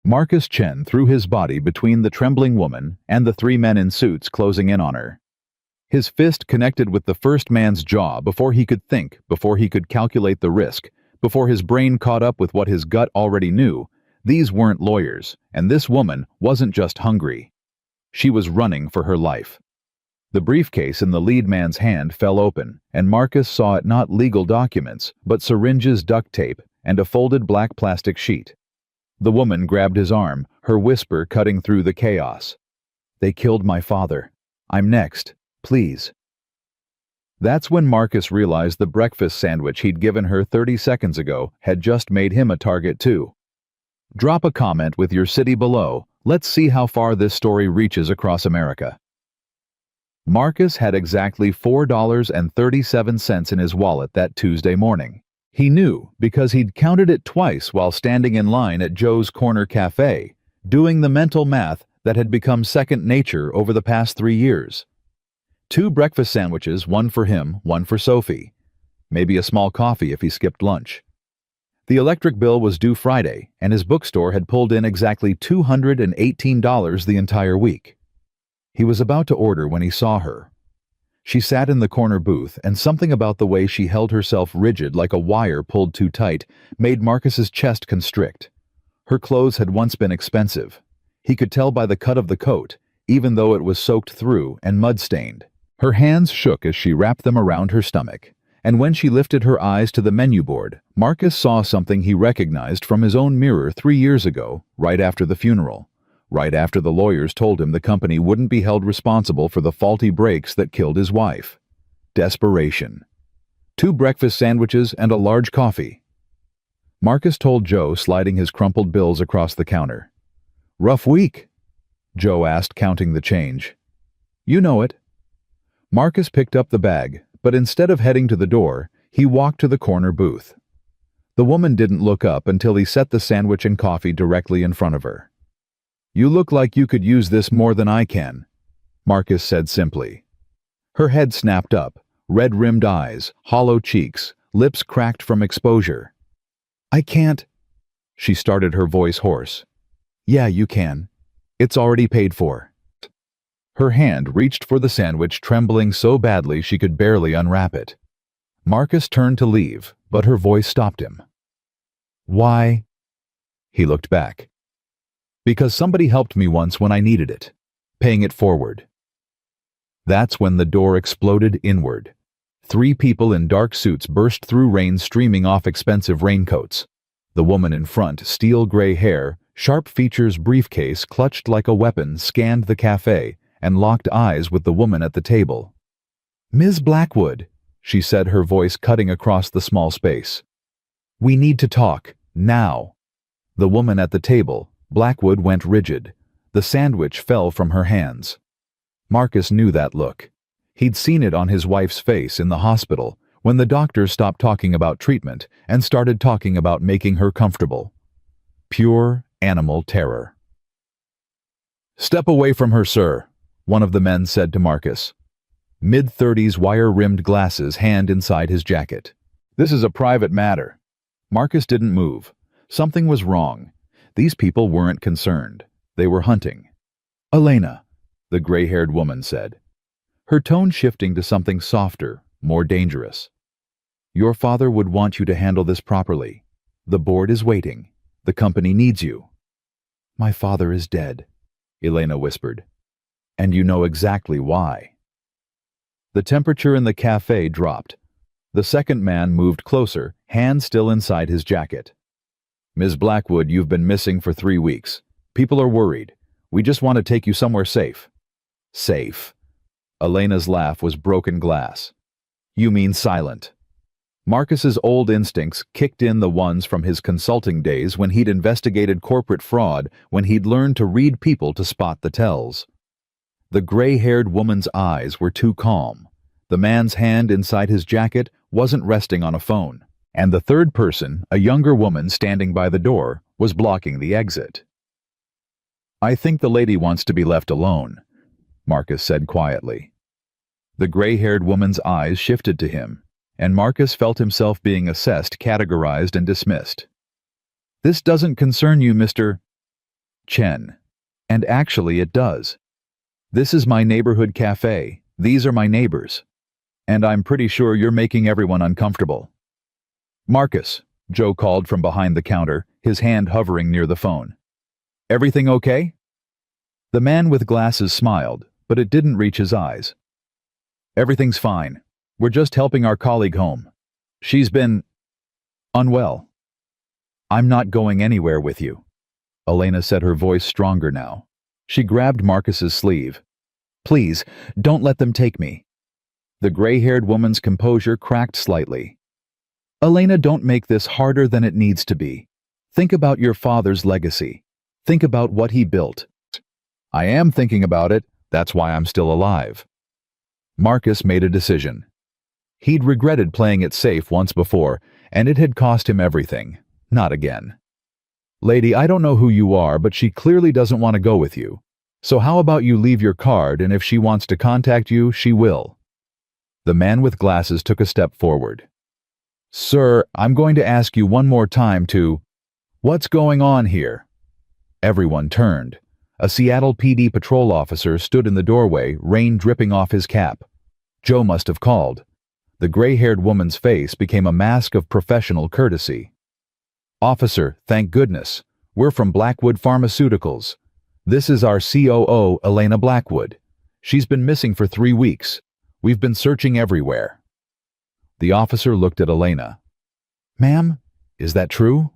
Marcus Chen threw his body between the trembling woman and the three men in suits closing in on her. His fist connected with the first man's jaw before he could think, before he could calculate the risk, before his brain caught up with what his gut already knew. These weren't lawyers, and this woman wasn't just hungry. She was running for her life. The briefcase in the lead man's hand fell open, and Marcus saw it not legal documents, but syringes, duct tape, and a folded black plastic sheet. The woman grabbed his arm, her whisper cutting through the chaos. "They killed my father. I'm next. Please." That's when Marcus realized the breakfast sandwich he'd given her 30 seconds ago had just made him a target too. Drop a comment with your city below. Let's see how far this story reaches across America. Marcus had exactly $4.37 in his wallet that Tuesday morning. He knew because he'd counted it twice while standing in line at Joe's Corner Cafe, doing the mental math that had become second nature over the past 3 years. 2 breakfast sandwiches, one for him, one for Sophie. Maybe a small coffee if he skipped lunch. The electric bill was due Friday, and his bookstore had pulled in exactly $218 the entire week. He was about to order when he saw her. She sat in the corner booth, and something about the way she held herself rigid like a wire pulled too tight made Marcus's chest constrict. Her clothes had once been expensive. He could tell by the cut of the coat, even though it was soaked through and mud-stained. Her hands shook as she wrapped them around her stomach, and when she lifted her eyes to the menu board, Marcus saw something he recognized from his own mirror 3 years ago, right after the funeral. Right after the lawyers told him the company wouldn't be held responsible for the faulty brakes that killed his wife. Desperation. 2 breakfast sandwiches and a large coffee. Marcus told Joe, sliding his crumpled bills across the counter. "Rough week?" Joe asked, counting the change. "You know it." Marcus picked up the bag, but instead of heading to the door, he walked to the corner booth. The woman didn't look up until he set the sandwich and coffee directly in front of her. "You look like you could use this more than I can," Marcus said simply. Her head snapped up, red-rimmed eyes, hollow cheeks, lips cracked from exposure. "I can't," she started, her voice hoarse. "Yeah, you can. It's already paid for." Her hand reached for the sandwich, trembling so badly she could barely unwrap it. Marcus turned to leave, but her voice stopped him. "Why?" He looked back. "Because somebody helped me once when I needed it, paying it forward." That's when the door exploded inward. 3 people in dark suits burst through, rain streaming off expensive raincoats. The woman in front, steel gray hair, sharp features, briefcase clutched like a weapon, scanned the cafe and locked eyes with the woman at the table. "Ms. Blackwood," she said, her voice cutting across the small space. "We need to talk, now." The woman at the table, Blackwood, went rigid. The sandwich fell from her hands. Marcus knew that look. He'd seen it on his wife's face in the hospital when the doctors stopped talking about treatment and started talking about making her comfortable. Pure animal terror. "Step away from her, sir," one of the men said to Marcus. Mid-30s, wire-rimmed glasses, hand inside his jacket. "This is a private matter." Marcus didn't move. Something was wrong. These people weren't concerned. They were hunting. "Elena," the gray-haired woman said, her tone shifting to something softer, more dangerous. "Your father would want you to handle this properly. The board is waiting. The company needs you." "My father is dead," Elena whispered. "And you know exactly why." The temperature in the cafe dropped. The second man moved closer, hand still inside his jacket. "Ms. Blackwood, you've been missing for 3 weeks. People are worried. We just want to take you somewhere safe." "Safe?" Elena's laugh was broken glass. "You mean silent." Marcus's old instincts kicked in, the ones from his consulting days when he'd investigated corporate fraud, when he'd learned to read people to spot the tells. The gray-haired woman's eyes were too calm. The man's hand inside his jacket wasn't resting on a phone. And the third person, a younger woman standing by the door, was blocking the exit. "I think the lady wants to be left alone," Marcus said quietly. The gray-haired woman's eyes shifted to him, and Marcus felt himself being assessed, categorized, and dismissed. "This doesn't concern you, Mr. Chen. And actually it does. This is my neighborhood cafe. These are my neighbors. And I'm pretty sure you're making everyone uncomfortable. Marcus, Joe called from behind the counter, his hand hovering near the phone. Everything okay? The man with glasses smiled, but it didn't reach his eyes. Everything's fine. We're just helping our colleague home. She's been unwell. I'm not going anywhere with you. Elena said, her voice stronger now. She grabbed Marcus's sleeve. Please, don't let them take me. The gray-haired woman's composure cracked slightly. Elena, don't make this harder than it needs to be. Think about your father's legacy. Think about what he built. I am thinking about it. That's why I'm still alive. Marcus made a decision. He'd regretted playing it safe once before, and it had cost him everything. Not again. Lady, I don't know who you are, but she clearly doesn't want to go with you. So how about you leave your card, and if she wants to contact you, she will. The man with glasses took a step forward. Sir, I'm going to ask you one more time to... What's going on here? Everyone turned. A Seattle PD patrol officer stood in the doorway, rain dripping off his cap. Joe must have called. The gray-haired woman's face became a mask of professional courtesy. Officer, thank goodness. We're from Blackwood Pharmaceuticals. This is our COO, Elena Blackwood. She's been missing for 3 weeks. We've been searching everywhere. The officer looked at Elena. Ma'am, is that true?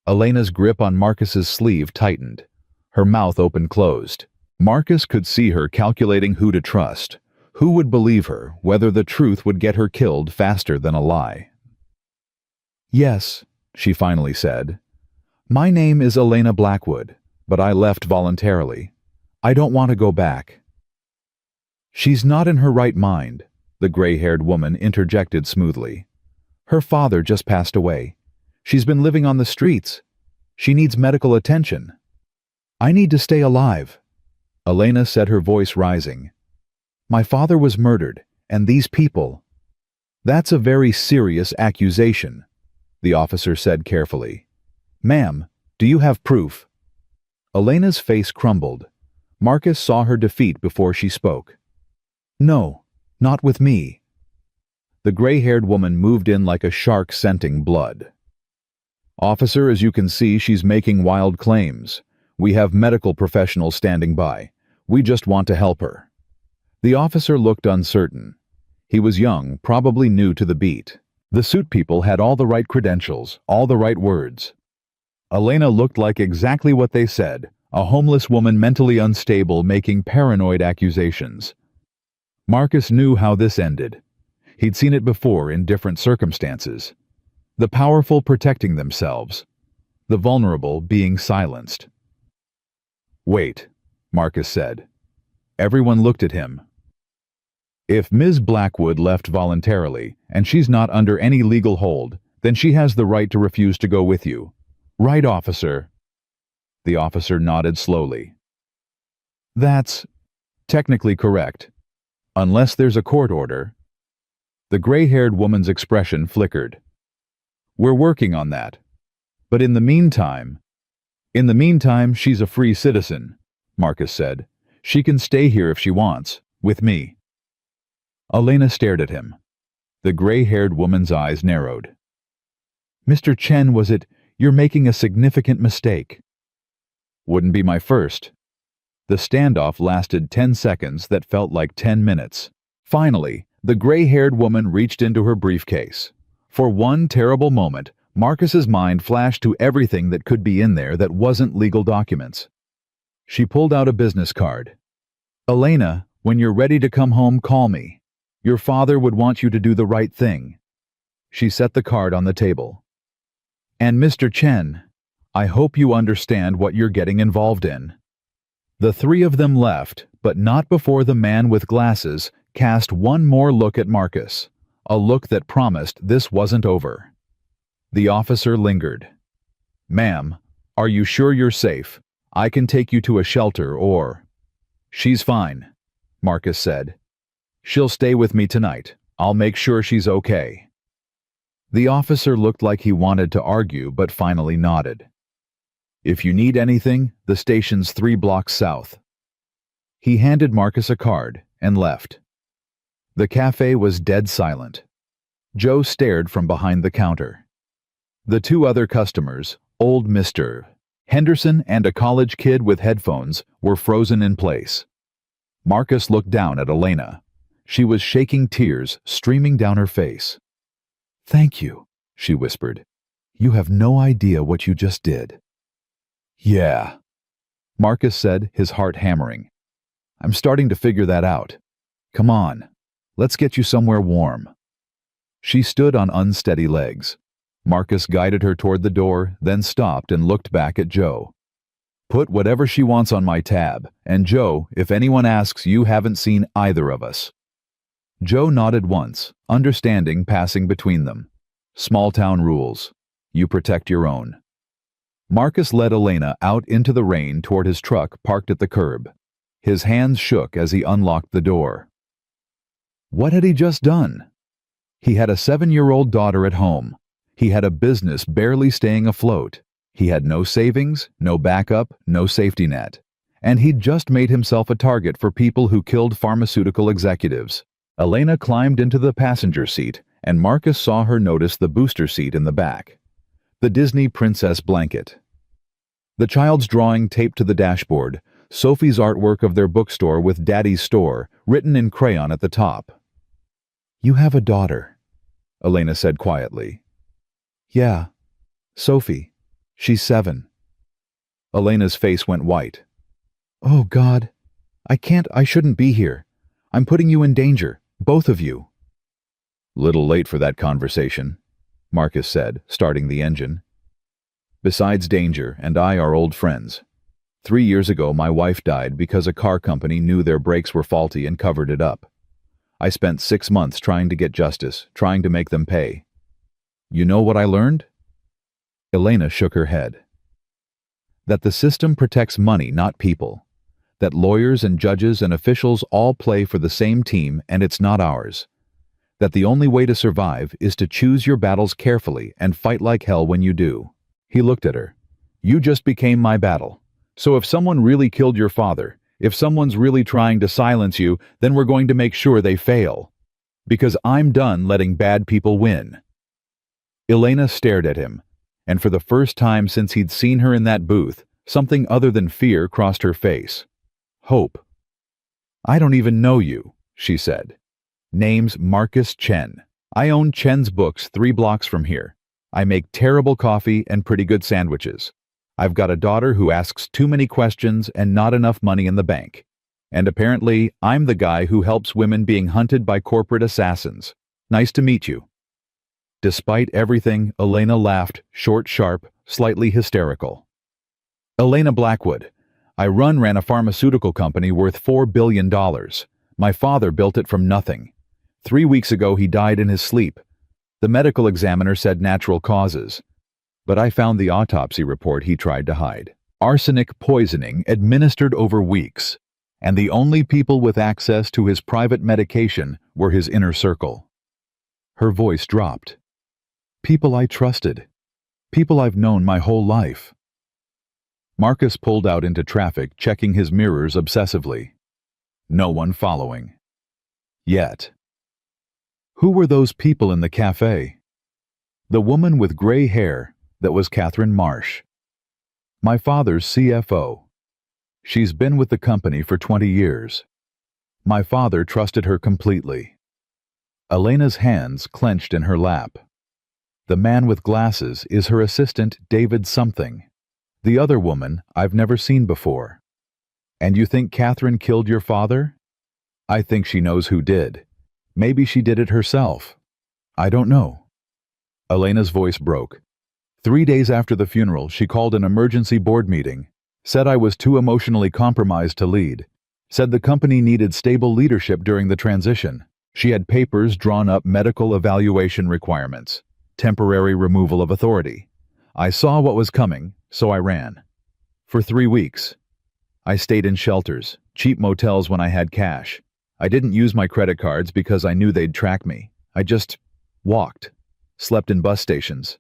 Elena's grip on Marcus's sleeve tightened. Her mouth open-closed. Marcus could see her calculating who to trust. Who would believe her, whether the truth would get her killed faster than a lie? Yes, she finally said. My name is Elena Blackwood, but I left voluntarily. I don't want to go back. She's not in her right mind, the gray-haired woman interjected smoothly. Her father just passed away. She's been living on the streets. She needs medical attention. I need to stay alive. Elena said, her voice rising. My father was murdered, and these people... That's a very serious accusation, the officer said carefully. Ma'am, do you have proof? Elena's face crumbled. Marcus saw her defeat before she spoke. No, not with me. The gray-haired woman moved in like a shark scenting blood. Officer, as you can see, she's making wild claims. We have medical professionals standing by. We just want to help her. The officer looked uncertain. He was young, probably new to the beat. The suit people had all the right credentials, all the right words. Elena looked like exactly what they said, a homeless woman mentally unstable making paranoid accusations. Marcus knew how this ended. He'd seen it before in different circumstances. The powerful protecting themselves, the vulnerable being silenced. Wait, Marcus said. Everyone looked at him. If Ms. Blackwood left voluntarily, and she's not under any legal hold, then she has the right to refuse to go with you. Right, officer? The officer nodded slowly. That's technically correct. Unless there's a court order. The gray-haired woman's expression flickered. We're working on that. But in the meantime, she's a free citizen, Marcus said. She can stay here if she wants, with me. Elena stared at him. The gray-haired woman's eyes narrowed. Mr. Chen, you're making a significant mistake. Wouldn't be my first. The standoff lasted 10 seconds that felt like 10 minutes. Finally, the gray-haired woman reached into her briefcase. For one terrible moment, Marcus's mind flashed to everything that could be in there that wasn't legal documents. She pulled out a business card. Elena, when you're ready to come home, call me. Your father would want you to do the right thing. She set the card on the table. And Mr. Chen, I hope you understand what you're getting involved in. The three of them left, but not before the man with glasses cast one more look at Marcus, a look that promised this wasn't over. The officer lingered. Ma'am, are you sure you're safe? I can take you to a shelter or... She's fine, Marcus said. She'll stay with me tonight. I'll make sure she's okay. The officer looked like he wanted to argue but finally nodded. If you need anything, the station's 3 blocks south." He handed Marcus a card and left. The cafe was dead silent. Joe stared from behind the counter. The 2 other customers, old Mr. Henderson and a college kid with headphones, were frozen in place. Marcus looked down at Elena. She was shaking, tears streaming down her face. "Thank you," she whispered. "You have no idea what you just did." "Yeah," Marcus said, his heart hammering. "I'm starting to figure that out. Come on, let's get you somewhere warm." She stood on unsteady legs. Marcus guided her toward the door, then stopped and looked back at Joe. "Put whatever she wants on my tab, and Joe, if anyone asks, you haven't seen either of us." Joe nodded once, understanding passing between them. Small-town rules. You protect your own. Marcus led Elena out into the rain toward his truck parked at the curb. His hands shook as he unlocked the door. What had he just done? He had a 7-year-old daughter at home. He had a business barely staying afloat. He had no savings, no backup, no safety net. And he'd just made himself a target for people who killed pharmaceutical executives. Elena climbed into the passenger seat, and Marcus saw her notice the booster seat in the back. The Disney princess blanket. The child's drawing taped to the dashboard, Sophie's artwork of their bookstore with Daddy's store, written in crayon at the top. "You have a daughter," Elena said quietly. "Yeah, Sophie. She's 7. Elena's face went white. "Oh, God. I shouldn't be here. I'm putting you in danger, both of you." "Little late for that conversation," Marcus said, starting the engine. "Besides Danger and I are old friends. 3 years ago my wife died because a car company knew their brakes were faulty and covered it up. I spent 6 months trying to get justice, trying to make them pay. You know what I learned?" Elena shook her head. "That the system protects money, not people. That lawyers and judges and officials all play for the same team and it's not ours. That the only way to survive is to choose your battles carefully and fight like hell when you do." He looked at her. "You just became my battle. So if someone really killed your father, if someone's really trying to silence you, then we're going to make sure they fail. Because I'm done letting bad people win." Elena stared at him, and for the first time since he'd seen her in that booth, something other than fear crossed her face. Hope. "I don't even know you," she said. "Name's Marcus Chen. I own Chen's Books 3 blocks from here. I make terrible coffee and pretty good sandwiches. I've got a daughter who asks too many questions and not enough money in the bank. And apparently, I'm the guy who helps women being hunted by corporate assassins. Nice to meet you." Despite everything, Elena laughed, short, sharp, slightly hysterical. "Elena Blackwood. I ran a pharmaceutical company worth $4 billion. My father built it from nothing. 3 weeks ago he died in his sleep. The medical examiner said natural causes. But I found the autopsy report he tried to hide. Arsenic poisoning administered over weeks. And the only people with access to his private medication were his inner circle." Her voice dropped. "People I trusted. People I've known my whole life." Marcus pulled out into traffic, checking his mirrors obsessively. No one following. Yet. Who were those people in the cafe? The woman with gray hair, that was Catherine Marsh. My father's CFO. She's been with the company for 20 years. My father trusted her completely. Elena's hands clenched in her lap. The man with glasses is her assistant, David something. The other woman I've never seen before. And you think Catherine killed your father? I think she knows who did. Maybe she did it herself. I don't know. Elena's voice broke. 3 days after the funeral, she called an emergency board meeting, said I was too emotionally compromised to lead, said the company needed stable leadership during the transition. She had papers drawn up medical evaluation requirements, temporary removal of authority. I saw what was coming, so I ran. For 3 weeks. I stayed in shelters, cheap motels when I had cash. I didn't use my credit cards because I knew they'd track me. I just walked, slept in bus stations,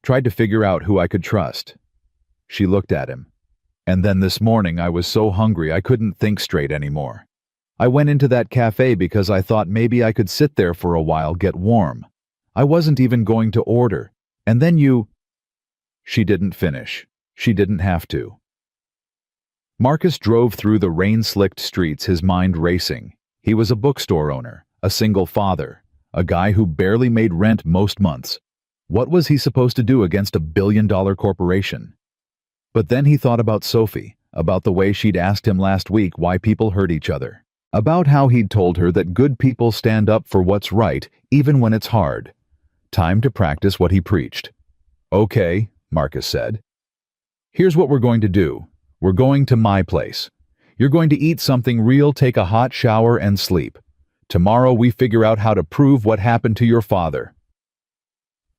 tried to figure out who I could trust. She looked at him. "And then this morning I was so hungry I couldn't think straight anymore. I went into that cafe because I thought maybe I could sit there for a while, get warm. I wasn't even going to order. And then you—" She didn't finish. She didn't have to. Marcus drove through the rain-slicked streets, his mind racing. He was a bookstore owner, a single father, a guy who barely made rent most months. What was he supposed to do against a billion-dollar corporation? But then he thought about Sophie, about the way she'd asked him last week why people hurt each other, about how he'd told her that good people stand up for what's right even when it's hard. Time to practice what he preached. "Okay," Marcus said. "Here's what we're going to do. We're going to my place. You're going to eat something real, take a hot shower, and sleep. Tomorrow we figure out how to prove what happened to your father."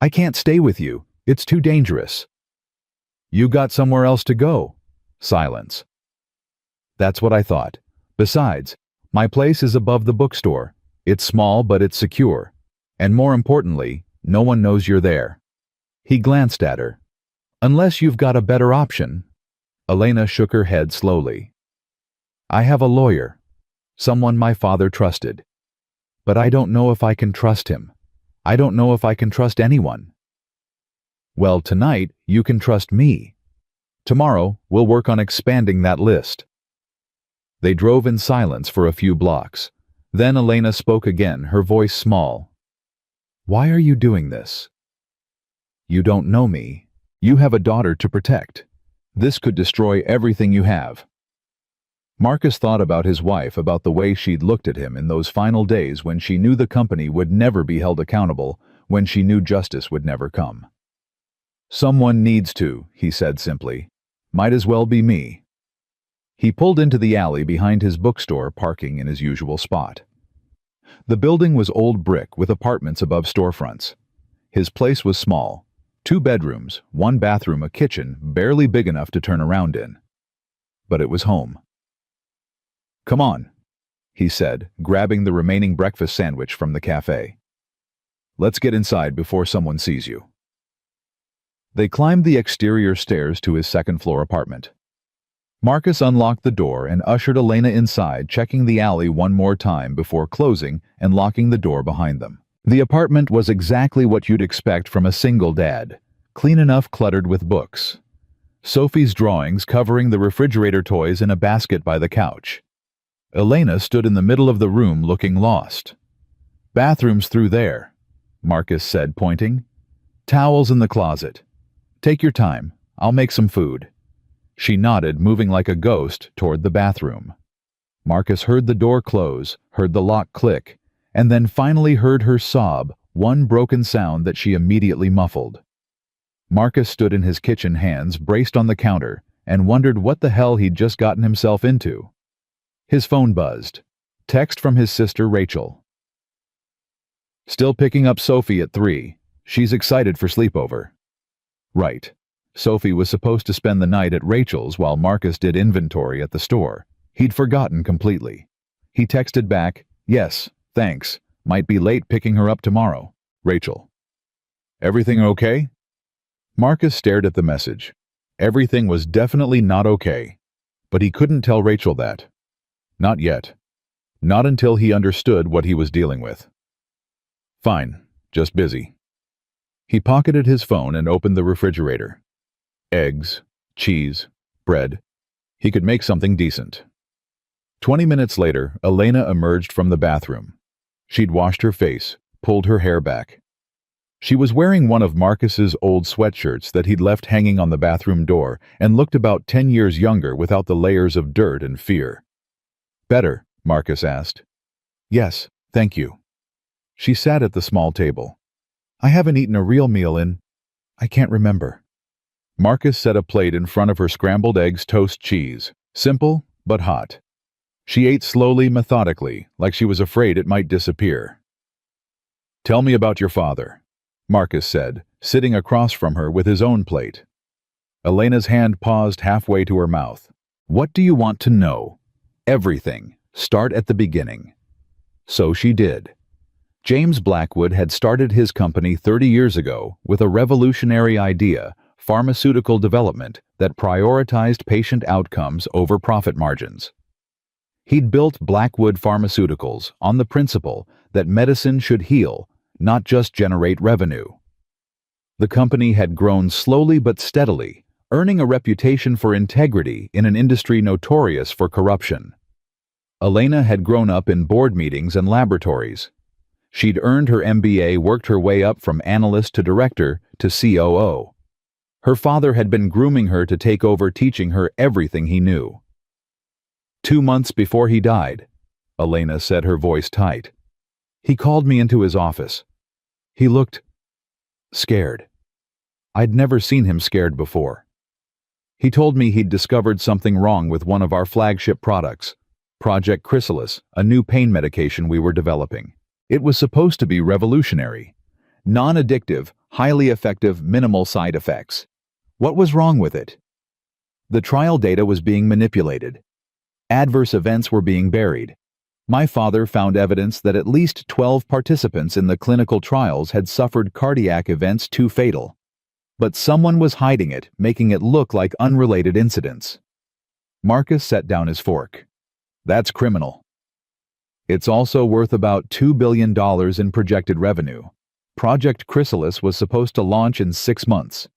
"I can't stay with you. It's too dangerous." "You got somewhere else to go." Silence. "That's what I thought. Besides, my place is above the bookstore. It's small, but it's secure. And more importantly, no one knows you're there." He glanced at her. "Unless you've got a better option." Elena shook her head slowly. "I have a lawyer. Someone my father trusted. But I don't know if I can trust him. I don't know if I can trust anyone." "Well, tonight you can trust me. Tomorrow we'll work on expanding that list." They drove in silence for a few blocks. Then Elena spoke again, her voice small. "Why are you doing this?" "You don't know me. You have a daughter to protect. This could destroy everything you have." Marcus thought about his wife, about the way she'd looked at him in those final days when she knew the company would never be held accountable, when she knew justice would never come. "Someone needs to," he said simply. "Might as well be me." He pulled into the alley behind his bookstore, parking in his usual spot. The building was old brick with apartments above storefronts. His place was small. 2 bedrooms, 1 bathroom, a kitchen, barely big enough to turn around in. But it was home. "Come on," he said, grabbing the remaining breakfast sandwich from the cafe. "Let's get inside before someone sees you." They climbed the exterior stairs to his second-floor apartment. Marcus unlocked the door and ushered Elena inside, checking the alley one more time before closing and locking the door behind them. The apartment was exactly what you'd expect from a single dad, clean enough, cluttered with books. Sophie's drawings covering the refrigerator toys in a basket by the couch. Elena stood in the middle of the room looking lost. "Bathroom's through there," Marcus said, pointing. "Towels in the closet. Take your time. I'll make some food." She nodded, moving like a ghost toward the bathroom. Marcus heard the door close, heard the lock click, and then finally heard her sob, one broken sound that she immediately muffled. Marcus stood in his kitchen, hands braced on the counter, and wondered what the hell he'd just gotten himself into. His phone buzzed. Text from his sister Rachel. "Still picking up Sophie at 3. She's excited for sleepover." Right. Sophie was supposed to spend the night at Rachel's while Marcus did inventory at the store. He'd forgotten completely. He texted back, "Yes, thanks. Might be late picking her up tomorrow. Rachel." "Everything okay?" Marcus stared at the message. Everything was definitely not okay. But he couldn't tell Rachel that. Not yet. Not until he understood what he was dealing with. "Fine. Just busy." He pocketed his phone and opened the refrigerator. Eggs, cheese, bread. He could make something decent. 20 minutes later, Elena emerged from the bathroom. She'd washed her face, pulled her hair back. She was wearing one of Marcus's old sweatshirts that he'd left hanging on the bathroom door, and looked about 10 years younger without the layers of dirt and fear. "Better?" Marcus asked. "Yes, thank you." She sat at the small table. "I haven't eaten a real meal in... I can't remember." Marcus set a plate in front of her, scrambled eggs, toast, cheese. Simple, but hot. She ate slowly, methodically, like she was afraid it might disappear. "Tell me about your father," Marcus said, sitting across from her with his own plate. Elena's hand paused halfway to her mouth. "What do you want to know?" "Everything. Start at the beginning." So she did. James Blackwood had started his company 30 years ago with a revolutionary idea: pharmaceutical development that prioritized patient outcomes over profit margins. He'd built Blackwood Pharmaceuticals on the principle that medicine should heal, not just generate revenue. The company had grown slowly but steadily, earning a reputation for integrity in an industry notorious for corruption. Elena had grown up in board meetings and laboratories. She'd earned her MBA, worked her way up from analyst to director to COO. Her father had been grooming her to take over, teaching her everything he knew. 2 months before he died, Elena said, her voice tight. He called me into his office. He looked scared. I'd never seen him scared before. He told me he'd discovered something wrong with one of our flagship products, Project Chrysalis, a new pain medication we were developing. It was supposed to be revolutionary. Non-addictive, highly effective, minimal side effects. What was wrong with it? The trial data was being manipulated. Adverse events were being buried. My father found evidence that at least 12 participants in the clinical trials had suffered cardiac events too fatal. But someone was hiding it, making it look like unrelated incidents. Marcus set down his fork. That's criminal. It's also worth about $2 billion in projected revenue. Project Chrysalis was supposed to launch in 6 months.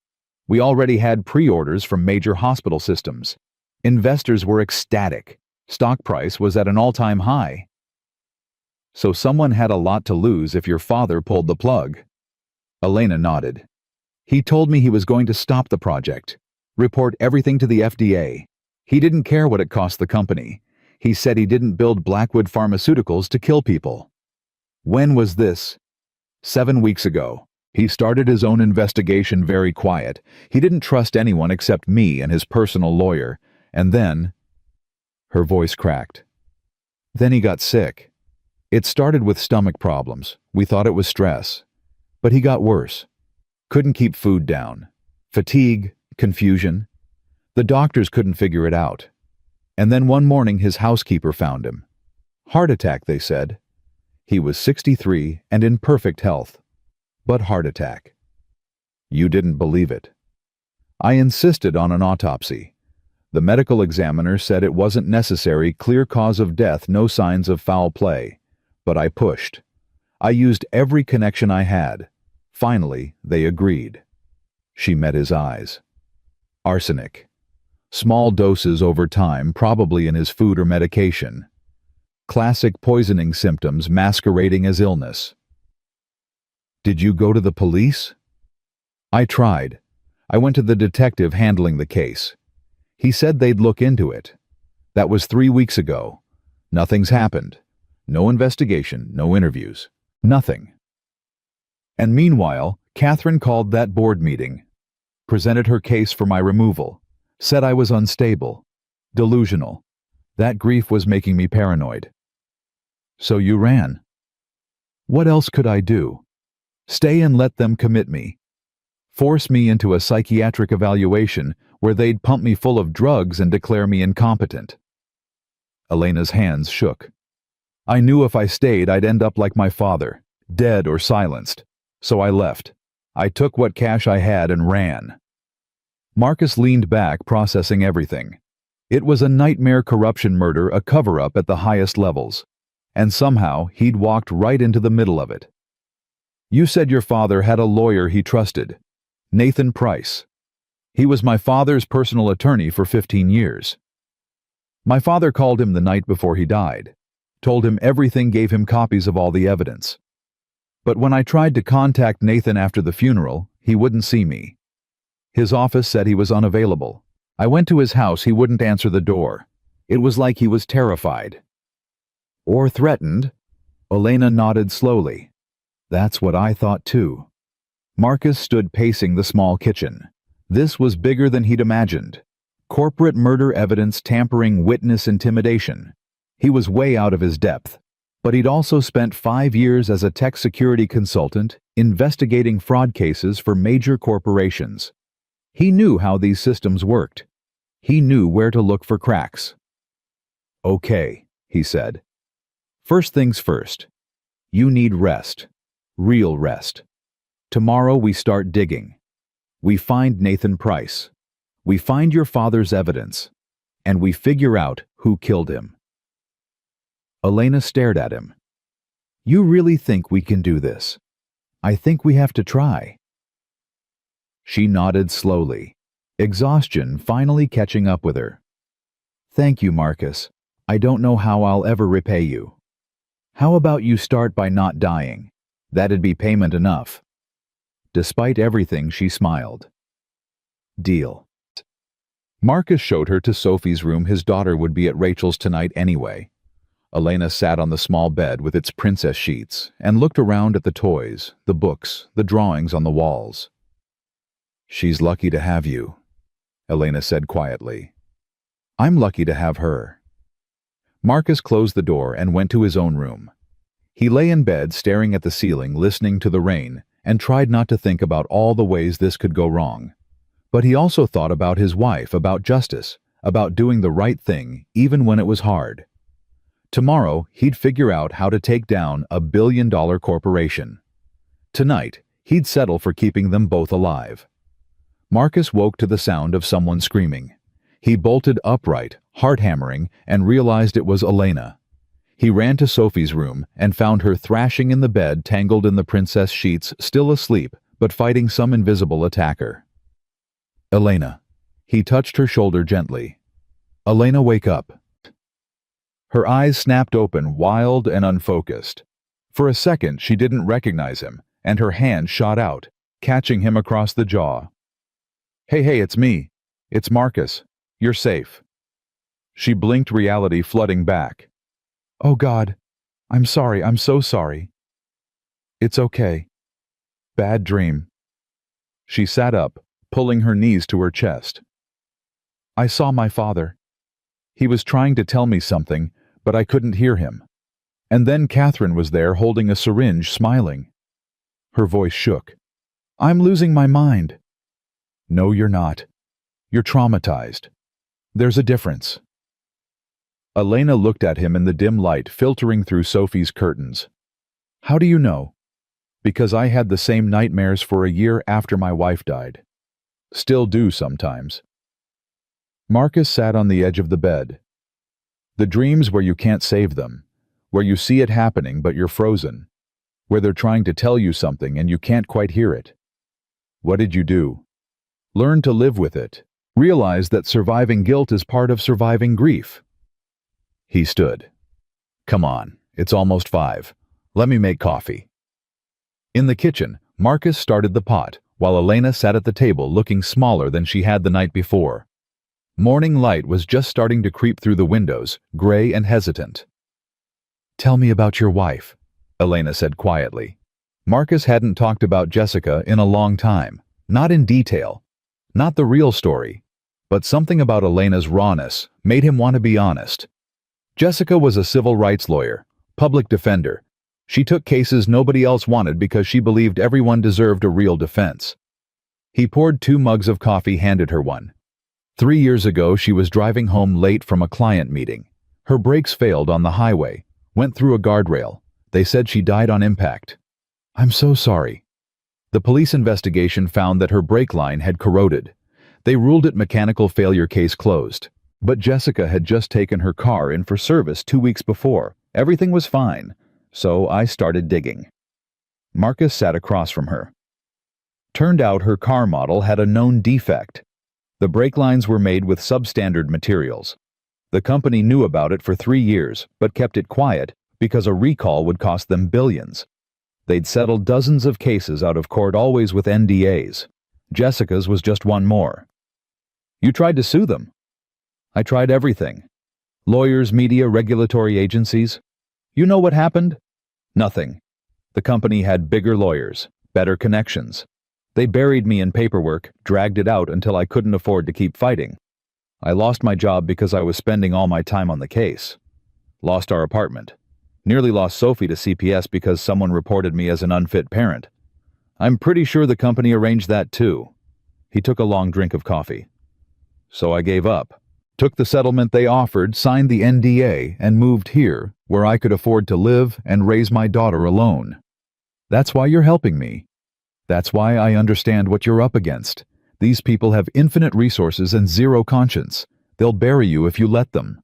We already had pre-orders from major hospital systems. Investors were ecstatic. Stock price was at an all-time high. So someone had a lot to lose if your father pulled the plug. Elena nodded. He told me he was going to stop the project, report everything to the FDA. He didn't care what it cost the company. He said he didn't build Blackwood Pharmaceuticals to kill people. When was this? 7 weeks ago. He started his own investigation very quiet. He didn't trust anyone except me and his personal lawyer. And then... Her voice cracked. Then he got sick. It started with stomach problems. We thought it was stress. But he got worse. Couldn't keep food down. Fatigue, confusion. The doctors couldn't figure it out. And then one morning his housekeeper found him. Heart attack, they said. He was 63 and in perfect health. But heart attack. You didn't believe it. I insisted on an autopsy. The medical examiner said it wasn't necessary, clear cause of death, no signs of foul play. But I pushed. I used every connection I had. Finally, they agreed. She met his eyes. Arsenic. Small doses over time, probably in his food or medication. Classic poisoning symptoms masquerading as illness. Did you go to the police? I tried. I went to the detective handling the case. He said they'd look into it. That was 3 weeks ago. Nothing's happened. No investigation, no interviews. Nothing. And meanwhile, Catherine called that board meeting. Presented her case for my removal. Said I was unstable. Delusional. That grief was making me paranoid. So you ran. What else could I do? Stay and let them commit me. Force me into a psychiatric evaluation where they'd pump me full of drugs and declare me incompetent. Elena's hands shook. I knew if I stayed I'd end up like my father, dead or silenced. So I left. I took what cash I had and ran. Marcus leaned back, processing everything. It was a nightmare corruption murder, a cover-up at the highest levels. And somehow he'd walked right into the middle of it. You said your father had a lawyer he trusted. Nathan Price. He was my father's personal attorney for 15 years. My father called him the night before he died. Told him everything, gave him copies of all the evidence. But when I tried to contact Nathan after the funeral, he wouldn't see me. His office said he was unavailable. I went to his house, he wouldn't answer the door. It was like he was terrified. Or threatened? Elena nodded slowly. That's what I thought too. Marcus stood pacing the small kitchen. This was bigger than he'd imagined. Corporate murder evidence, tampering, witness intimidation. He was way out of his depth. But he'd also spent 5 years as a tech security consultant investigating fraud cases for major corporations. He knew how these systems worked. He knew where to look for cracks. Okay, he said. First things first. You need rest. Real rest. Tomorrow we start digging. We find Nathan Price. We find your father's evidence. And we figure out who killed him." Elena stared at him. "You really think we can do this? I think we have to try." She nodded slowly, exhaustion finally catching up with her. "Thank you, Marcus. I don't know how I'll ever repay you. How about you start by not dying? That'd be payment enough." Despite everything, she smiled. "Deal." Marcus showed her to Sophie's room. His daughter would be at Rachel's tonight anyway. Elena sat on the small bed with its princess sheets and looked around at the toys, the books, the drawings on the walls. "She's lucky to have you," Elena said quietly. "I'm lucky to have her." Marcus closed the door and went to his own room. He lay in bed staring at the ceiling, listening to the rain, and tried not to think about all the ways this could go wrong. But he also thought about his wife, about justice, about doing the right thing, even when it was hard. Tomorrow, he'd figure out how to take down a billion-dollar corporation. Tonight, he'd settle for keeping them both alive. Marcus woke to the sound of someone screaming. He bolted upright, heart-hammering, and realized it was Elena. He ran to Sophie's room and found her thrashing in the bed, tangled in the princess sheets, still asleep, but fighting some invisible attacker. "Elena." He touched her shoulder gently. "Elena, wake up." Her eyes snapped open, wild and unfocused. For a second, she didn't recognize him, and her hand shot out, catching him across the jaw. Hey, it's me. It's Marcus. You're safe." She blinked, reality flooding back. "Oh God, I'm sorry, I'm so sorry." "It's okay. Bad dream." She sat up, pulling her knees to her chest. "I saw my father. He was trying to tell me something, but I couldn't hear him. And then Catherine was there holding a syringe, smiling." Her voice shook. "I'm losing my mind." "No, you're not. You're traumatized. There's a difference." Elena looked at him in the dim light filtering through Sophie's curtains. "How do you know?" "Because I had the same nightmares for a year after my wife died. Still do sometimes." Marcus sat on the edge of the bed. "The dreams where you can't save them, where you see it happening but you're frozen, where they're trying to tell you something and you can't quite hear it. What did you do? Learn to live with it. Realize that surviving guilt is part of surviving grief." He stood. "Come on, it's almost 5. Let me make coffee." In the kitchen, Marcus started the pot, while Elena sat at the table looking smaller than she had the night before. Morning light was just starting to creep through the windows, gray and hesitant. "Tell me about your wife," Elena said quietly. Marcus hadn't talked about Jessica in a long time, not in detail, not the real story, but something about Elena's rawness made him want to be honest. Jessica was a civil rights lawyer, public defender. She took cases nobody else wanted because she believed everyone deserved a real defense. He poured 2 mugs of coffee, handed her one. 3 years ago, she was driving home late from a client meeting. Her brakes failed on the highway, went through a guardrail. They said she died on impact. "I'm so sorry." The police investigation found that her brake line had corroded. They ruled it mechanical failure, case closed. But Jessica had just taken her car in for service 2 weeks before. Everything was fine, so I started digging. Marcus sat across from her. Turned out her car model had a known defect. The brake lines were made with substandard materials. The company knew about it for 3 years, but kept it quiet because a recall would cost them billions. They'd settled dozens of cases out of court, always with NDAs. Jessica's was just one more. "You tried to sue them?" "I tried everything. Lawyers, media, regulatory agencies. You know what happened? Nothing. The company had bigger lawyers, better connections. They buried me in paperwork, dragged it out until I couldn't afford to keep fighting. I lost my job because I was spending all my time on the case. Lost our apartment. Nearly lost Sophie to CPS because someone reported me as an unfit parent. I'm pretty sure the company arranged that too." He took a long drink of coffee. "So I gave up. Took the settlement they offered, signed the NDA, and moved here, where I could afford to live and raise my daughter alone. That's why you're helping me. That's why I understand what you're up against, These people have infinite resources and zero conscience. They'll bury you if you let them."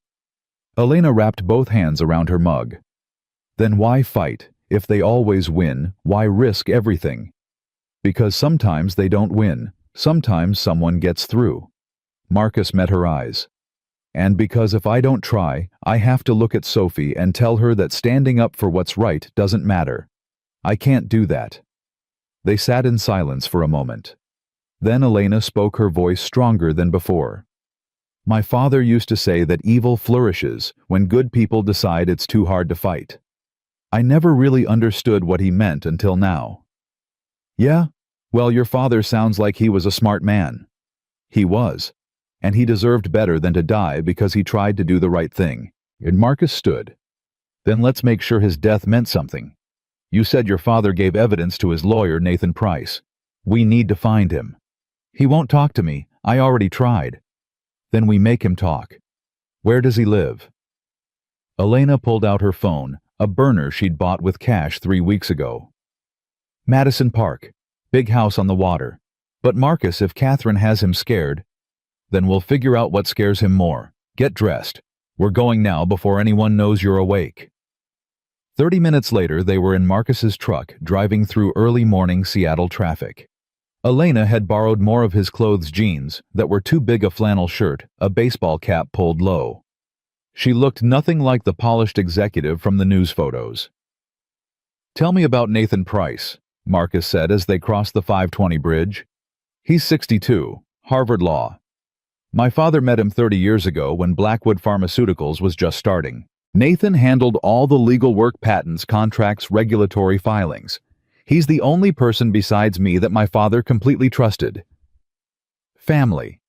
Elena wrapped both hands around her mug. "Then why fight? If they always win, why risk everything?" "Because sometimes they don't win. Sometimes someone gets through." Marcus met her eyes. "And because if I don't try, I have to look at Sophie and tell her that standing up for what's right doesn't matter. I can't do that." They sat in silence for a moment. Then Elena spoke, her voice stronger than before. "My father used to say that evil flourishes when good people decide it's too hard to fight. I never really understood what he meant until now." "Yeah? Well, your father sounds like he was a smart man." "He was. And he deserved better than to die because he tried to do the right thing." And Marcus stood. "Then let's make sure his death meant something. You said your father gave evidence to his lawyer, Nathan Price. We need to find him." "He won't talk to me. I already tried." "Then we make him talk. Where does he live?" Elena pulled out her phone, a burner she'd bought with cash 3 weeks ago. "Madison Park. Big house on the water. But Marcus, if Catherine has him scared, then we'll figure out what scares him more. Get dressed. We're going now before anyone knows you're awake." 30 minutes later, they were in Marcus's truck, driving through early morning Seattle traffic. Elena had borrowed more of his clothes, jeans that were too big, a flannel shirt, a baseball cap pulled low. She looked nothing like the polished executive from the news photos. "Tell me about Nathan Price," Marcus said as they crossed the 520 bridge. "He's 62, Harvard Law. My father met him 30 years ago when Blackwood Pharmaceuticals was just starting. Nathan handled all the legal work, patents, contracts, regulatory filings. He's the only person besides me that my father completely trusted." Family.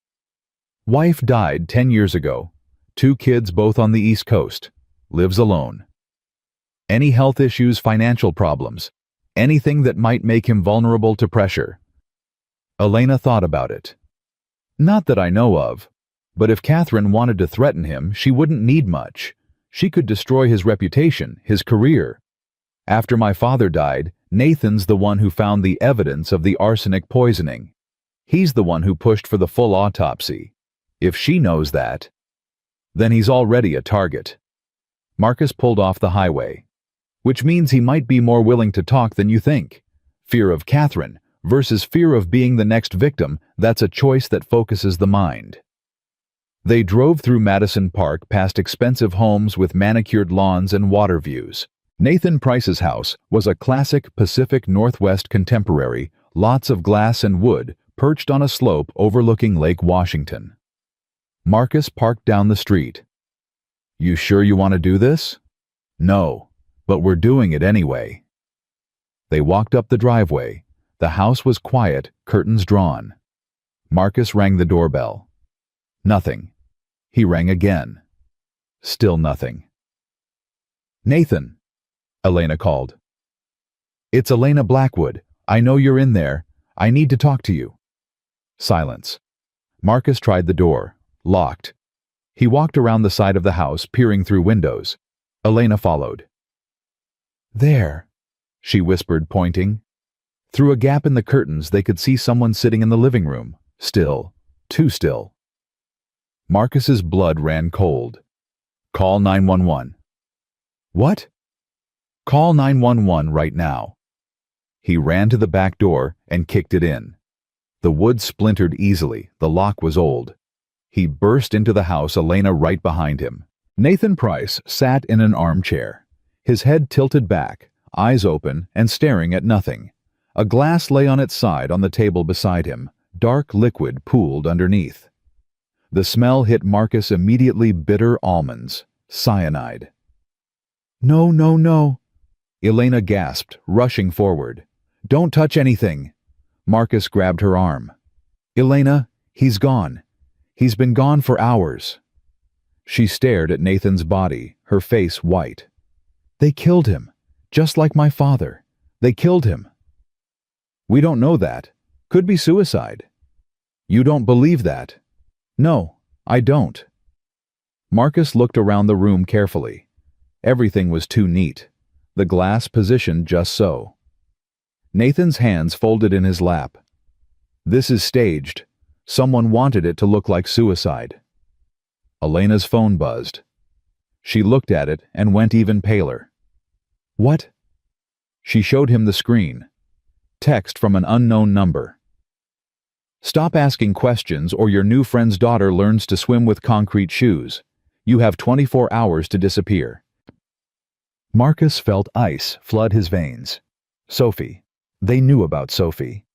Wife died 10 years ago. 2 kids, both on the East Coast. Lives alone. Any health issues, financial problems, anything that might make him vulnerable to pressure. Elena thought about it. "Not that I know of. But if Catherine wanted to threaten him, she wouldn't need much. She could destroy his reputation, his career. After my father died, Nathan's the one who found the evidence of the arsenic poisoning. He's the one who pushed for the full autopsy. If she knows that, then he's already a target." Marcus pulled off the highway. "Which means he might be more willing to talk than you think. Fear of Catherine versus fear of being the next victim, that's a choice that focuses the mind." They drove through Madison Park, past expensive homes with manicured lawns and water views. Nathan Price's house was a classic Pacific Northwest contemporary, lots of glass and wood, perched on a slope overlooking Lake Washington. Marcus parked down the street. "You sure you want to do this?" "No, but we're doing it anyway." They walked up the driveway. The house was quiet, curtains drawn. Marcus rang the doorbell. Nothing. He rang again. Still nothing. "Nathan," Elena called. "It's Elena Blackwood. I know you're in there. I need to talk to you." Silence. Marcus tried the door. Locked. He walked around the side of the house, peering through windows. Elena followed. "There," she whispered, pointing. Through a gap in the curtains, they could see someone sitting in the living room. Still. Too still. Marcus's blood ran cold. "Call 911. "What?" "Call 911 right now." He ran to the back door and kicked it in. The wood splintered easily. The lock was old. He burst into the house, Elena right behind him. Nathan Price sat in an armchair, his head tilted back, eyes open and staring at nothing. A glass lay on its side on the table beside him. Dark liquid pooled underneath. The smell hit Marcus immediately, bitter almonds, cyanide. "No, no, no," Elena gasped, rushing forward. "Don't touch anything." Marcus grabbed her arm. "Elena, he's gone. He's been gone for hours." She stared at Nathan's body, her face white. "They killed him, just like my father. They killed him." "We don't know that. Could be suicide." "You don't believe that?" "No, I don't." Marcus looked around the room carefully. Everything was too neat. The glass positioned just so. Nathan's hands folded in his lap. "This is staged. Someone wanted it to look like suicide. Elena's phone buzzed. She looked at it and went even paler. What? She showed him the screen. Text from an unknown number. Stop asking questions or your new friend's daughter learns to swim with concrete shoes. You have 24 hours to disappear. Marcus felt ice flood his veins. Sophie. They knew about Sophie.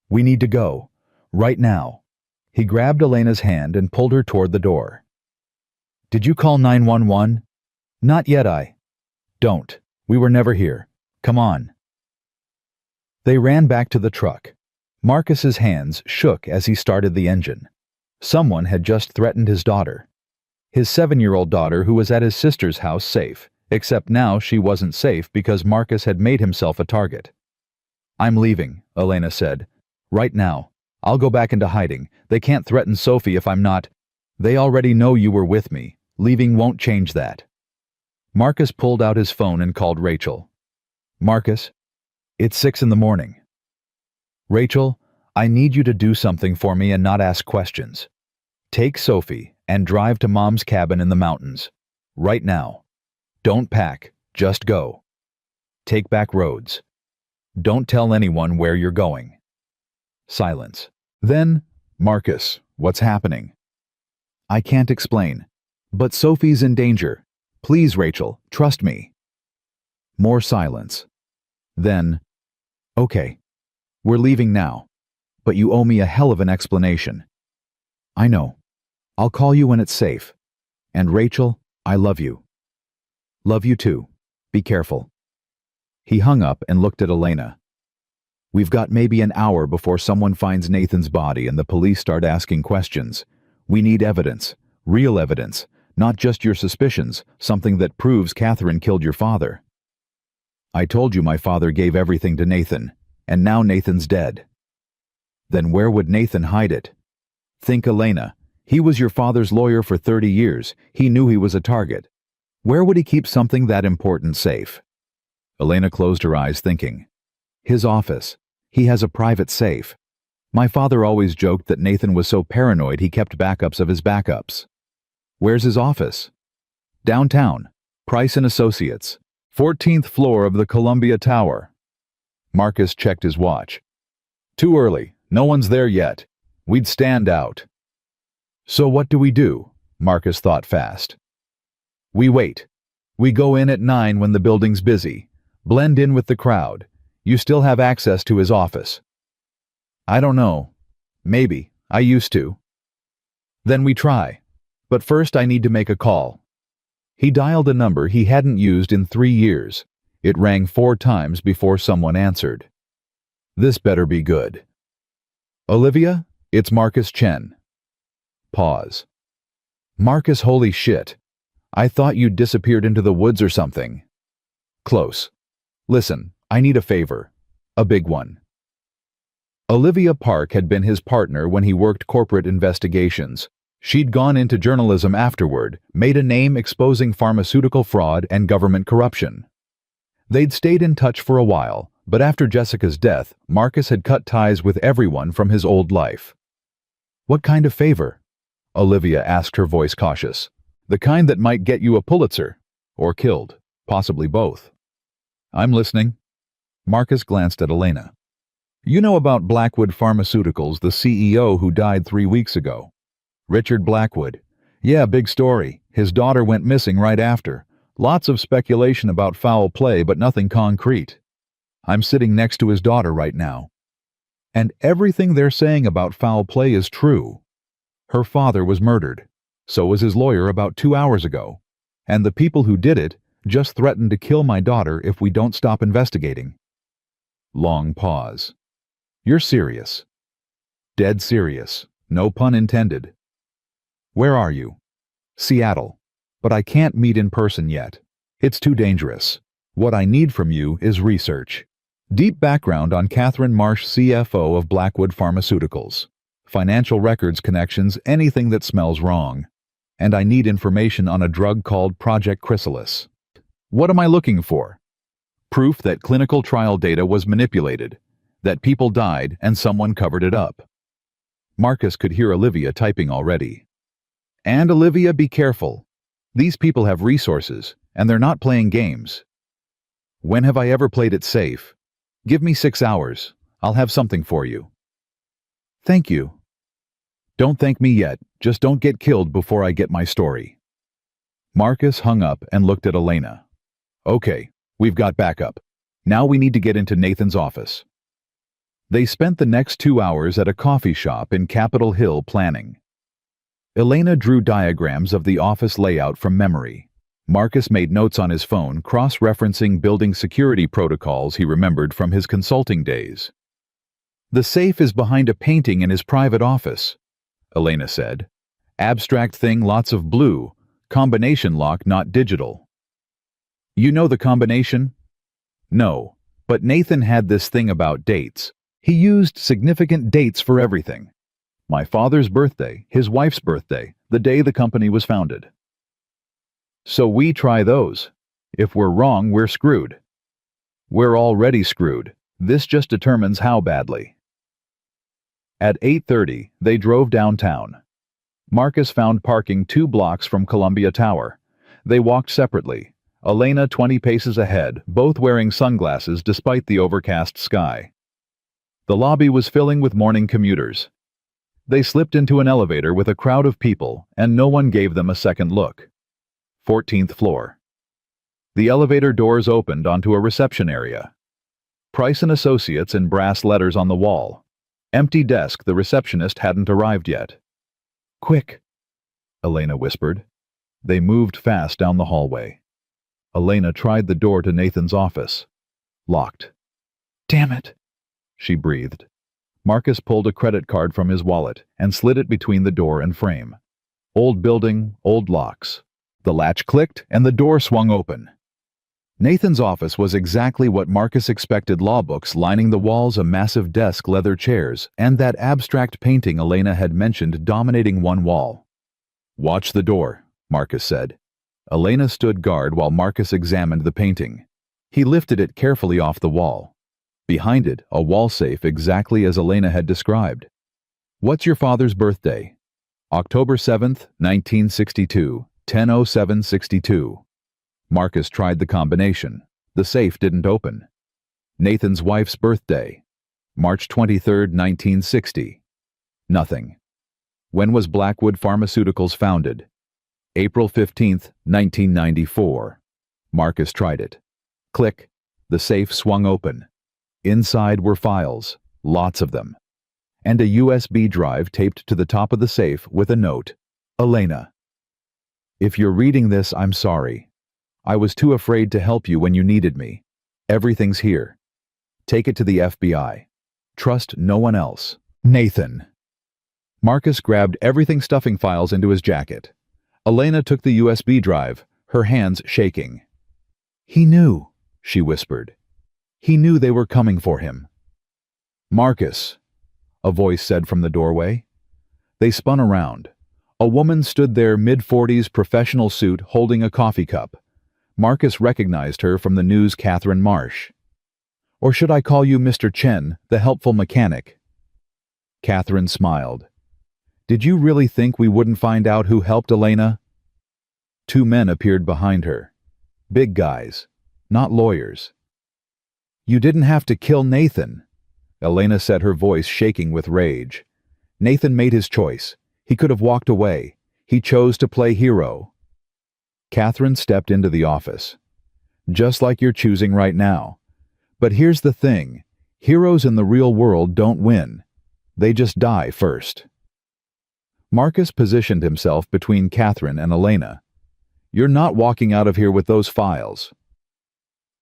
We need to go. Right now. He grabbed Elena's hand and pulled her toward the door. Did you call 911? Not yet, Don't. We were never here. Come on. They ran back to the truck. Marcus's hands shook as he started the engine. Someone had just threatened his daughter. His 7-year-old daughter who was at his sister's house safe, except now she wasn't safe because Marcus had made himself a target. I'm leaving, Elena said. Right now. I'll go back into hiding. They can't threaten Sophie if I'm not. They already know you were with me. Leaving won't change that. Marcus pulled out his phone and called Rachel. Marcus, it's 6 in the morning. Rachel, I need you to do something for me and not ask questions. Take Sophie and drive to Mom's cabin in the mountains. Right now. Don't pack, just go. Take back roads. Don't tell anyone where you're going. Silence. Then, Marcus, what's happening? I can't explain. But Sophie's in danger. Please, Rachel, trust me. More silence. Then, okay. We're leaving now. But you owe me a hell of an explanation. I know. I'll call you when it's safe. And Rachel, I love you. Love you too. Be careful. He hung up and looked at Elena. We've got maybe an hour before someone finds Nathan's body and the police start asking questions. We need evidence. Real evidence. Not just your suspicions, something that proves Catherine killed your father. I told you my father gave everything to Nathan, and now Nathan's dead. Then where would Nathan hide it? Think, Elena. He was your father's lawyer for 30 years. He knew he was a target. Where would he keep something that important safe? Elena closed her eyes thinking. His office. He has a private safe. My father always joked that Nathan was so paranoid he kept backups of his backups. Where's his office? Downtown. Price & Associates. 14th floor of the Columbia Tower. Marcus checked his watch. Too early. No one's there yet. We'd stand out. So what do? Marcus thought fast. We wait. We go in at 9 when the building's busy. Blend in with the crowd. You still have access to his office. I don't know. Maybe. I used to. Then we try. But first I need to make a call. He dialed a number he hadn't used in 3 years. It rang 4 times before someone answered. This better be good. Olivia, it's Marcus Chen. Pause. Marcus, holy shit. I thought you'd disappeared into the woods or something. Close. Listen, I need a favor. A big one. Olivia Park had been his partner when he worked corporate investigations. She'd gone into journalism afterward, made a name exposing pharmaceutical fraud and government corruption. They'd stayed in touch for a while, but after Jessica's death, Marcus had cut ties with everyone from his old life. What kind of favor? Olivia asked, her voice cautious. The kind that might get you a Pulitzer. Or killed. Possibly both. I'm listening. Marcus glanced at Elena. You know about Blackwood Pharmaceuticals, the CEO who died 3 weeks ago? Richard Blackwood. Yeah, big story. His daughter went missing right after. Lots of speculation about foul play, but nothing concrete. I'm sitting next to his daughter right now. And everything they're saying about foul play is true. Her father was murdered. So was his lawyer about 2 hours ago. And the people who did it just threatened to kill my daughter if we don't stop investigating. Long pause. You're serious. Dead serious. No pun intended. Where are you? Seattle. But I can't meet in person yet. It's too dangerous. What I need from you is research. Deep background on Catherine Marsh, CFO of Blackwood Pharmaceuticals. Financial records connections, anything that smells wrong. And I need information on a drug called Project Chrysalis. What am I looking for? Proof that clinical trial data was manipulated, that people died and someone covered it up. Marcus could hear Olivia typing already. And Olivia, be careful. These people have resources, and they're not playing games. When have I ever played it safe? Give me 6 hours. I'll have something for you. Thank you. Don't thank me yet, just don't get killed before I get my story. Marcus hung up and looked at Elena. Okay, we've got backup. Now we need to get into Nathan's office. They spent the next 2 hours at a coffee shop in Capitol Hill planning. Elena drew diagrams of the office layout from memory. Marcus made notes on his phone, cross-referencing building security protocols he remembered from his consulting days. The safe is behind a painting in his private office, Elena said. Abstract thing, lots of blue. Combination lock, not digital. You know the combination? No, but Nathan had this thing about dates. He used significant dates for everything. My father's birthday, his wife's birthday, the day the company was founded. So we try those. If we're wrong, we're screwed. We're already screwed. This just determines how badly. At 8:30, they drove downtown. Marcus found parking 2 blocks from Columbia Tower. They walked separately, Elena 20 paces ahead, both wearing sunglasses despite the overcast sky. The lobby was filling with morning commuters. They slipped into an elevator with a crowd of people, and no one gave them a second look. 14th floor. The elevator doors opened onto a reception area. Price and Associates in brass letters on the wall. Empty desk, the receptionist hadn't arrived yet. Quick, Elena whispered. They moved fast down the hallway. Elena tried the door to Nathan's office. Locked. Damn it, she breathed. Marcus pulled a credit card from his wallet and slid it between the door and frame. Old building, old locks. The latch clicked and the door swung open. Nathan's office was exactly what Marcus expected, law books lining the walls, a massive desk, leather chairs, and that abstract painting Elena had mentioned dominating one wall. Watch the door, Marcus said. Elena stood guard while Marcus examined the painting. He lifted it carefully off the wall. Behind it, a wall safe exactly as Elena had described. What's your father's birthday? October 7th, 1962, 10:07:62. Marcus tried the combination. The safe didn't open. Nathan's wife's birthday. March 23rd, 1960. Nothing. When was Blackwood Pharmaceuticals founded? April 15th, 1994. Marcus tried it. Click. The safe swung open. Inside were files, lots of them. And a USB drive taped to the top of the safe with a note. Elena. If you're reading this, I'm sorry. I was too afraid to help you when you needed me. Everything's here. Take it to the FBI. Trust no one else. Nathan. Marcus grabbed everything, stuffing files into his jacket. Elena took the USB drive, her hands shaking. He knew, she whispered. He knew they were coming for him. Marcus, a voice said from the doorway. They spun around. A woman stood there, mid-40s, professional suit, holding a coffee cup. Marcus recognized her from the news, Catherine Marsh. Or should I call you Mr. Chen, the helpful mechanic? Catherine smiled. Did you really think we wouldn't find out who helped Elena? 2 men appeared behind her. Big guys, not lawyers. You didn't have to kill Nathan, Elena said, her voice shaking with rage. Nathan made his choice. He could have walked away. He chose to play hero. Catherine stepped into the office. Just like you're choosing right now. But here's the thing. Heroes in the real world don't win. They just die first. Marcus positioned himself between Catherine and Elena. You're not walking out of here with those files.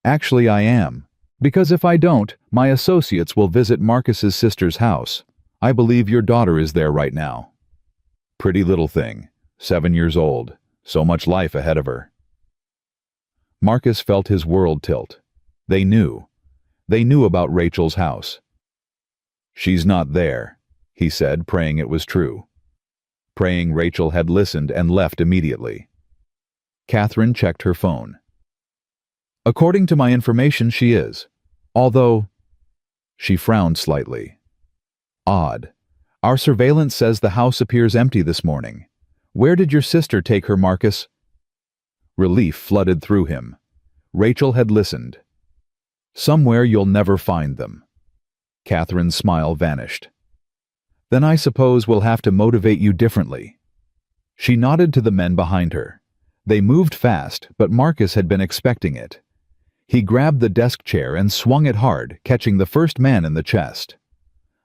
Actually, I am. Because if I don't, my associates will visit Marcus's sister's house. I believe your daughter is there right now. Pretty little thing. 7 years old. So much life ahead of her. Marcus felt his world tilt. They knew. They knew about Rachel's house. She's not there, he said, praying it was true. Praying Rachel had listened and left immediately. Catherine checked her phone. According to my information, she is. Although... She frowned slightly. Odd. Our surveillance says the house appears empty this morning. Where did your sister take her, Marcus? Relief flooded through him. Rachel had listened. Somewhere you'll never find them. Catherine's smile vanished. Then I suppose we'll have to motivate you differently. She nodded to the men behind her. They moved fast, but Marcus had been expecting it. He grabbed the desk chair and swung it hard, catching the first man in the chest.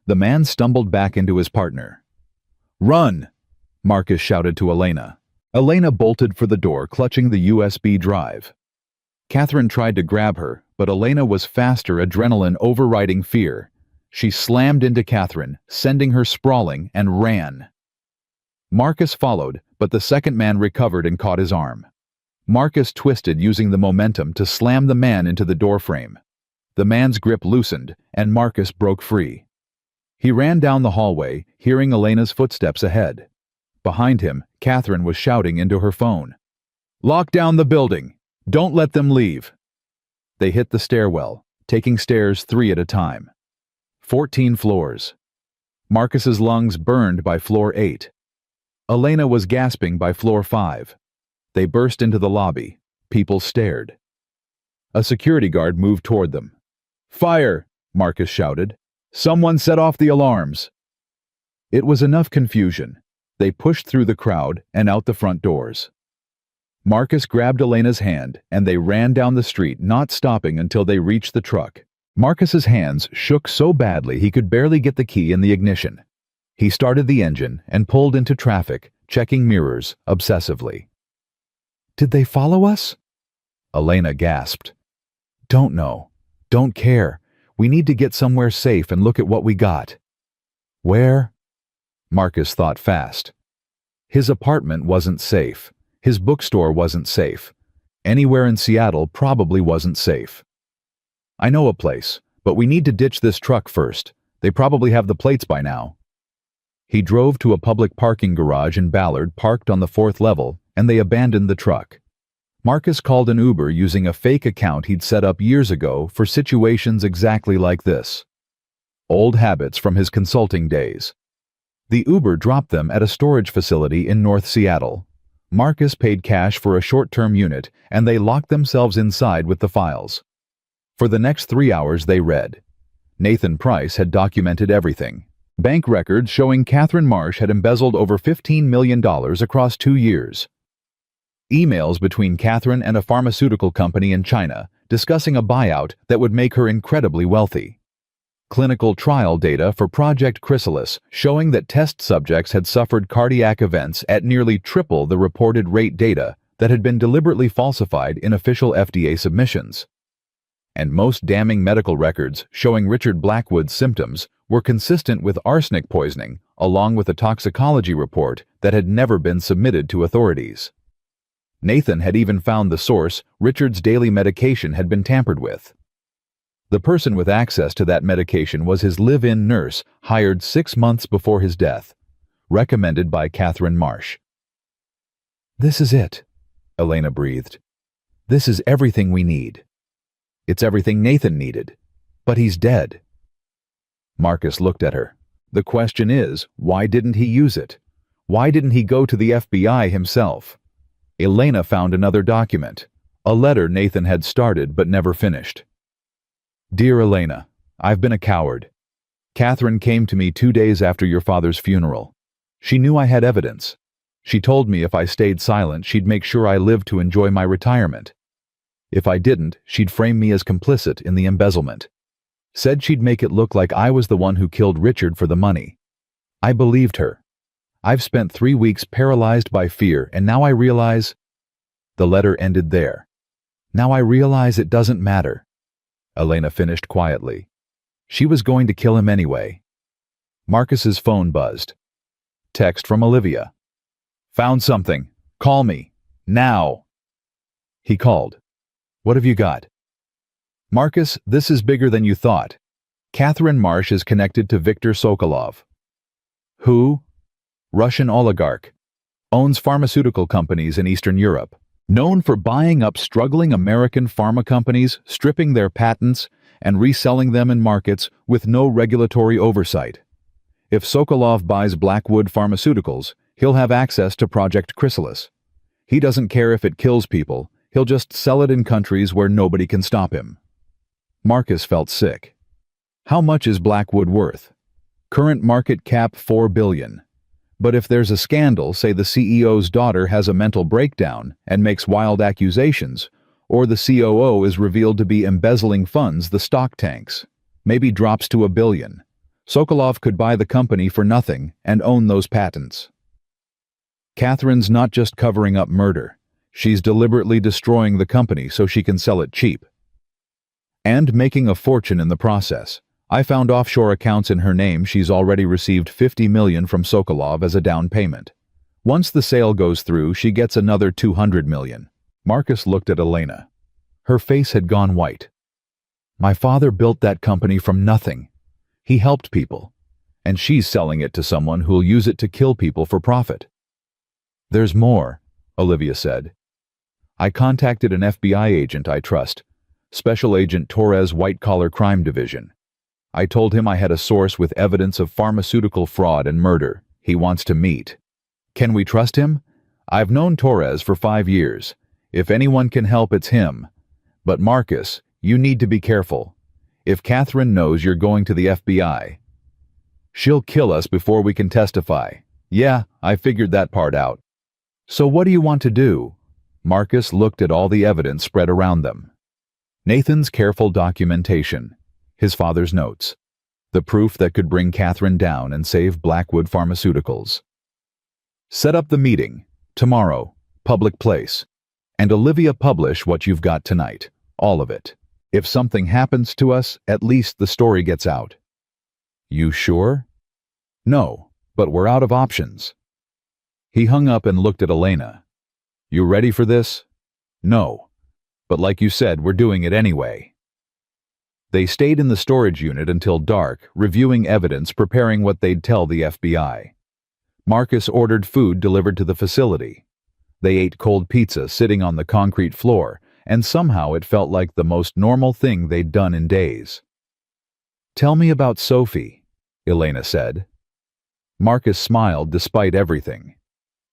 The man stumbled back into his partner. Run! Marcus shouted to Elena. Elena bolted for the door, clutching the USB drive. Catherine tried to grab her, but Elena was faster, adrenaline overriding fear. She slammed into Catherine, sending her sprawling, and ran. Marcus followed, but the second man recovered and caught his arm. Marcus twisted, using the momentum to slam the man into the doorframe. The man's grip loosened, and Marcus broke free. He ran down the hallway, hearing Elena's footsteps ahead. Behind him, Catherine was shouting into her phone. Lock down the building! Don't let them leave! They hit the stairwell, taking stairs 3 at a time. 14 floors. Marcus's lungs burned by floor 8. Elena was gasping by floor 5. They burst into the lobby. People stared. A security guard moved toward them. Fire! Marcus shouted. Someone set off the alarms. It was enough confusion. They pushed through the crowd and out the front doors. Marcus grabbed Elena's hand, and they ran down the street, not stopping until they reached the truck. Marcus's hands shook so badly he could barely get the key in the ignition. He started the engine and pulled into traffic, checking mirrors obsessively. Did they follow us? Elena gasped. Don't know. Don't care. We need to get somewhere safe and look at what we got. Where? Marcus thought fast. His apartment wasn't safe. His bookstore wasn't safe. Anywhere in Seattle probably wasn't safe. I know a place, but we need to ditch this truck first. They probably have the plates by now. He drove to a public parking garage in Ballard, parked on the 4th level, and they abandoned the truck. Marcus called an Uber using a fake account he'd set up years ago for situations exactly like this. Old habits from his consulting days. The Uber dropped them at a storage facility in North Seattle. Marcus paid cash for a short-term unit, and they locked themselves inside with the files. For the next 3 hours they read. Nathan Price had documented everything. Bank records showing Catherine Marsh had embezzled over $15 million across 2 years. Emails between Catherine and a pharmaceutical company in China discussing a buyout that would make her incredibly wealthy. Clinical trial data for Project Chrysalis showing that test subjects had suffered cardiac events at nearly triple the reported rate data that had been deliberately falsified in official FDA submissions. And most damning medical records showing Richard Blackwood's symptoms were consistent with arsenic poisoning, along with a toxicology report that had never been submitted to authorities. Nathan had even found the source. Richard's daily medication had been tampered with. The person with access to that medication was his live-in nurse, hired 6 months before his death, recommended by Catherine Marsh. This is it, Elena breathed. This is everything we need. It's everything Nathan needed, but he's dead. Marcus looked at her. The question is, why didn't he use it? Why didn't he go to the FBI himself? Elena found another document, a letter Nathan had started but never finished. Dear Elena, I've been a coward. Catherine came to me 2 days after your father's funeral. She knew I had evidence. She told me if I stayed silent, she'd make sure I lived to enjoy my retirement. If I didn't, she'd frame me as complicit in the embezzlement. Said she'd make it look like I was the one who killed Richard for the money. I believed her. I've spent 3 weeks paralyzed by fear, and now I realize... The letter ended there. Now I realize it doesn't matter. Elena finished quietly. She was going to kill him anyway. Marcus's phone buzzed. Text from Olivia. Found something. Call me. Now. He called. What have you got? Marcus, this is bigger than you thought. Catherine Marsh is connected to Viktor Sokolov. Who? Russian oligarch. Owns pharmaceutical companies in Eastern Europe. Known for buying up struggling American pharma companies, stripping their patents, and reselling them in markets with no regulatory oversight. If Sokolov buys Blackwood Pharmaceuticals, he'll have access to Project Chrysalis. He doesn't care if it kills people, he'll just sell it in countries where nobody can stop him. Marcus felt sick. How much is Blackwood worth? Current market cap $4 billion. But if there's a scandal, say the CEO's daughter has a mental breakdown and makes wild accusations, or the COO is revealed to be embezzling funds, the stock tanks. Maybe drops to $1 billion. Sokolov could buy the company for nothing and own those patents. Catherine's not just covering up murder. She's deliberately destroying the company so she can sell it cheap. And making a fortune in the process. I found offshore accounts in her name. She's already received $50 million from Sokolov as a down payment. Once the sale goes through, she gets another $200 million. Marcus looked at Elena. Her face had gone white. My father built that company from nothing. He helped people. And she's selling it to someone who'll use it to kill people for profit. There's more, Olivia said. I contacted an FBI agent I trust, Special Agent Torres, White Collar Crime Division. I told him I had a source with evidence of pharmaceutical fraud and murder. He wants to meet. Can we trust him? I've known Torres for 5 years. If anyone can help, it's him. But Marcus, you need to be careful. If Catherine knows you're going to the FBI, she'll kill us before we can testify. Yeah, I figured that part out. So what do you want to do? Marcus looked at all the evidence spread around them. Nathan's careful documentation. His father's notes. The proof that could bring Catherine down and save Blackwood Pharmaceuticals. Set up the meeting. Tomorrow. Public place. And Olivia, publish what you've got tonight. All of it. If something happens to us, at least the story gets out. You sure? No, but we're out of options. He hung up and looked at Elena. You ready for this? No. But like you said, we're doing it anyway. They stayed in the storage unit until dark, reviewing evidence, preparing what they'd tell the FBI. Marcus ordered food delivered to the facility. They ate cold pizza sitting on the concrete floor, and somehow it felt like the most normal thing they'd done in days. Tell me about Sophie, Elena said. Marcus smiled despite everything.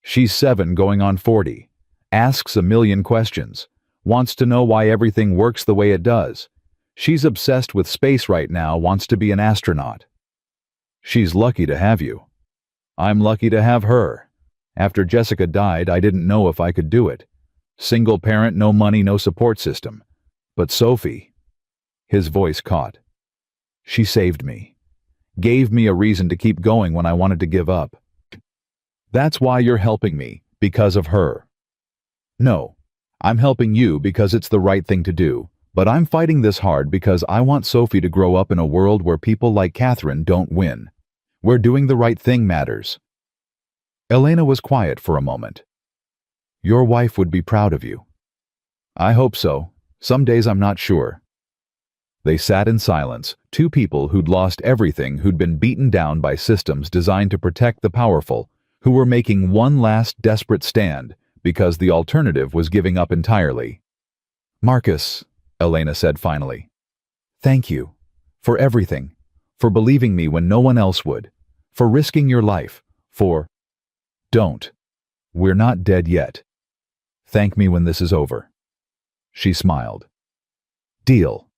She's 7 going on 40, asks a million questions, wants to know why everything works the way it does. She's obsessed with space right now, wants to be an astronaut. She's lucky to have you. I'm lucky to have her. After Jessica died, I didn't know if I could do it. Single parent, no money, no support system. But Sophie, his voice caught. She saved me. Gave me a reason to keep going when I wanted to give up. That's why you're helping me, because of her. No, I'm helping you because it's the right thing to do. But I'm fighting this hard because I want Sophie to grow up in a world where people like Catherine don't win. Where doing the right thing matters. Elena was quiet for a moment. Your wife would be proud of you. I hope so. Some days I'm not sure. They sat in silence, two people who'd lost everything, who'd been beaten down by systems designed to protect the powerful, who were making one last desperate stand because the alternative was giving up entirely. Marcus, Elena said finally. Thank you. For everything. For believing me when no one else would. For risking your life. For... Don't. We're not dead yet. Thank me when this is over. She smiled. Deal.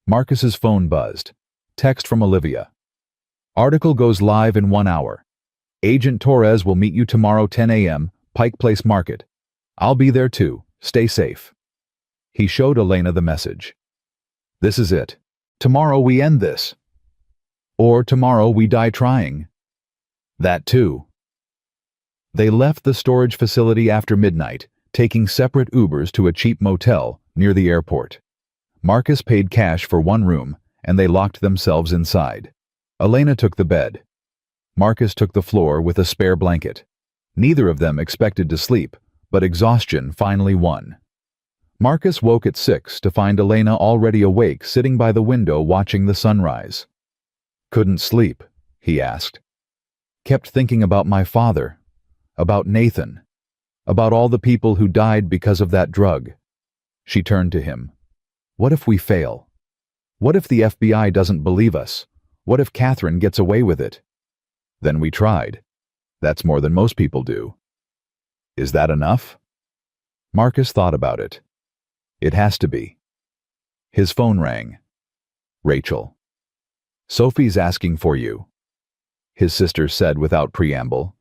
Marcus's phone buzzed. Text from Olivia. Article goes live in 1 hour. Agent Torres will meet you tomorrow 10 a.m., Pike Place Market. I'll be there too. Stay safe. He showed Elena the message. This is it. Tomorrow we end this. Or tomorrow we die trying. That too. They left the storage facility after midnight, taking separate Ubers to a cheap motel near the airport. Marcus paid cash for one room, and they locked themselves inside. Elena took the bed. Marcus took the floor with a spare blanket. Neither of them expected to sleep, but exhaustion finally won. Marcus woke at 6 to find Elena already awake, sitting by the window watching the sunrise. Couldn't sleep, he asked. Kept thinking about my father, about Nathan, about all the people who died because of that drug. She turned to him. What if we fail? What if the FBI doesn't believe us? What if Catherine gets away with it? Then we tried. That's more than most people do. Is that enough? Marcus thought about it. It has to be. His phone rang. Rachel. Sophie's asking for you, his sister said without preamble.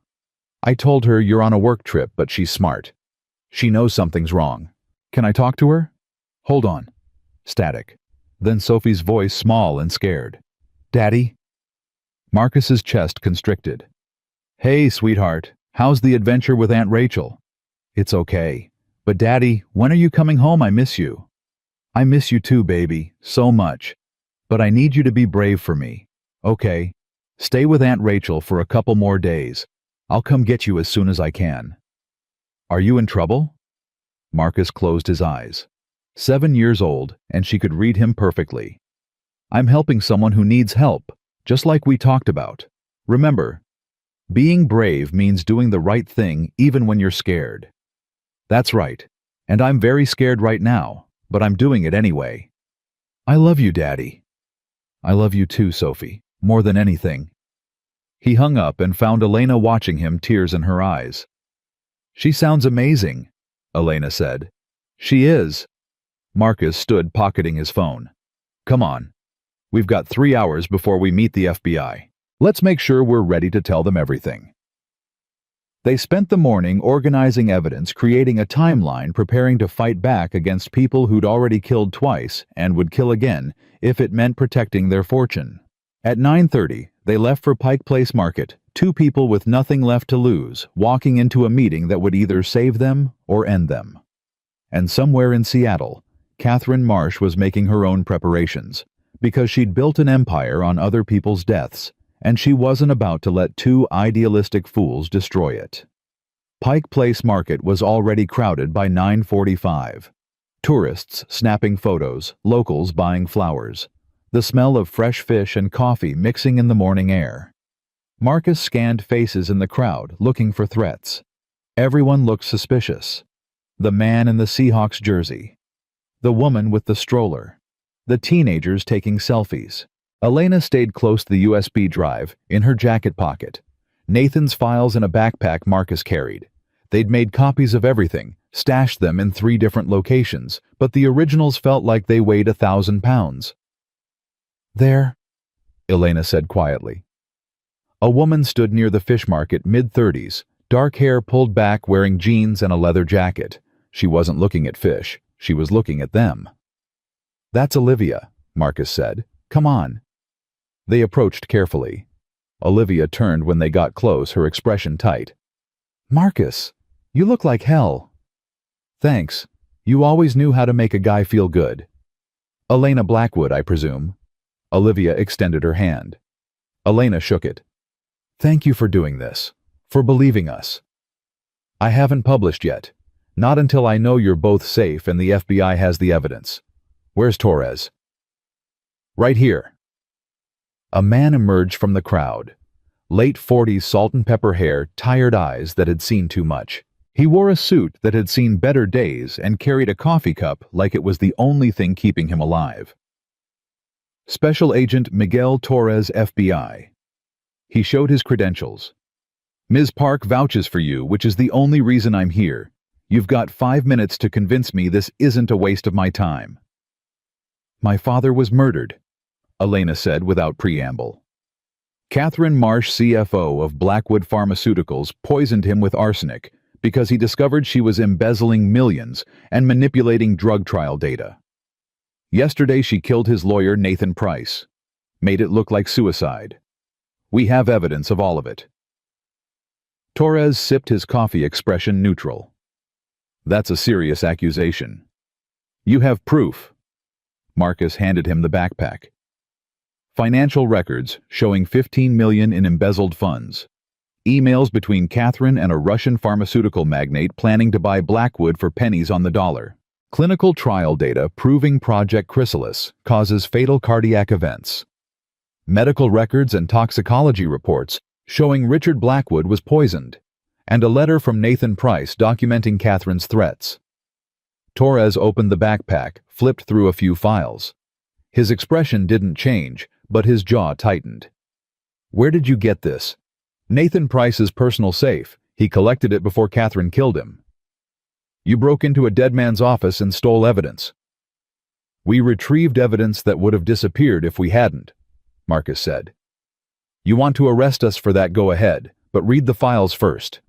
I told her you're on a work trip, but she's smart. She knows something's wrong. Can I talk to her? Hold on. Static. Then Sophie's voice, small and scared. Daddy? Marcus's chest constricted. Hey, sweetheart. How's the adventure with Aunt Rachel? It's okay. But Daddy, when are you coming home? I miss you. I miss you too, baby. So much. But I need you to be brave for me. Okay. Stay with Aunt Rachel for a couple more days. I'll come get you as soon as I can. Are you in trouble? Marcus closed his eyes. 7 years old, and she could read him perfectly. I'm helping someone who needs help, just like we talked about. Remember, being brave means doing the right thing even when you're scared. That's right, and I'm very scared right now, but I'm doing it anyway. I love you, Daddy. I love you too, Sophie, more than anything. He hung up and found Elena watching him, tears in her eyes. She sounds amazing, Elena said. She is. Marcus stood pocketing his phone. Come on. We've got 3 hours before we meet the FBI. Let's make sure we're ready to tell them everything. They spent the morning organizing evidence, creating a timeline, preparing to fight back against people who'd already killed twice and would kill again if it meant protecting their fortune. At 9:30, they left for Pike Place Market, 2 people with nothing left to lose, walking into a meeting that would either save them or end them. And somewhere in Seattle, Catherine Marsh was making her own preparations, because she'd built an empire on other people's deaths, and she wasn't about to let 2 idealistic fools destroy it. Pike Place Market was already crowded by 9:45. Tourists snapping photos, locals buying flowers, the smell of fresh fish and coffee mixing in the morning air. Marcus scanned faces in the crowd, looking for threats. Everyone looked suspicious. The man in the Seahawks jersey, the woman with the stroller, the teenagers taking selfies. Elena stayed close to the USB drive, in her jacket pocket. Nathan's files in a backpack Marcus carried. They'd made copies of everything, stashed them in 3 different locations, but the originals felt like they weighed 1,000 pounds. There, Elena said quietly. A woman stood near the fish market, mid-30s, dark hair pulled back, wearing jeans and a leather jacket. She wasn't looking at fish. She was looking at them. That's Olivia, Marcus said. Come on. They approached carefully. Olivia turned when they got close, her expression tight. Marcus, you look like hell. Thanks. You always knew how to make a guy feel good. Elena Blackwood, I presume. Olivia extended her hand. Elena shook it. Thank you for doing this, for believing us. I haven't published yet. Not until I know you're both safe and the FBI has the evidence. Where's Torres? Right here. A man emerged from the crowd. Late 40s salt and pepper hair, tired eyes that had seen too much. He wore a suit that had seen better days and carried a coffee cup like it was the only thing keeping him alive. Special Agent Miguel Torres, FBI. He showed his credentials. Ms. Park vouches for you, which is the only reason I'm here. You've got 5 minutes to convince me this isn't a waste of my time. My father was murdered, Elena said without preamble. Catherine Marsh, CFO of Blackwood Pharmaceuticals, poisoned him with arsenic because he discovered she was embezzling millions and manipulating drug trial data. Yesterday she killed his lawyer, Nathan Price. Made it look like suicide. We have evidence of all of it. Torres sipped his coffee, expression neutral. That's a serious accusation. You have proof. Marcus handed him the backpack. Financial records showing $15 million in embezzled funds. Emails between Catherine and a Russian pharmaceutical magnate planning to buy Blackwood for pennies on the dollar. Clinical trial data proving Project Chrysalis causes fatal cardiac events. Medical records and toxicology reports showing Richard Blackwood was poisoned, and a letter from Nathan Price documenting Catherine's threats. Torres opened the backpack, flipped through a few files. His expression didn't change, but his jaw tightened. Where did you get this? Nathan Price's personal safe. He collected it before Catherine killed him. You broke into a dead man's office and stole evidence. We retrieved evidence that would have disappeared if we hadn't, Marcus said. You want to arrest us for that, go ahead, but read the files first.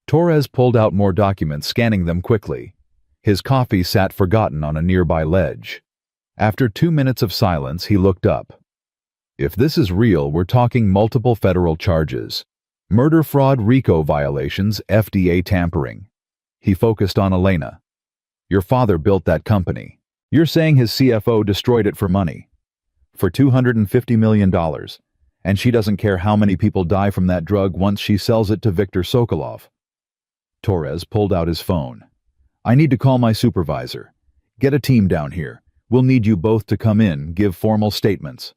Torres pulled out more documents, scanning them quickly. His coffee sat forgotten on a nearby ledge. After 2 minutes of silence, he looked up. If this is real, we're talking multiple federal charges. Murder, fraud, RICO violations, FDA tampering. He focused on Elena. Your father built that company. You're saying his CFO destroyed it for money. For $250 million. And she doesn't care how many people die from that drug once she sells it to Viktor Sokolov. Torres pulled out his phone. I need to call my supervisor. Get a team down here. We'll need you both to come in, give formal statements.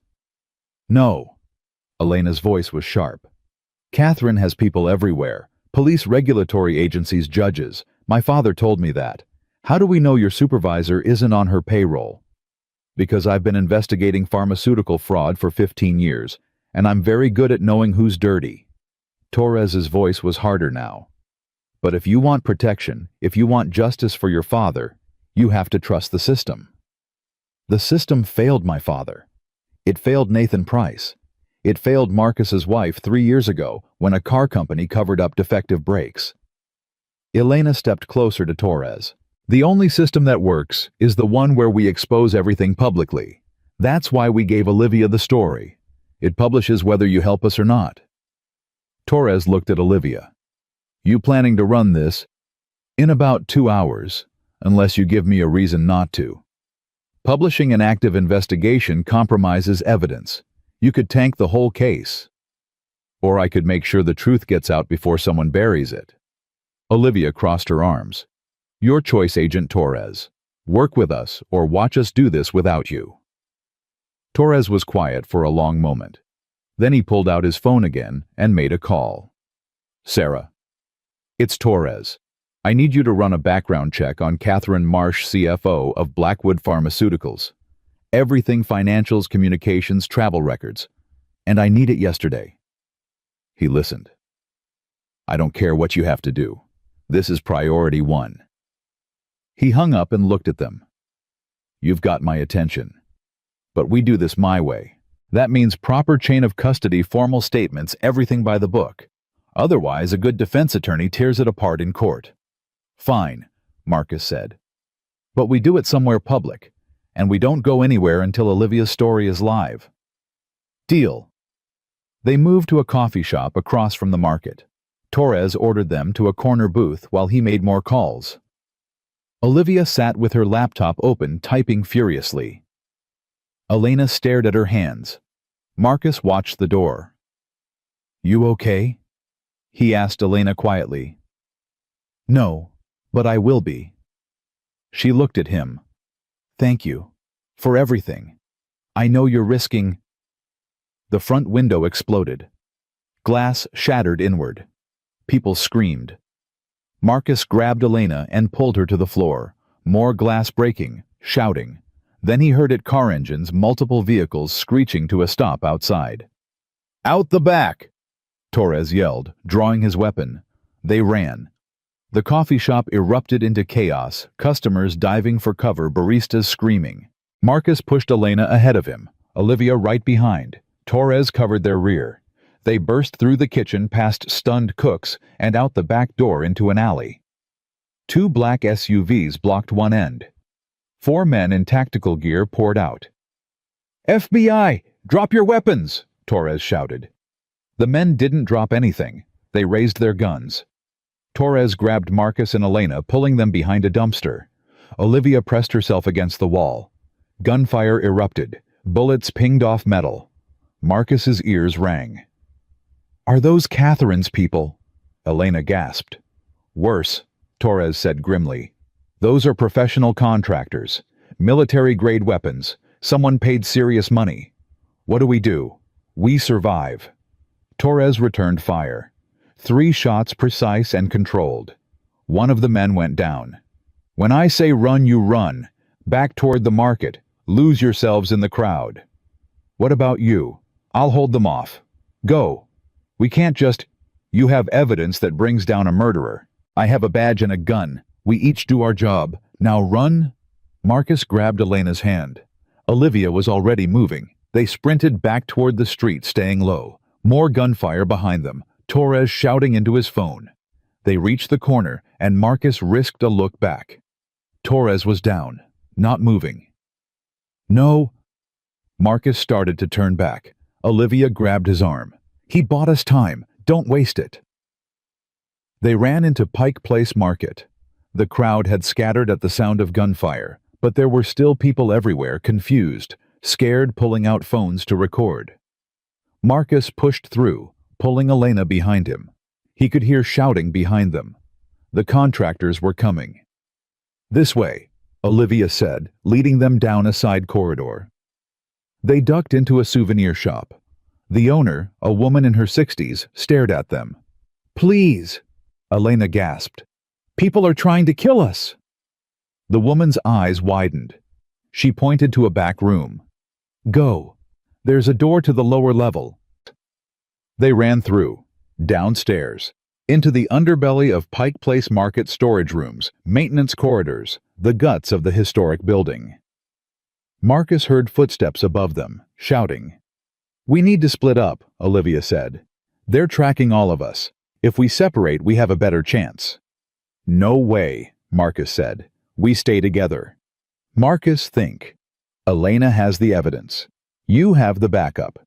No. Elena's voice was sharp. Catherine has people everywhere. Police, regulatory agencies, judges. My father told me that. How do we know your supervisor isn't on her payroll? Because I've been investigating pharmaceutical fraud for 15 years, and I'm very good at knowing who's dirty. Torres's voice was harder now. But if you want protection, if you want justice for your father, you have to trust the system. The system failed my father. It failed Nathan Price. It failed Marcus's wife 3 years ago when a car company covered up defective brakes. Elena stepped closer to Torres. The only system that works is the one where we expose everything publicly. That's why we gave Olivia the story. It publishes whether you help us or not. Torres looked at Olivia. You planning to run this? In about 2 hours, unless you give me a reason not to. Publishing an active investigation compromises evidence. You could tank the whole case. Or I could make sure the truth gets out before someone buries it. Olivia crossed her arms. Your choice, Agent Torres. Work with us or watch us do this without you. Torres was quiet for a long moment. Then he pulled out his phone again and made a call. Sarah. It's Torres. I need you to run a background check on Catherine Marsh, CFO of Blackwood Pharmaceuticals. Everything, financials, communications, travel records. And I need it yesterday. He listened. I don't care what you have to do. This is priority 1. He hung up and looked at them. You've got my attention. But we do this my way. That means proper chain of custody, formal statements, everything by the book. Otherwise, a good defense attorney tears it apart in court. Fine, Marcus said. But we do it somewhere public, and we don't go anywhere until Olivia's story is live. Deal. They moved to a coffee shop across from the market. Torres ordered them to a corner booth while he made more calls. Olivia sat with her laptop open, typing furiously. Elena stared at her hands. Marcus watched the door. You okay? He asked Elena quietly. No, but I will be. She looked at him. Thank you. For everything. I know you're risking. The front window exploded. Glass shattered inward. People screamed. Marcus grabbed Elena and pulled her to the floor. More glass breaking, shouting. Then he heard car engines, multiple vehicles screeching to a stop outside. Out the back! Torres yelled, drawing his weapon. They ran. The coffee shop erupted into chaos, customers diving for cover, baristas screaming. Marcus pushed Elena ahead of him, Olivia right behind. Torres covered their rear. They burst through the kitchen past stunned cooks and out the back door into an alley. 2 black SUVs blocked one end. 4 men in tactical gear poured out. FBI, drop your weapons, Torres shouted. The men didn't drop anything. They raised their guns. Torres grabbed Marcus and Elena, pulling them behind a dumpster. Olivia pressed herself against the wall. Gunfire erupted. Bullets pinged off metal. Marcus's ears rang. Are those Catherine's people? Elena gasped. Worse, Torres said grimly. Those are professional contractors. Military-grade weapons. Someone paid serious money. What do? We survive. Torres returned fire. 3 shots precise and controlled. One of the men went down. When I say run, you run. Back toward the market. Lose yourselves in the crowd. What about you? I'll hold them off. Go. We can't just... You have evidence that brings down a murderer. I have a badge and a gun. We each do our job. Now run." Marcus grabbed Elena's hand. Olivia was already moving. They sprinted back toward the street, staying low. More gunfire behind them, Torres shouting into his phone. They reached the corner, and Marcus risked a look back. Torres was down, not moving. "No." Marcus started to turn back. Olivia grabbed his arm. "He bought us time. Don't waste it." They ran into Pike Place Market. The crowd had scattered at the sound of gunfire, but there were still people everywhere, confused, scared, pulling out phones to record. Marcus pushed through, pulling Elena behind him. He could hear shouting behind them. The contractors were coming. "This way," Olivia said, leading them down a side corridor. They ducked into a souvenir shop. The owner, a woman in her 60s, stared at them. "Please," Elena gasped. "People are trying to kill us." The woman's eyes widened. She pointed to a back room. "Go. There's a door to the lower level." They ran through, downstairs, into the underbelly of Pike Place Market storage rooms, maintenance corridors, the guts of the historic building. Marcus heard footsteps above them, shouting. "We need to split up," Olivia said. "They're tracking all of us. If we separate, we have a better chance." "No way," Marcus said. "We stay together." Marcus, think. Elena has the evidence. You have the backup.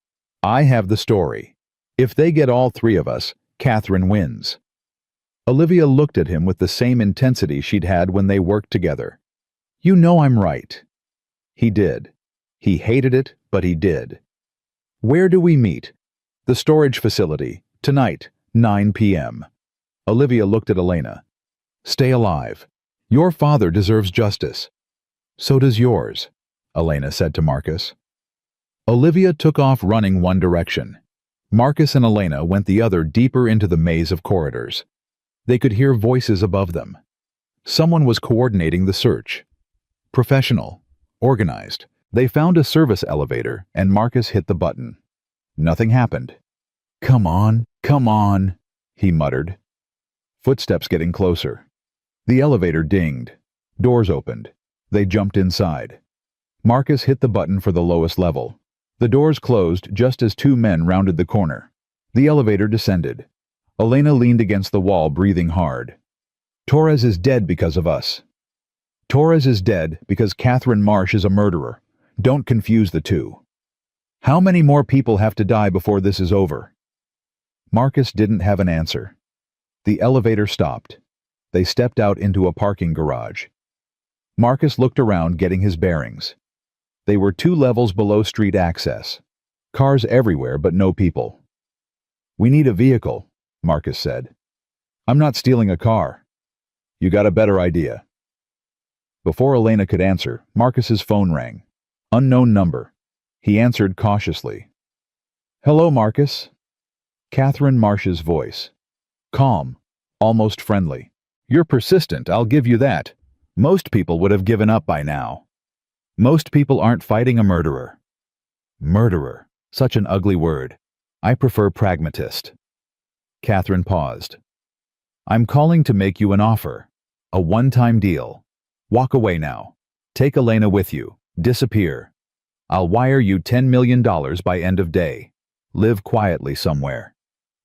I have the story. If they get all three of us, Catherine wins. Olivia looked at him with the same intensity she'd had when they worked together. "You know I'm right." He did. He hated it, but he did. "Where do we meet?" "The storage facility. Tonight, 9 p.m. Olivia looked at Elena. "Stay alive. Your father deserves justice." "So does yours," Elena said to Marcus. Olivia took off running one direction. Marcus and Elena went the other, deeper into the maze of corridors. They could hear voices above them. Someone was coordinating the search. Professional. Organized. They found a service elevator, and Marcus hit the button. Nothing happened. Come on," he muttered. Footsteps getting closer. The elevator dinged. Doors opened. They jumped inside. Marcus hit the button for the lowest level. The doors closed just as two men rounded the corner. The elevator descended. Elena leaned against the wall, breathing hard. "Torres is dead because of us." "Torres is dead because Catherine Marsh is a murderer. Don't confuse the two." "How many more people have to die before this is over?" Marcus didn't have an answer. The elevator stopped. They stepped out into a parking garage. Marcus looked around, getting his bearings. They were 2 levels below street access. Cars everywhere, but no people. "We need a vehicle," Marcus said. "I'm not stealing a car." "You got a better idea." Before Elena could answer, Marcus's phone rang. Unknown number. He answered cautiously. "Hello, Marcus." Catherine Marsh's voice. Calm, almost friendly. "You're persistent, I'll give you that. Most people would have given up by now. Most people aren't fighting a murderer." Murderer. Such an ugly word. I prefer pragmatist. Catherine paused. "I'm calling to make you an offer. A one-time deal. Walk away now. Take Elena with you. Disappear. I'll wire you $10 million by end of day. Live quietly somewhere.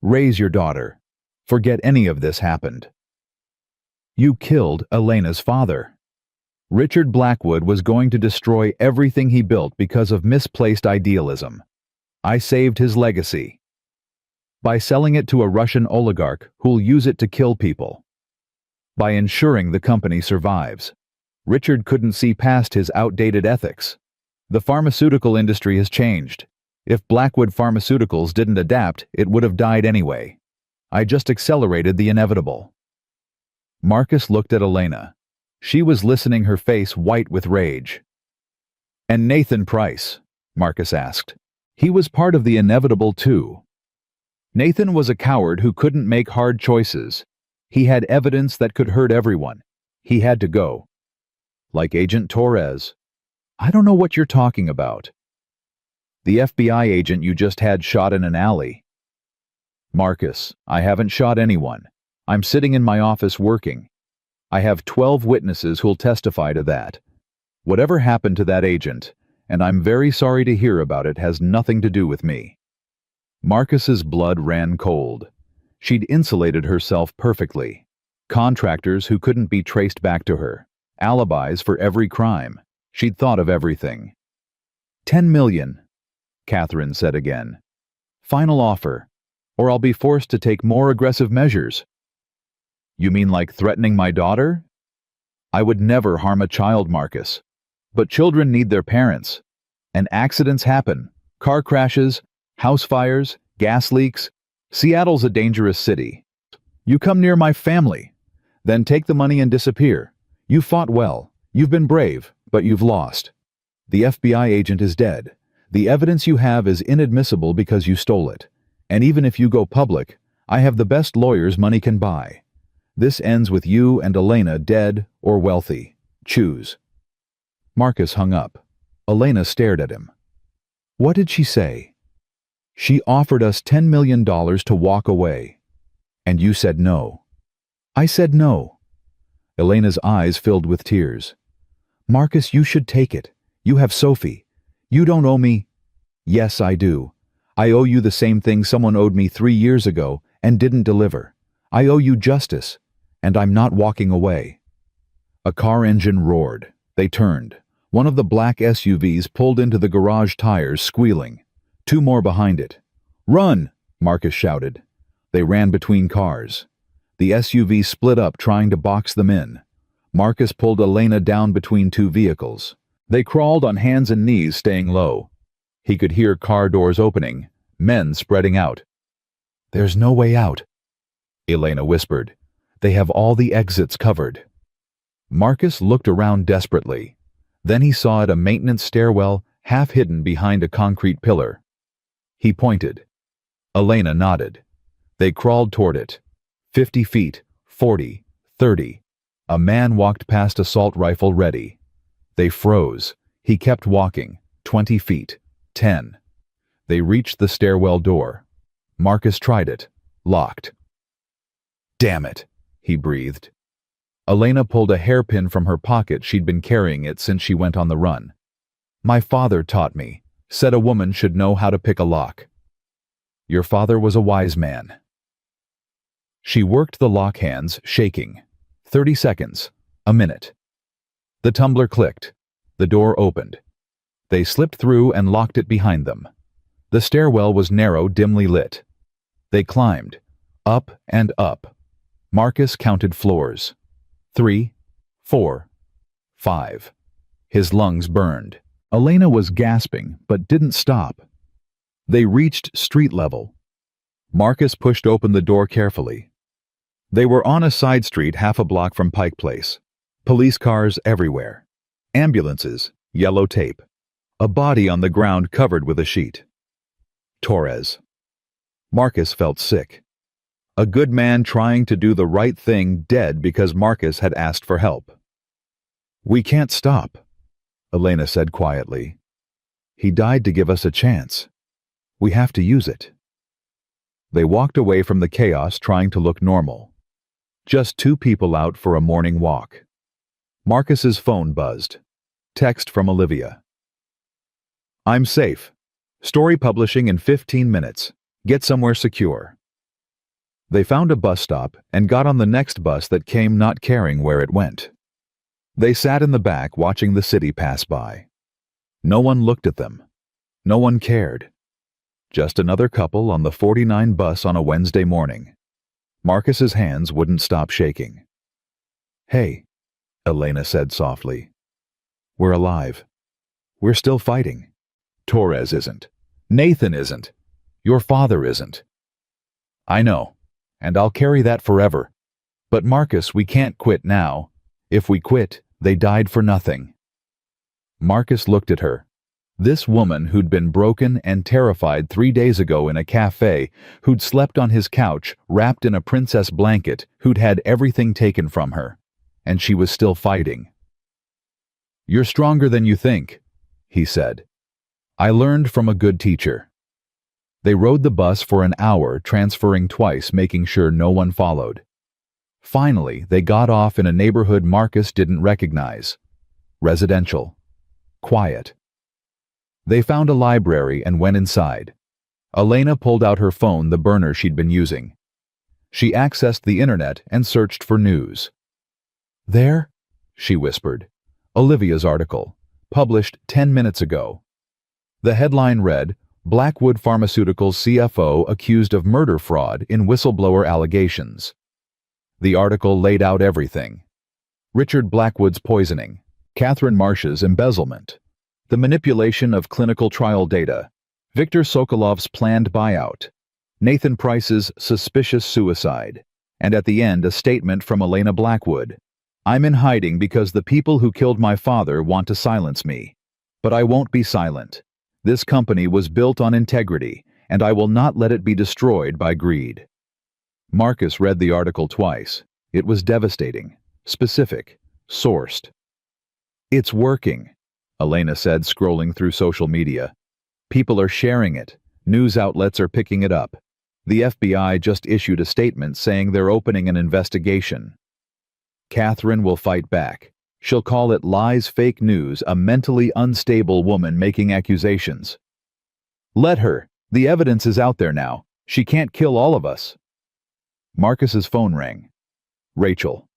Raise your daughter. Forget any of this happened." You killed Elena's father. Richard Blackwood was going to destroy everything he built because of misplaced idealism. I saved his legacy. By selling it to a Russian oligarch who'll use it to kill people. By ensuring the company survives. Richard couldn't see past his outdated ethics. The pharmaceutical industry has changed. If Blackwood Pharmaceuticals didn't adapt, it would have died anyway. I just accelerated the inevitable. Marcus looked at Elena. She was listening, her face white with rage. "And Nathan Price?" Marcus asked. "He was part of the inevitable too." Nathan was a coward who couldn't make hard choices. He had evidence that could hurt everyone. He had to go. Like Agent Torres. "I don't know what you're talking about." "The FBI agent you just had shot in an alley." Marcus, I haven't shot anyone. I'm sitting in my office working. I have 12 witnesses who'll testify to that. Whatever happened to that agent, and I'm very sorry to hear about it, has nothing to do with me. Marcus's blood ran cold. She'd insulated herself perfectly. Contractors who couldn't be traced back to her. Alibis for every crime. She'd thought of everything. 10 million, Catherine said again. Final offer, or I'll be forced to take more aggressive measures. You mean like threatening my daughter? I would never harm a child, Marcus. But children need their parents. And accidents happen. Car crashes, house fires, gas leaks. Seattle's a dangerous city. You come near my family, then take the money and disappear. You fought well. You've been brave, but you've lost. The FBI agent is dead. The evidence you have is inadmissible because you stole it. And even if you go public, I have the best lawyers money can buy. This ends with you and Elena dead or wealthy. Choose. Marcus hung up. Elena stared at him. What did she say? She offered us $10 million to walk away. And you said no. I said no. Elena's eyes filled with tears. Marcus, you should take it. You have Sophie. You don't owe me. Yes, I do. I owe you the same thing someone owed me 3 years ago and didn't deliver. I owe you justice, and I'm not walking away. A car engine roared. They turned. One of the black SUVs pulled into the garage tires, squealing. 2 more behind it. Run! Marcus shouted. They ran between cars. The SUV split up, trying to box them in. Marcus pulled Elena down between 2 vehicles. They crawled on hands and knees, staying low. He could hear car doors opening, men spreading out. There's no way out, Elena whispered. They have all the exits covered. Marcus looked around desperately. Then he saw it, a maintenance stairwell half hidden behind a concrete pillar. He pointed. Elena nodded. They crawled toward it. 50 feet, 40, 30. A man walked past, assault rifle ready. They froze. He kept walking. 20 feet. 10. They reached the stairwell door. Marcus tried it. Locked. Damn it, he breathed. Elena pulled a hairpin from her pocket. She'd been carrying it since she went on the run. My father taught me. Said a woman should know how to pick a lock. Your father was a wise man. She worked the lock hands, shaking. 30 seconds. A minute. The tumbler clicked. The door opened. They slipped through and locked it behind them. The stairwell was narrow, dimly lit. They climbed. Up and up. Marcus counted floors. 3, 4, 5. His lungs burned. Elena was gasping, but didn't stop. They reached street level. Marcus pushed open the door carefully. They were on a side street half a block from Pike Place. Police cars everywhere. Ambulances, yellow tape. A body on the ground covered with a sheet. Torres. Marcus felt sick. A good man trying to do the right thing, dead because Marcus had asked for help. We can't stop, Elena said quietly. He died to give us a chance. We have to use it. They walked away from the chaos, trying to look normal. Just 2 people out for a morning walk. Marcus's phone buzzed. Text from Olivia. I'm safe. Story publishing in 15 minutes. Get somewhere secure. They found a bus stop and got on the next bus that came, not caring where it went. They sat in the back watching the city pass by. No one looked at them. No one cared. Just another couple on the 49 bus on a Wednesday morning. Marcus's hands wouldn't stop shaking. Hey, Elena said softly. We're alive. We're still fighting. Torres isn't. Nathan isn't. Your father isn't. I know, and I'll carry that forever. But Marcus, we can't quit now. If we quit, they died for nothing. Marcus looked at her. This woman who'd been broken and terrified 3 days ago in a cafe, who'd slept on his couch wrapped in a princess blanket, who'd had everything taken from her. And she was still fighting. You're stronger than you think, he said. I learned from a good teacher. They rode the bus for an hour, transferring twice, making sure no one followed. Finally, they got off in a neighborhood Marcus didn't recognize. Residential. Quiet. They found a library and went inside. Elena pulled out her phone, the burner she'd been using. She accessed the internet and searched for news. "There?" she whispered. Olivia's article, published 10 minutes ago. The headline read, "Blackwood Pharmaceuticals CFO accused of murder fraud in whistleblower allegations." The article laid out everything. Richard Blackwood's poisoning, Catherine Marsh's embezzlement, the manipulation of clinical trial data, Viktor Sokolov's planned buyout, Nathan Price's suspicious suicide, and at the end a statement from Elena Blackwood. "I'm in hiding because the people who killed my father want to silence me. But I won't be silent. This company was built on integrity, and I will not let it be destroyed by greed." Marcus read the article twice. It was devastating, specific, sourced. "It's working," Elena said, scrolling through social media. "People are sharing it. News outlets are picking it up. The FBI just issued a statement saying they're opening an investigation. Catherine will fight back. She'll call it lies, fake news, a mentally unstable woman making accusations. Let her. The evidence is out there now. She can't kill all of us." Marcus's phone rang. Rachel.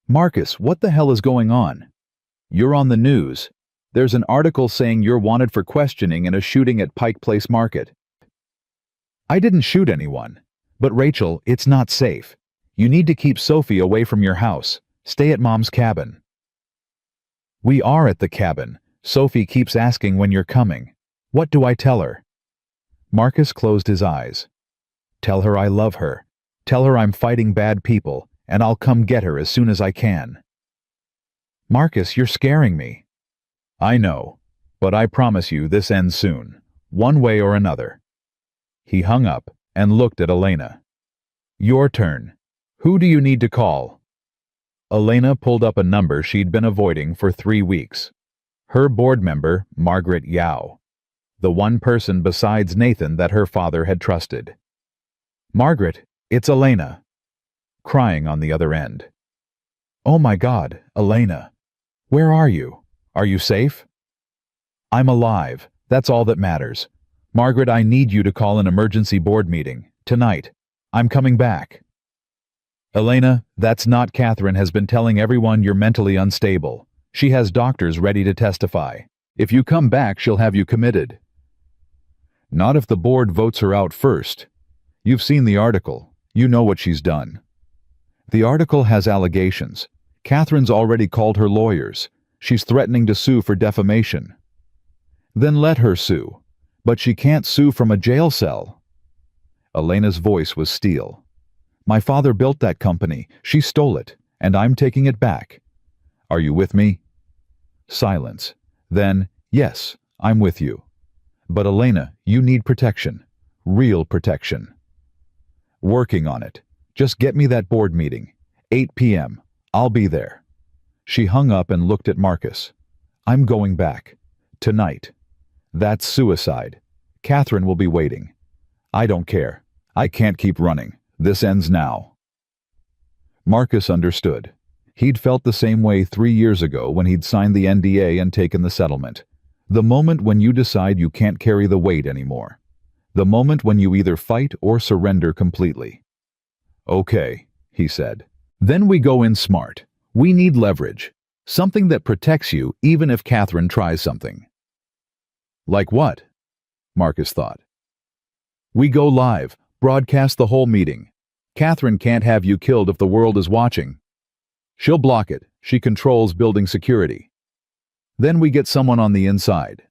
"Marcus, what the hell is going on? You're on the news. There's an article saying you're wanted for questioning in a shooting at Pike Place Market." "I didn't shoot anyone. But Rachel, it's not safe. You need to keep Sophie away from your house. Stay at Mom's cabin." "We are at the cabin. Sophie keeps asking when you're coming. What do I tell her?" Marcus closed his eyes. "Tell her I love her. Tell her I'm fighting bad people, and I'll come get her as soon as I can." "Marcus, you're scaring me." "I know, but I promise you this ends soon, one way or another." He hung up and looked at Elena. "Your turn. Who do you need to call?" Elena pulled up a number she'd been avoiding for 3 weeks. Her board member, Margaret Yao. The one person besides Nathan that her father had trusted. "Margaret, it's Elena." Crying on the other end. "Oh my God, Elena. Where are you? Are you safe?" "I'm alive. That's all that matters. Margaret, I need you to call an emergency board meeting. Tonight. I'm coming back." "Elena, that's not Catherine has been telling everyone you're mentally unstable. She has doctors ready to testify. If you come back, she'll have you committed." "Not if the board votes her out first. You've seen the article. You know what she's done." "The article has allegations. Catherine's already called her lawyers. She's threatening to sue for defamation." "Then let her sue. But she can't sue from a jail cell." Elena's voice was steel. "My father built that company. She stole it, and I'm taking it back. Are you with me?" Silence. Then, "Yes, I'm with you. But Elena, you need protection. Real protection." "Working on it. Just get me that board meeting. 8 p.m. I'll be there." She hung up and looked at Marcus. "I'm going back. Tonight. That's suicide. Catherine will be waiting. I don't care. I can't keep running. This ends now." Marcus understood. He'd felt the same way 3 years ago when he'd signed the NDA and taken the settlement. The moment when you decide you can't carry the weight anymore. The moment when you either fight or surrender completely. "Okay," he said. "Then we go in smart. We need leverage. Something that protects you even if Catherine tries something." "Like what?" Marcus thought. "We go live. Broadcast the whole meeting. Catherine can't have you killed if the world is watching. She'll block it. She controls building security. Then we get someone on the inside."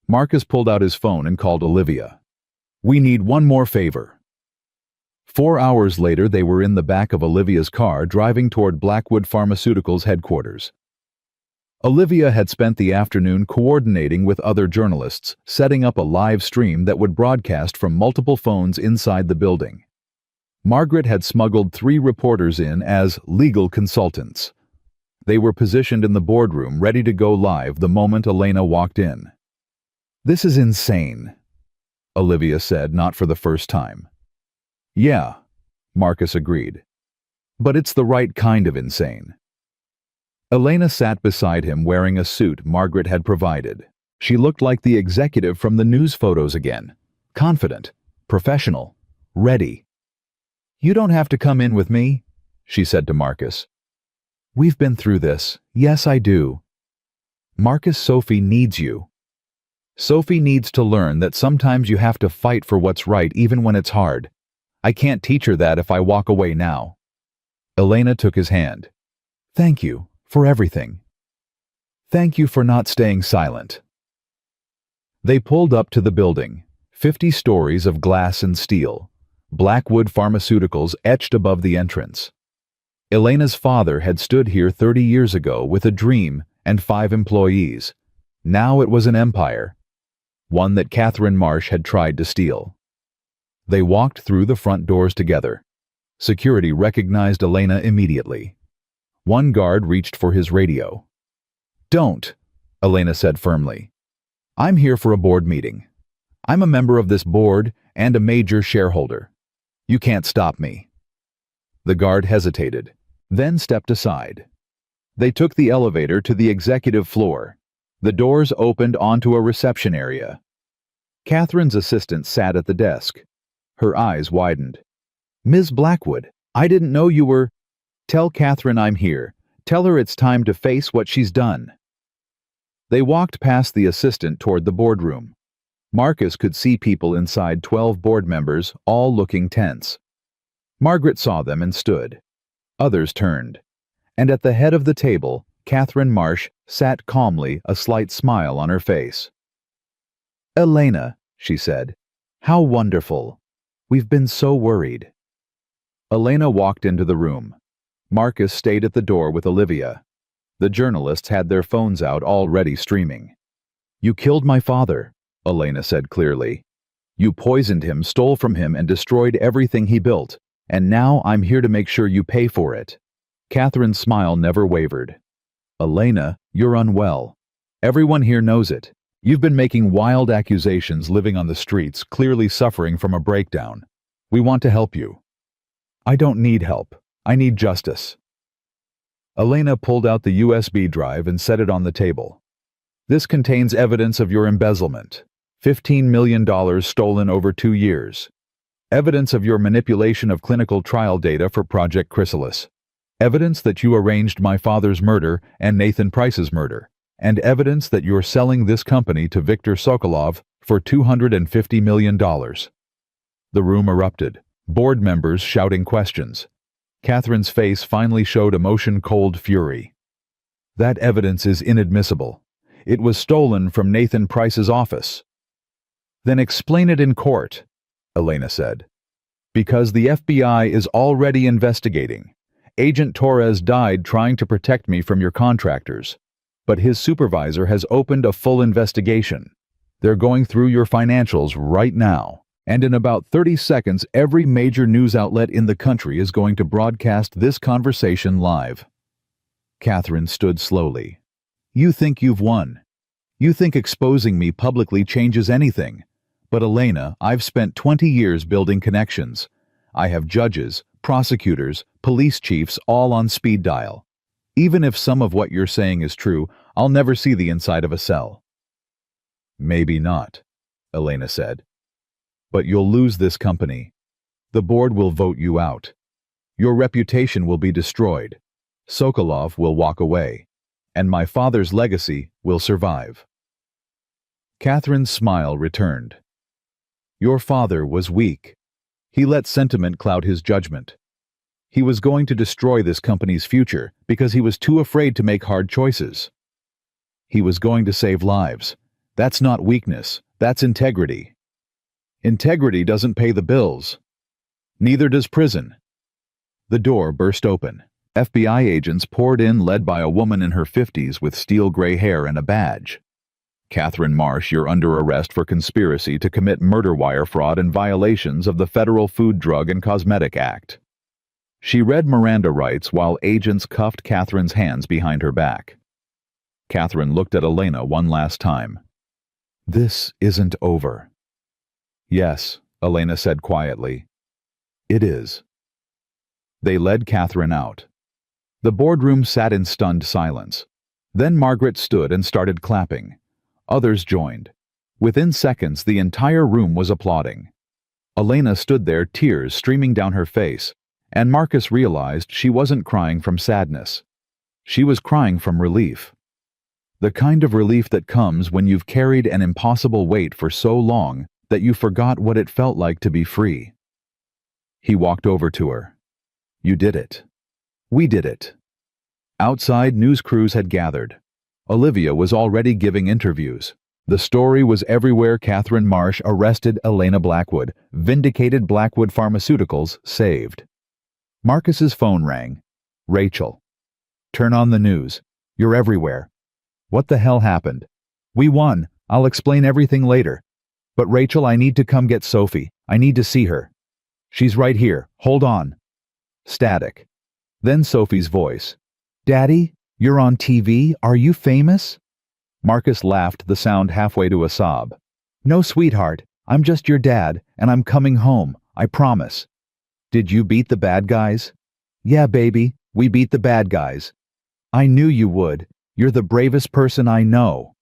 Marcus pulled out his phone and called Olivia. "We need one more favor." 4 hours later, they were in the back of Olivia's car driving toward Blackwood Pharmaceuticals headquarters. Olivia had spent the afternoon coordinating with other journalists, setting up a live stream that would broadcast from multiple phones inside the building. Margaret had smuggled 3 reporters in as legal consultants. They were positioned in the boardroom, ready to go live the moment Elena walked in. "This is insane." Olivia said, not for the first time. Yeah, Marcus agreed. But it's the right kind of insane. Elena sat beside him wearing a suit Margaret had provided. She looked like the executive from the news photos again. Confident, professional, ready. You don't have to come in with me, she said to Marcus. We've been through this. Yes, I do. Marcus, Sophie needs you. Sophie needs to learn that sometimes you have to fight for what's right even when it's hard. I can't teach her that if I walk away now. Elena took his hand. Thank you for everything. Thank you for not staying silent. They pulled up to the building, 50 stories of glass and steel, Blackwood Pharmaceuticals etched above the entrance. Elena's father had stood here 30 years ago with a dream and 5 employees. Now it was an empire, one that Catherine Marsh had tried to steal. They walked through the front doors together. Security recognized Elena immediately. One guard reached for his radio. Don't, Elena said firmly. I'm here for a board meeting. I'm a member of this board and a major shareholder. You can't stop me. The guard hesitated, then stepped aside. They took the elevator to the executive floor. The doors opened onto a reception area. Catherine's assistant sat at the desk. Her eyes widened. Ms. Blackwood, I didn't know you were... Tell Catherine I'm here. Tell her it's time to face what she's done. They walked past the assistant toward the boardroom. Marcus could see people inside, 12 board members, all looking tense. Margaret saw them and stood. Others turned. And at the head of the table, Catherine Marsh sat calmly, a slight smile on her face. Elena, she said, how wonderful. We've been so worried. Elena walked into the room. Marcus stayed at the door with Olivia. The journalists had their phones out, already streaming. You killed my father, Elena said clearly. You poisoned him, stole from him, and destroyed everything he built. And now I'm here to make sure you pay for it. Catherine's smile never wavered. Elena, you're unwell. Everyone here knows it. You've been making wild accusations, living on the streets, clearly suffering from a breakdown. We want to help you. I don't need help. I need justice. Elena pulled out the USB drive and set it on the table. This contains evidence of your embezzlement. $15 million stolen over 2 years. Evidence of your manipulation of clinical trial data for Project Chrysalis. Evidence that you arranged my father's murder and Nathan Price's murder. And evidence that you're selling this company to Viktor Sokolov for $250 million. The room erupted, board members shouting questions. Catherine's face finally showed emotion-cold fury. That evidence is inadmissible. It was stolen from Nathan Price's office. Then explain it in court, Elena said. Because the FBI is already investigating. Agent Torres died trying to protect me from your contractors. But his supervisor has opened a full investigation. They're going through your financials right now. And in about 30 seconds, every major news outlet in the country is going to broadcast this conversation live. Catherine stood slowly. You think you've won. You think exposing me publicly changes anything. But Elena, I've spent 20 years building connections. I have judges, prosecutors, police chiefs all on speed dial. Even if some of what you're saying is true, I'll never see the inside of a cell. Maybe not, Elena said. But you'll lose this company. The board will vote you out. Your reputation will be destroyed. Sokolov will walk away. And my father's legacy will survive. Catherine's smile returned. Your father was weak. He let sentiment cloud his judgment. He was going to destroy this company's future because he was too afraid to make hard choices. He was going to save lives. That's not weakness, that's integrity. Integrity doesn't pay the bills. Neither does prison. The door burst open. FBI agents poured in, led by a woman in her 50s with steel gray hair and a badge. Catherine Marsh, you're under arrest for conspiracy to commit murder wire fraud and violations of the Federal Food, Drug, and Cosmetic Act. She read Miranda rights while agents cuffed Catherine's hands behind her back. Catherine looked at Elena one last time. This isn't over. Yes, Elena said quietly. It is. They led Catherine out. The boardroom sat in stunned silence. Then Margaret stood and started clapping. Others joined. Within seconds, the entire room was applauding. Elena stood there, tears streaming down her face, and Marcus realized she wasn't crying from sadness. She was crying from relief. The kind of relief that comes when you've carried an impossible weight for so long that you forgot what it felt like to be free. He walked over to her. You did it. We did it. Outside, news crews had gathered. Olivia was already giving interviews. The story was everywhere. Catherine Marsh arrested Elena Blackwood, vindicated Blackwood Pharmaceuticals, saved. Marcus's phone rang. Rachel. Turn on the news. You're everywhere. What the hell happened? We won. I'll explain everything later. But Rachel, I need to come get Sophie. I need to see her. She's right here. Hold on. Static. Then Sophie's voice. Daddy, you're on TV. Are you famous? Marcus laughed, the sound halfway to a sob. No, sweetheart. I'm just your dad, and I'm coming home. I promise. Did you beat the bad guys? Yeah, baby. We beat the bad guys. I knew you would. You're the bravest person I know.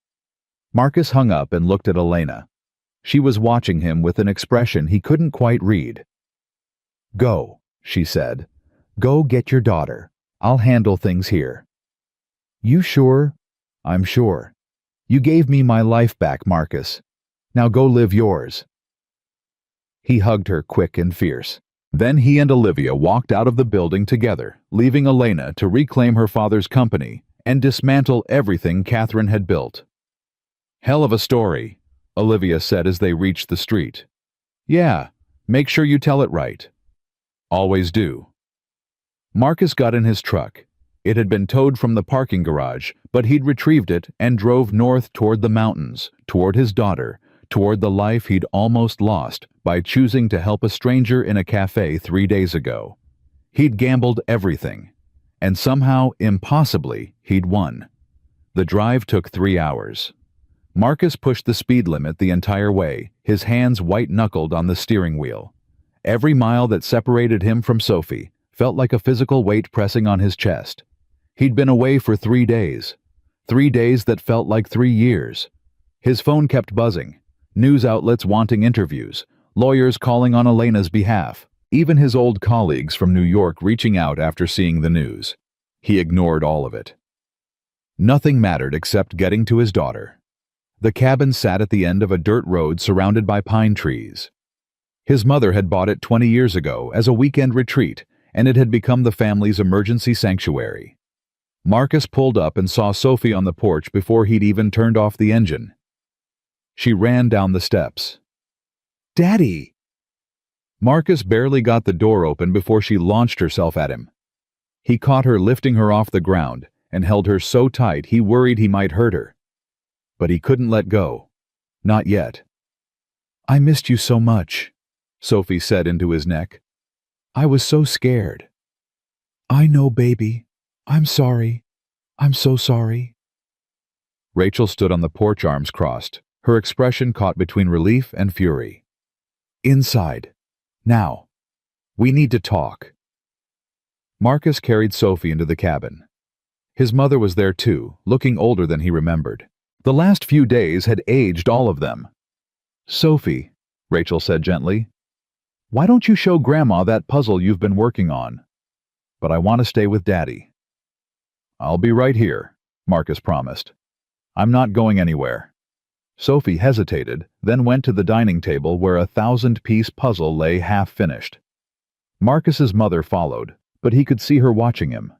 Marcus hung up and looked at Elena. She was watching him with an expression he couldn't quite read. Go, she said. Go get your daughter. I'll handle things here. You sure? I'm sure. You gave me my life back, Marcus. Now go live yours. He hugged her quick and fierce. Then he and Olivia walked out of the building together, leaving Elena to reclaim her father's company and dismantle everything Catherine had built. Hell of a story, Olivia said as they reached the street. Yeah, make sure you tell it right. Always do. Marcus got in his truck. It had been towed from the parking garage, but he'd retrieved it and drove north toward the mountains, toward his daughter, toward the life he'd almost lost by choosing to help a stranger in a cafe 3 days ago. He'd gambled everything, and somehow, impossibly, he'd won. The drive took 3 hours. Marcus pushed the speed limit the entire way, his hands white-knuckled on the steering wheel. Every mile that separated him from Sophie felt like a physical weight pressing on his chest. He'd been away for 3 days. 3 days that felt like 3 years. His phone kept buzzing. News outlets wanting interviews. Lawyers calling on Elena's behalf. Even his old colleagues from New York reaching out after seeing the news. He ignored all of it. Nothing mattered except getting to his daughter. The cabin sat at the end of a dirt road surrounded by pine trees. His mother had bought it 20 years ago as a weekend retreat, and it had become the family's emergency sanctuary. Marcus pulled up and saw Sophie on the porch before he'd even turned off the engine. She ran down the steps. Daddy! Marcus barely got the door open before she launched herself at him. He caught her lifting her off the ground and held her so tight he worried he might hurt her. But he couldn't let go. Not yet. I missed you so much, Sophie said into his neck. I was so scared. I know, baby. I'm sorry. I'm so sorry. Rachel stood on the porch, arms crossed, her expression caught between relief and fury. Inside. Now. We need to talk. Marcus carried Sophie into the cabin. His mother was there too, looking older than he remembered. The last few days had aged all of them. Sophie, Rachel said gently, why don't you show Grandma that puzzle you've been working on? But I want to stay with Daddy. I'll be right here, Marcus promised. I'm not going anywhere. Sophie hesitated, then went to the dining table where a 1,000-piece puzzle lay half-finished. Marcus's mother followed, but he could see her watching him.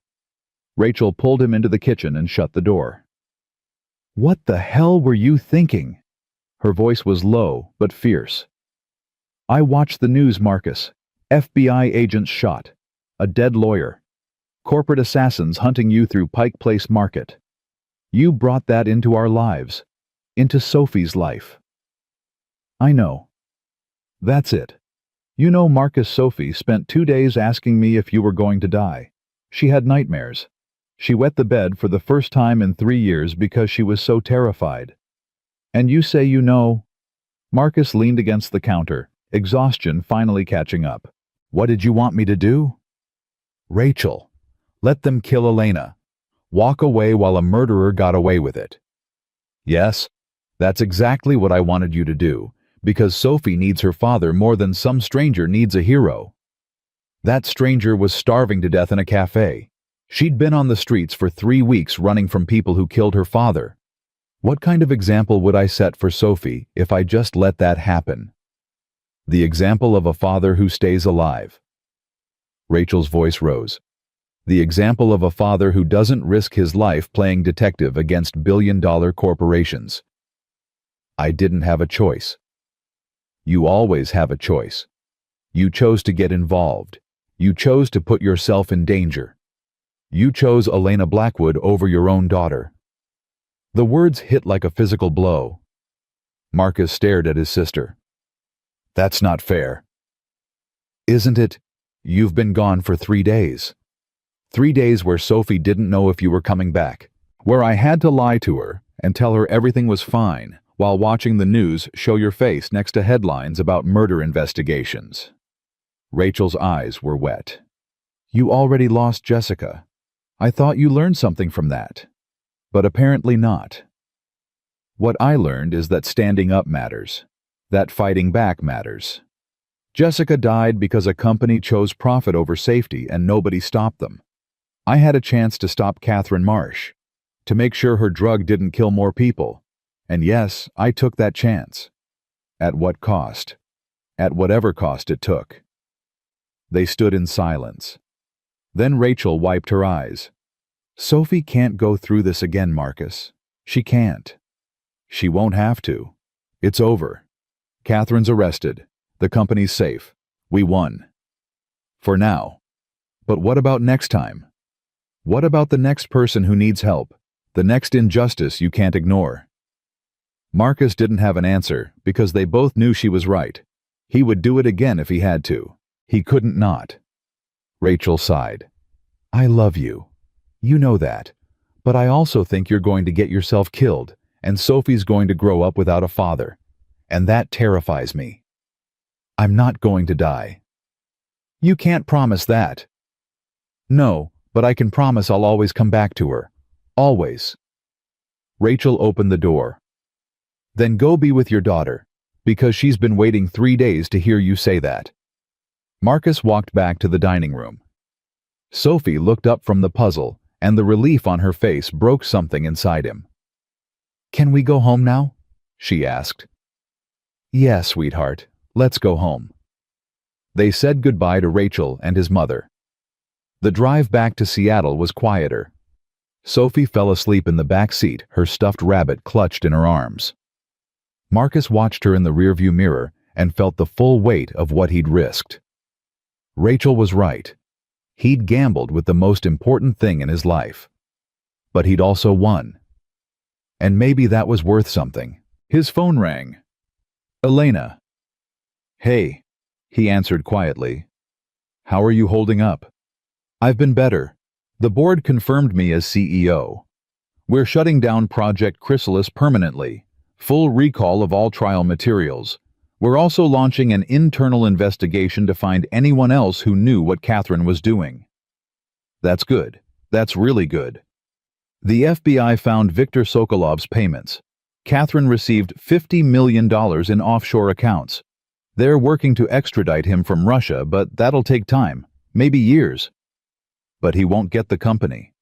Rachel pulled him into the kitchen and shut the door. What the hell were you thinking? Her voice was low but fierce. I watched the news, Marcus. FBI agents shot. A dead lawyer. Corporate assassins hunting you through Pike Place Market. You brought that into our lives. Into Sophie's life. I know. That's it. You know, Marcus, Sophie spent 2 days asking me if you were going to die. She had nightmares. She wet the bed for the first time in 3 years because she was so terrified. And you say you know... Marcus leaned against the counter, exhaustion finally catching up. What did you want me to do? Rachel. Let them kill Elena. Walk away while a murderer got away with it. Yes, that's exactly what I wanted you to do, because Sophie needs her father more than some stranger needs a hero. That stranger was starving to death in a cafe. She'd been on the streets for 3 weeks running from people who killed her father. What kind of example would I set for Sophie if I just let that happen? The example of a father who stays alive. Rachel's voice rose. The example of a father who doesn't risk his life playing detective against billion-dollar corporations. I didn't have a choice. You always have a choice. You chose to get involved. You chose to put yourself in danger. You chose Elena Blackwood over your own daughter. The words hit like a physical blow. Marcus stared at his sister. That's not fair. Isn't it? You've been gone for 3 days. 3 days where Sophie didn't know if you were coming back, where I had to lie to her and tell her everything was fine while watching the news show your face next to headlines about murder investigations. Rachel's eyes were wet. You already lost Jessica. I thought you learned something from that. But apparently not. What I learned is that standing up matters, that fighting back matters. Jessica died because a company chose profit over safety and nobody stopped them. I had a chance to stop Catherine Marsh, to make sure her drug didn't kill more people. And yes, I took that chance. At what cost? At whatever cost it took. They stood in silence. Then Rachel wiped her eyes. Sophie can't go through this again, Marcus. She can't. She won't have to. It's over. Catherine's arrested. The company's safe. We won. For now. But what about next time? What about the next person who needs help? The next injustice you can't ignore? Marcus didn't have an answer because they both knew she was right. He would do it again if he had to. He couldn't not. Rachel sighed. I love you. You know that. But I also think you're going to get yourself killed, and Sophie's going to grow up without a father. And that terrifies me. I'm not going to die. You can't promise that. No, but I can promise I'll always come back to her. Always. Rachel opened the door. Then go be with your daughter, because she's been waiting 3 days to hear you say that. Marcus walked back to the dining room. Sophie looked up from the puzzle, and the relief on her face broke something inside him. Can we go home now? She asked. Yes, sweetheart. Let's go home. They said goodbye to Rachel and his mother. The drive back to Seattle was quieter. Sophie fell asleep in the back seat, her stuffed rabbit clutched in her arms. Marcus watched her in the rearview mirror and felt the full weight of what he'd risked. Rachel was right. He'd gambled with the most important thing in his life. But he'd also won. And maybe that was worth something. His phone rang. Elena. Hey, he answered quietly. How are you holding up? I've been better. The board confirmed me as CEO. We're shutting down Project Chrysalis permanently. Full recall of all trial materials. We're also launching an internal investigation to find anyone else who knew what Catherine was doing. That's good. That's really good. The FBI found Viktor Sokolov's payments. Catherine received $50 million in offshore accounts. They're working to extradite him from Russia, but that'll take time, maybe years. But he won't get the company.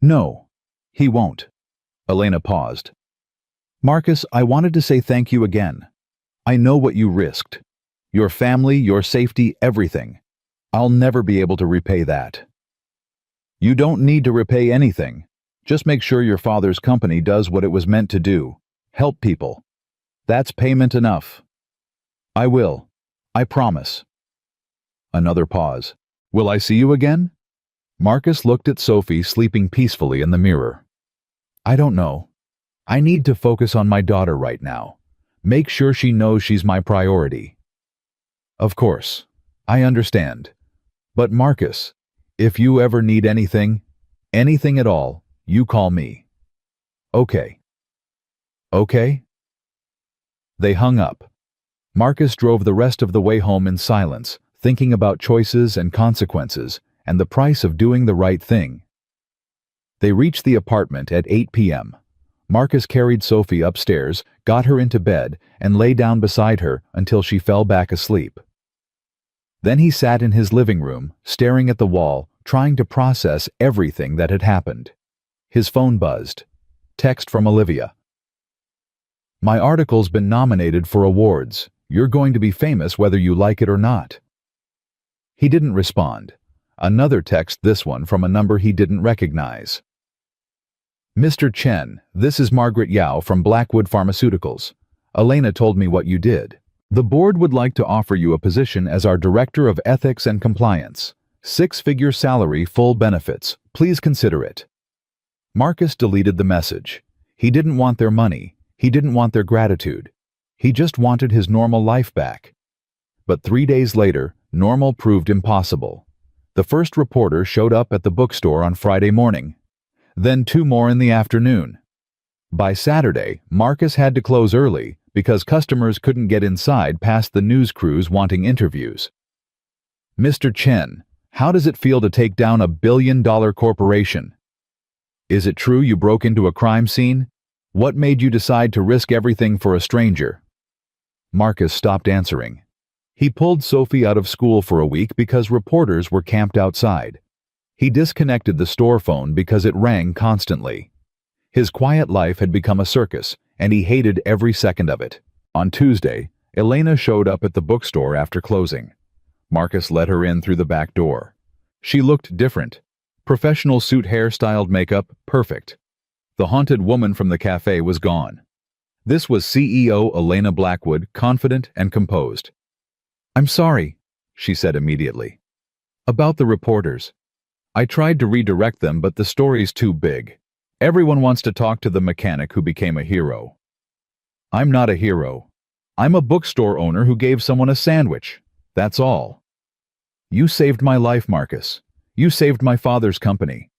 No, he won't. Elena paused. Marcus, I wanted to say thank you again. I know what you risked. Your family, your safety, everything. I'll never be able to repay that. You don't need to repay anything. Just make sure your father's company does what it was meant to do. Help people. That's payment enough. I will. I promise. Another pause. Will I see you again? Marcus looked at Sophie sleeping peacefully in the mirror. I don't know. I need to focus on my daughter right now. Make sure she knows she's my priority. Of course. I understand. But Marcus, if you ever need anything at all, you call me. Okay. Okay? They hung up. Marcus drove the rest of the way home in silence, thinking about choices and consequences, and the price of doing the right thing. They reached the apartment at 8 p.m. Marcus carried Sophie upstairs, got her into bed, and lay down beside her until she fell back asleep. Then he sat in his living room, staring at the wall, trying to process everything that had happened. His phone buzzed. Text from Olivia. "My article's been nominated for awards. You're going to be famous whether you like it or not." He didn't respond. Another text, this one from a number he didn't recognize. "Mr. Chen, this is Margaret Yao from Blackwood Pharmaceuticals. Elena told me what you did. The board would like to offer you a position as our Director of Ethics and Compliance. 6-figure salary, full benefits. Please consider it." Marcus deleted the message. He didn't want their money. He didn't want their gratitude. He just wanted his normal life back. But 3 days later, normal proved impossible. The first reporter showed up at the bookstore on Friday morning. Then 2 more in the afternoon. By Saturday, Marcus had to close early because customers couldn't get inside past the news crews wanting interviews. "Mr. Chen, how does it feel to take down a billion-dollar corporation? Is it true you broke into a crime scene? What made you decide to risk everything for a stranger?" Marcus stopped answering. He pulled Sophie out of school for a week because reporters were camped outside. He disconnected the store phone because it rang constantly. His quiet life had become a circus, and he hated every second of it. On Tuesday, Elena showed up at the bookstore after closing. Marcus let her in through the back door. She looked different. Professional suit hairstyled, makeup, perfect. The haunted woman from the cafe was gone. This was CEO Elena Blackwood, confident and composed. "I'm sorry," she said immediately. "About the reporters. I tried to redirect them, but the story's too big. Everyone wants to talk to the mechanic who became a hero. I'm not a hero. I'm a bookstore owner who gave someone a sandwich. That's all. You saved my life, Marcus. You saved my father's company.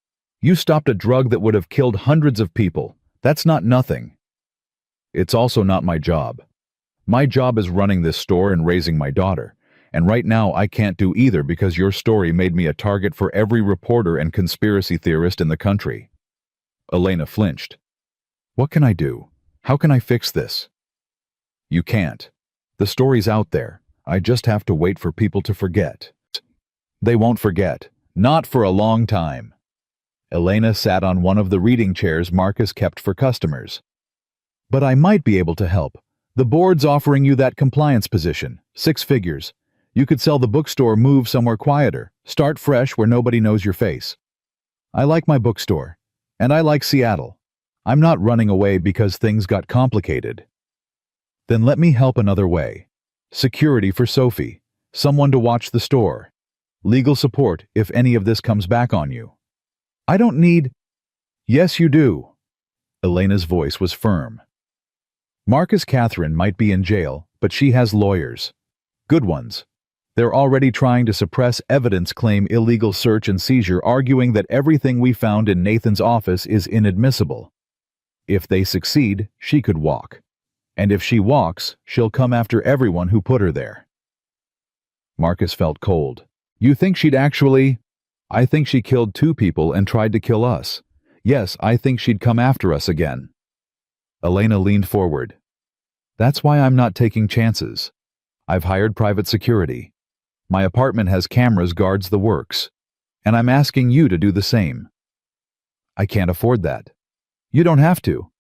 You stopped a drug that would have killed hundreds of people. That's not nothing. It's also not my job. My job is running this store and raising my daughter. And right now I can't do either because your story made me a target for every reporter and conspiracy theorist in the country." Elena flinched. "What can I do? How can I fix this?" "You can't. The story's out there. I just have to wait for people to forget." "They won't forget. Not for a long time." Elena sat on one of the reading chairs Marcus kept for customers. "But I might be able to help. The board's offering you that compliance position, 6 figures. You could sell the bookstore, move somewhere quieter, start fresh where nobody knows your face. I like my bookstore. And I like Seattle. I'm not running away because things got complicated." "Then let me help another way. Security for Sophie. Someone to watch the store. Legal support if any of this comes back on you." "I don't need—" "Yes, you do." Elena's voice was firm. "Marcus Catherine might be in jail, but she has lawyers. Good ones. They're already trying to suppress evidence, claim illegal search and seizure, arguing that everything we found in Nathan's office is inadmissible. If they succeed, she could walk. And if she walks, she'll come after everyone who put her there." Marcus felt cold. "You think she'd actually—" "I think she killed 2 people and tried to kill us. Yes, I think she'd come after us again." Elena leaned forward. "That's why I'm not taking chances. I've hired private security. My apartment has cameras, guards, the works. And I'm asking you to do the same." "I can't afford that." "You don't have to.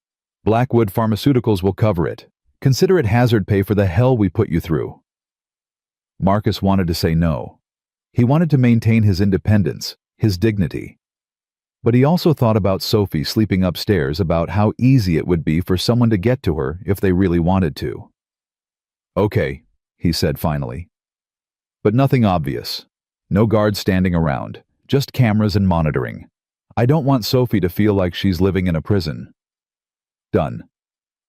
Blackwood Pharmaceuticals will cover it. Consider it hazard pay for the hell we put you through." Marcus wanted to say no. He wanted to maintain his independence, his dignity. But he also thought about Sophie sleeping upstairs, about how easy it would be for someone to get to her if they really wanted to. "Okay," he said finally. "But nothing obvious. No guards standing around. Just cameras and monitoring. I don't want Sophie to feel like she's living in a prison." "Done.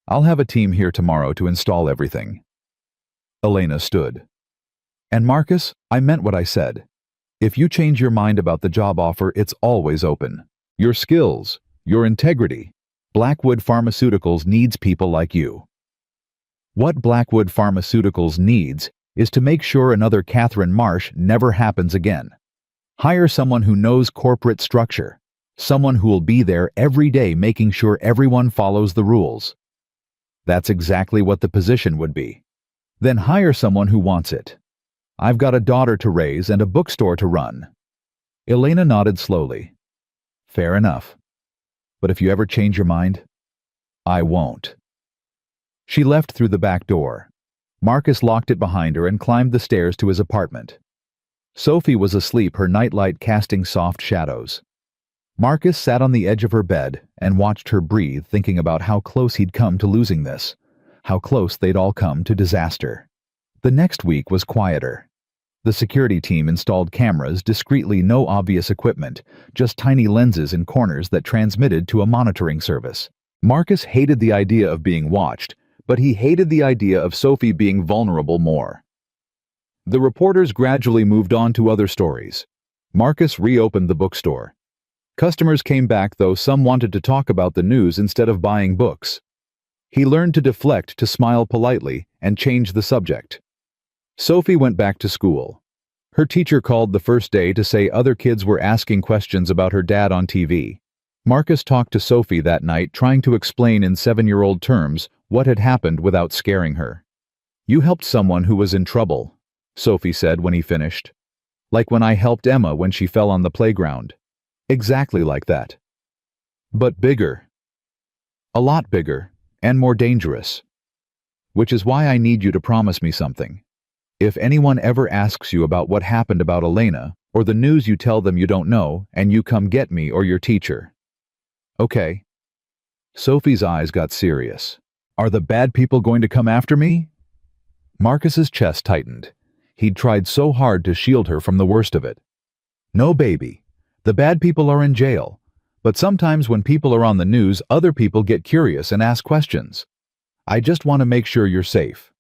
I'll have a team here tomorrow to install everything." Elena stood. "And Marcus, I meant what I said. If you change your mind about the job offer, it's always open. Your skills, your integrity. Blackwood Pharmaceuticals needs people like you." What Blackwood Pharmaceuticals needs is to make sure another Catherine Marsh never happens again. Hire someone who knows corporate structure, someone who will be there every day making sure everyone follows the rules. That's exactly what the position would be. Then hire someone who wants it. I've got a daughter to raise and a bookstore to run. Elena nodded slowly. Fair enough. But if you ever change your mind, I won't. She left through the back door. Marcus locked it behind her and climbed the stairs to his apartment. Sophie was asleep, her nightlight casting soft shadows. Marcus sat on the edge of her bed and watched her breathe, thinking about how close he'd come to losing this, how close they'd all come to disaster. The next week was quieter. The security team installed cameras, discreetly, no obvious equipment, just tiny lenses in corners that transmitted to a monitoring service. Marcus hated the idea of being watched, but he hated the idea of Sophie being vulnerable more. The reporters gradually moved on to other stories. Marcus reopened the bookstore. Customers came back, though some wanted to talk about the news instead of buying books. He learned to deflect, to smile politely, and change the subject. Sophie went back to school. Her teacher called the first day to say other kids were asking questions about her dad on TV. Marcus talked to Sophie that night, trying to explain in 7-year-old terms what had happened without scaring her. You helped someone who was in trouble, Sophie said when he finished. Like when I helped Emma when she fell on the playground. Exactly like that. But bigger. A lot bigger, and more dangerous. Which is why I need you to promise me something. If anyone ever asks you about what happened about Elena, or the news, you tell them you don't know, and you come get me or your teacher. Okay. Sophie's eyes got serious. Are the bad people going to come after me? Marcus's chest tightened. He'd tried so hard to shield her from the worst of it. No, baby. The bad people are in jail. But sometimes when people are on the news, other people get curious and ask questions. I just want to make sure you're safe.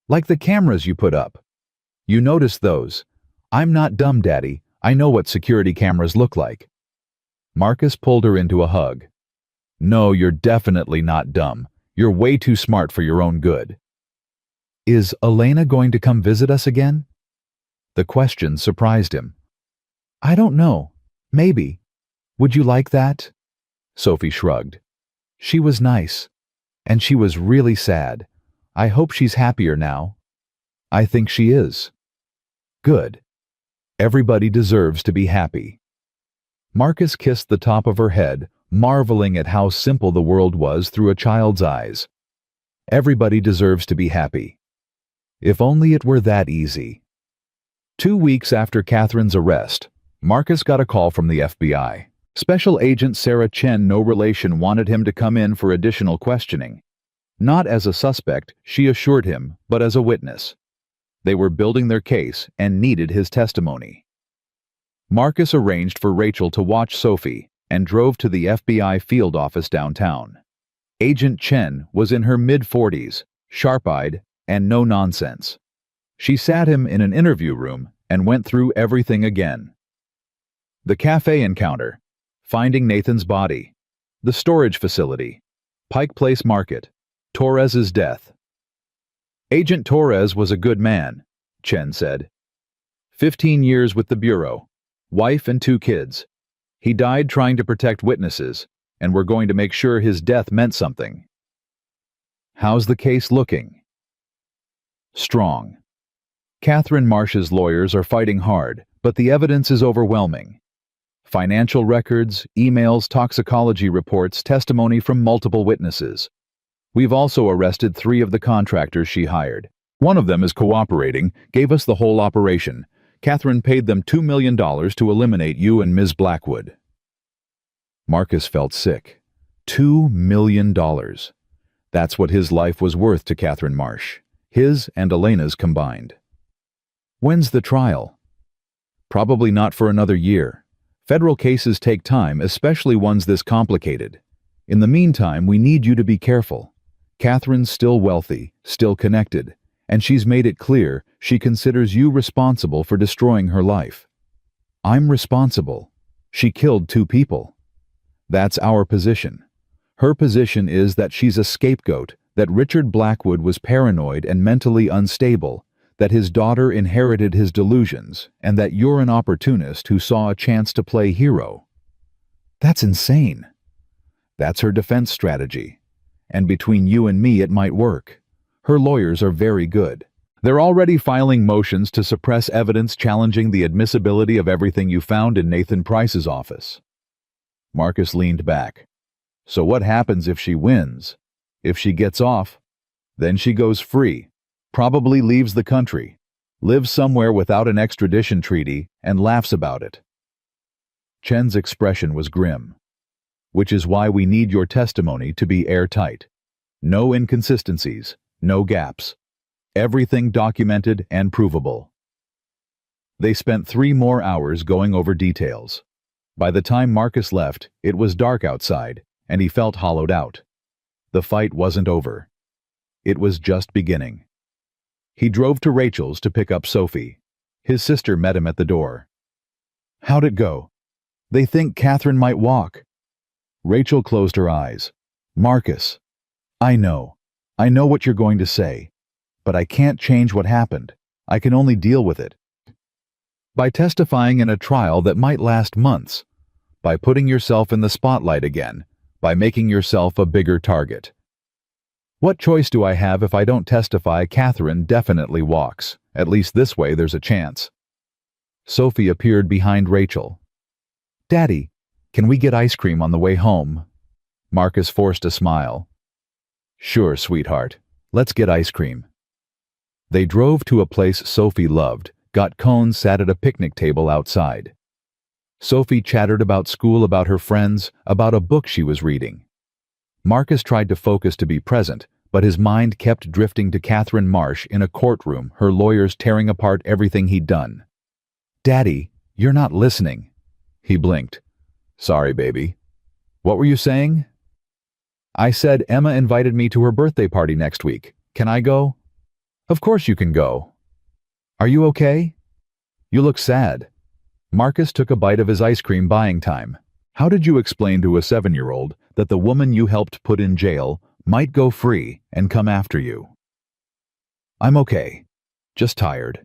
Like the cameras you put up. You notice those. I'm not dumb, Daddy. I know what security cameras look like. Marcus pulled her into a hug. No, you're definitely not dumb. You're way too smart for your own good. Is Elena going to come visit us again? The question surprised him. I don't know. Maybe. Would you like that? Sophie shrugged. She was nice. And she was really sad. I hope she's happier now. I think she is. Good. Everybody deserves to be happy. Marcus kissed the top of her head, marveling at how simple the world was through a child's eyes. Everybody deserves to be happy. If only it were that easy. 2 weeks after Catherine's arrest, Marcus got a call from the FBI. Special Agent Sarah Chen, no relation, wanted him to come in for additional questioning. Not as a suspect, she assured him, but as a witness. They were building their case and needed his testimony. Marcus arranged for Rachel to watch Sophie and drove to the FBI field office downtown. Agent Chen was in her mid-40s, sharp-eyed, and no nonsense. She sat him in an interview room and went through everything again. The cafe encounter, finding Nathan's body, the storage facility, Pike Place Market, Torres's death. Agent Torres was a good man, Chen said. 15 years with the Bureau, wife and 2 kids. He died trying to protect witnesses, and we're going to make sure his death meant something. How's the case looking? Strong. Catherine Marsh's lawyers are fighting hard, but the evidence is overwhelming. Financial records, emails, toxicology reports, testimony from multiple witnesses. We've also arrested 3 of the contractors she hired. One of them is cooperating, gave us the whole operation. Catherine paid them $2 million to eliminate you and Ms. Blackwood. Marcus felt sick. $2 million. That's what his life was worth to Catherine Marsh. His and Elena's combined. When's the trial? Probably not for another year. Federal cases take time, especially ones this complicated. In the meantime, we need you to be careful. Catherine's still wealthy, still connected, and she's made it clear she considers you responsible for destroying her life. I'm responsible. She killed 2 people. That's our position. Her position is that she's a scapegoat, that Richard Blackwood was paranoid and mentally unstable, that his daughter inherited his delusions, and that you're an opportunist who saw a chance to play hero. That's insane. That's her defense strategy. And between you and me, it might work. Her lawyers are very good. They're already filing motions to suppress evidence challenging the admissibility of everything you found in Nathan Price's office. Marcus leaned back. So what happens if she wins? If she gets off? Then she goes free, probably leaves the country, lives somewhere without an extradition treaty, and laughs about it. Chen's expression was grim. Which is why we need your testimony to be airtight. No inconsistencies, no gaps. Everything documented and provable. They spent 3 more hours going over details. By the time Marcus left, it was dark outside, and he felt hollowed out. The fight wasn't over. It was just beginning. He drove to Rachel's to pick up Sophie. His sister met him at the door. How'd it go? They think Catherine might walk. Rachel closed her eyes. Marcus, I know what you're going to say, but I can't change what happened. I can only deal with it. By testifying in a trial that might last months, by putting yourself in the spotlight again, by making yourself a bigger target. What choice do I have if I don't testify Catherine definitely walks? At least this way there's a chance. Sophie appeared behind Rachel. Daddy, can we get ice cream on the way home? Marcus forced a smile. Sure, sweetheart. Let's get ice cream. They drove to a place Sophie loved, got cones, sat at a picnic table outside. Sophie chattered about school, about her friends, about a book she was reading. Marcus tried to focus to be present, but his mind kept drifting to Catherine Marsh in a courtroom, her lawyers tearing apart everything he'd done. Daddy, you're not listening. He blinked. Sorry, baby. What were you saying? I said Emma invited me to her birthday party next week. Can I go? Of course you can go. Are you okay? You look sad. Marcus took a bite of his ice cream, buying time. How did you explain to a 7-year-old that the woman you helped put in jail might go free and come after you? I'm okay. Just tired.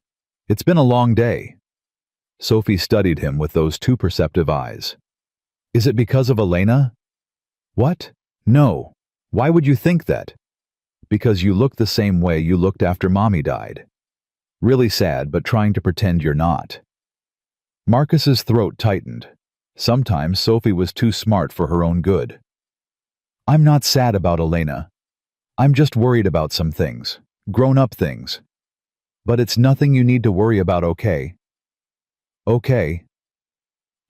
It's been a long day. Sophie studied him with those 2 perceptive eyes. Is it because of Elena? What? No. Why would you think that? Because you look the same way you looked after Mommy died. Really sad, but trying to pretend you're not. Marcus's throat tightened. Sometimes Sophie was too smart for her own good. I'm not sad about Elena. I'm just worried about some things. Grown-up things. But it's nothing you need to worry about, okay? Okay.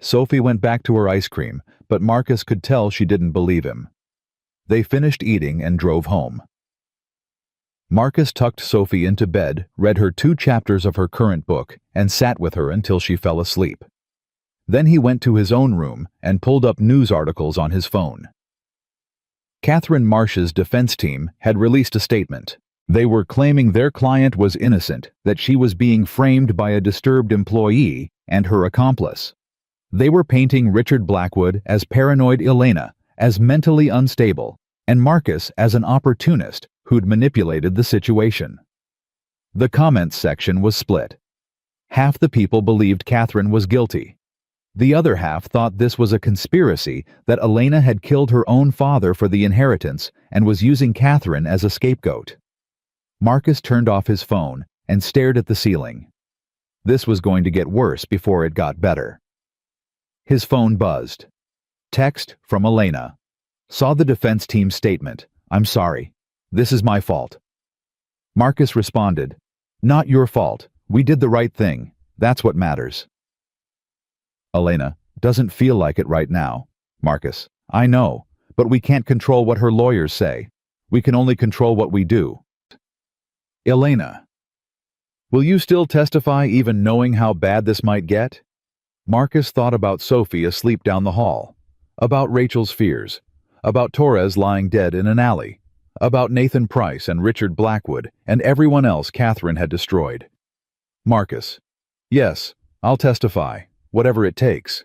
Sophie went back to her ice cream, but Marcus could tell she didn't believe him. They finished eating and drove home. Marcus tucked Sophie into bed, read her 2 chapters of her current book, and sat with her until she fell asleep. Then he went to his own room and pulled up news articles on his phone. Catherine Marsh's defense team had released a statement. They were claiming their client was innocent, that she was being framed by a disturbed employee and her accomplice. They were painting Richard Blackwood as paranoid Elena, as mentally unstable, and Marcus as an opportunist who'd manipulated the situation. The comments section was split. Half the people believed Catherine was guilty. The other half thought this was a conspiracy, that Elena had killed her own father for the inheritance and was using Catherine as a scapegoat. Marcus turned off his phone and stared at the ceiling. This was going to get worse before it got better. His phone buzzed. Text from Elena. Saw the defense team's statement. I'm sorry. This is my fault. Marcus responded. Not your fault. We did the right thing. That's what matters. Elena, doesn't feel like it right now. Marcus, I know, but we can't control what her lawyers say. We can only control what we do. Elena, will you still testify even knowing how bad this might get? Marcus thought about Sophie asleep down the hall, about Rachel's fears, about Torres lying dead in an alley, about Nathan Price and Richard Blackwood and everyone else Catherine had destroyed. Marcus, yes, I'll testify. Whatever it takes.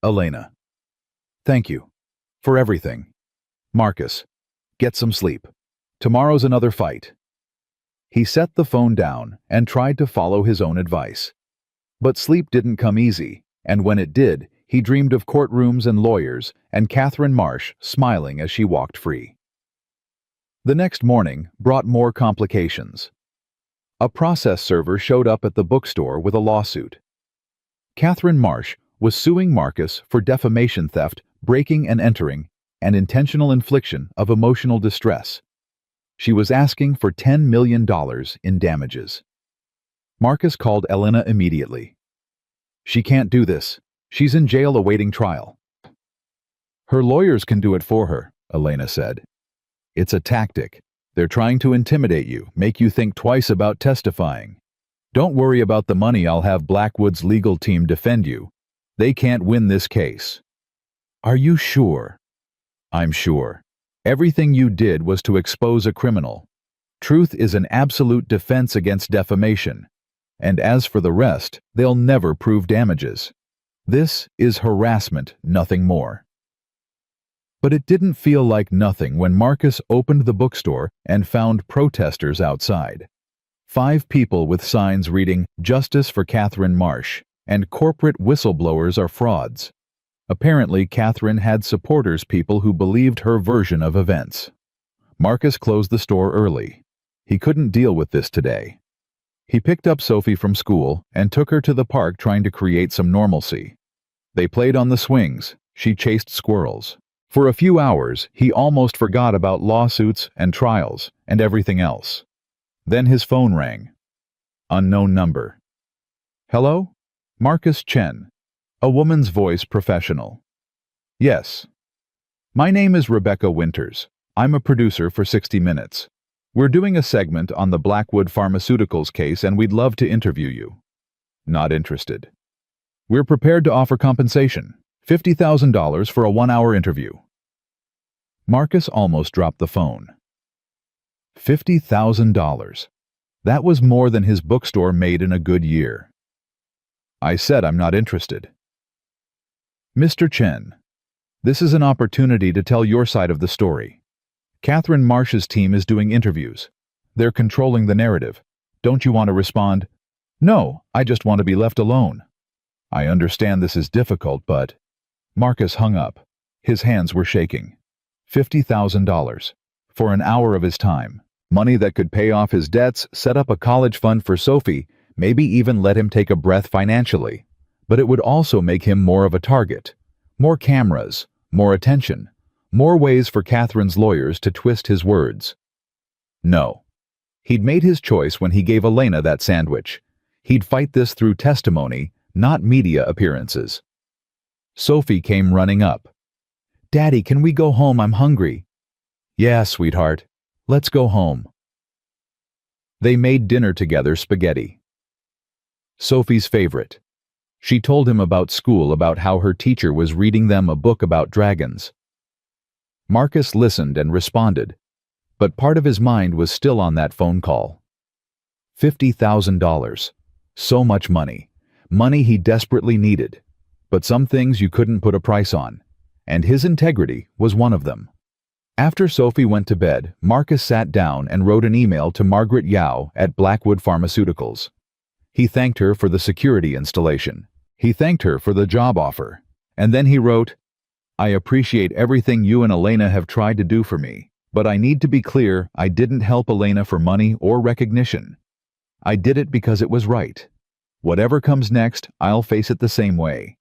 Elena. Thank you. For everything. Marcus. Get some sleep. Tomorrow's another fight. He set the phone down and tried to follow his own advice. But sleep didn't come easy, and when it did, he dreamed of courtrooms and lawyers and Catherine Marsh smiling as she walked free. The next morning brought more complications. A process server showed up at the bookstore with a lawsuit. Catherine Marsh was suing Marcus for defamation theft, breaking and entering, and intentional infliction of emotional distress. She was asking for $10 million in damages. Marcus called Elena immediately. "She can't do this. She's in jail awaiting trial." "Her lawyers can do it for her," Elena said. "It's a tactic. They're trying to intimidate you, make you think twice about testifying. Don't worry about the money. I'll have Blackwood's legal team defend you. They can't win this case." "Are you sure?" "I'm sure. Everything you did was to expose a criminal. Truth is an absolute defense against defamation. And as for the rest, they'll never prove damages. This is harassment, nothing more." But it didn't feel like nothing when Marcus opened the bookstore and found protesters outside. 5 people with signs reading, "Justice for Catherine Marsh," and "Corporate whistleblowers are frauds." Apparently, Catherine had supporters, people who believed her version of events. Marcus closed the store early. He couldn't deal with this today. He picked up Sophie from school and took her to the park, trying to create some normalcy. They played on the swings. She chased squirrels. For a few hours, he almost forgot about lawsuits and trials and everything else. Then his phone rang. Unknown number. "Hello? Marcus Chen." A woman's voice, professional. "Yes. My name is Rebecca Winters. I'm a producer for 60 Minutes. We're doing a segment on the Blackwood Pharmaceuticals case and we'd love to interview you." "Not interested." "We're prepared to offer compensation. $50,000 for a 1-hour interview." Marcus almost dropped the phone. $50,000. That was more than his bookstore made in a good year. "I said I'm not interested." "Mr. Chen, this is an opportunity to tell your side of the story. Catherine Marsh's team is doing interviews. They're controlling the narrative. Don't you want to respond?" "No, I just want to be left alone." "I understand this is difficult, but—" Marcus hung up. His hands were shaking. $50,000. For an hour of his time. Money that could pay off his debts, set up a college fund for Sophie, maybe even let him take a breath financially. But it would also make him more of a target. More cameras, more attention, more ways for Catherine's lawyers to twist his words. No. He'd made his choice when he gave Elena that sandwich. He'd fight this through testimony, not media appearances. Sophie came running up. "Daddy, can we go home? I'm hungry." "Yeah, sweetheart. Let's go home." They made dinner together, spaghetti. Sophie's favorite. She told him about school, about how her teacher was reading them a book about dragons. Marcus listened and responded, but part of his mind was still on that phone call. $50,000. So much money. Money he desperately needed. But some things you couldn't put a price on, and his integrity was one of them. After Sophie went to bed, Marcus sat down and wrote an email to Margaret Yao at Blackwood Pharmaceuticals. He thanked her for the security installation. He thanked her for the job offer. And then he wrote, "I appreciate everything you and Elena have tried to do for me, but I need to be clear, I didn't help Elena for money or recognition. I did it because it was right. Whatever comes next, I'll face it the same way.